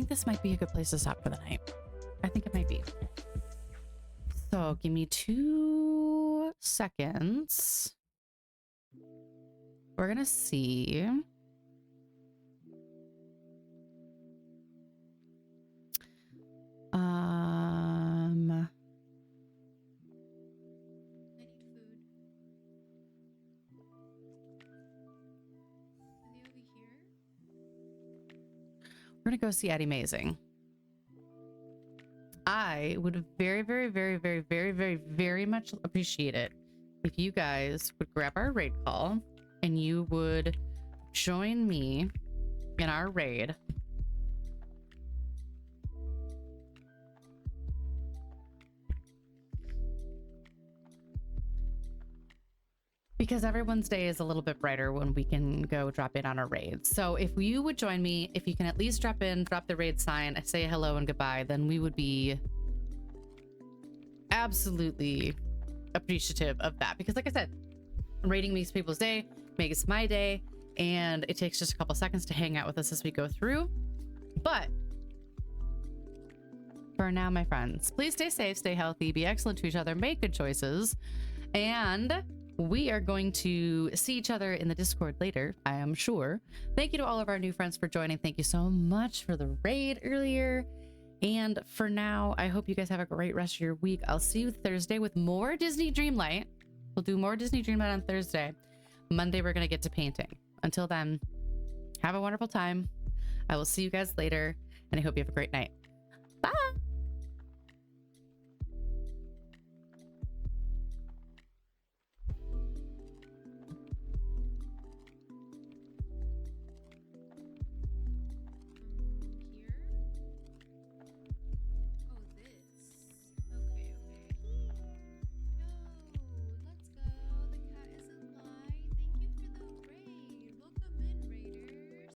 this might be a good place to stop for the night. I think it might be. So give me 2 seconds. We're gonna see. We're gonna go see Eddie Mazing. I would very, very, very, very, very, very, very much appreciate it if you guys would grab our raid call and you would join me in our raid. Because everyone's day is a little bit brighter when we can go drop in on a raid. So if you would join me, if you can at least drop in, drop the raid sign, say hello and goodbye, then we would be absolutely appreciative of that. Because like I said, raiding makes people's day, makes my day, and it takes just a couple seconds to hang out with us as we go through. But for now, my friends, please stay safe, stay healthy, be excellent to each other, make good choices, and we are going to see each other in the Discord later, I am sure. Thank you to all of our new friends for joining. Thank you so much for the raid earlier. And for now, I hope you guys have a great rest of your week. I'll see you Thursday with more Disney Dreamlight. We'll do more Disney Dreamlight on Thursday. Monday, we're going to get to painting. Until then, have a wonderful time. I will see you guys later, and I hope you have a great night.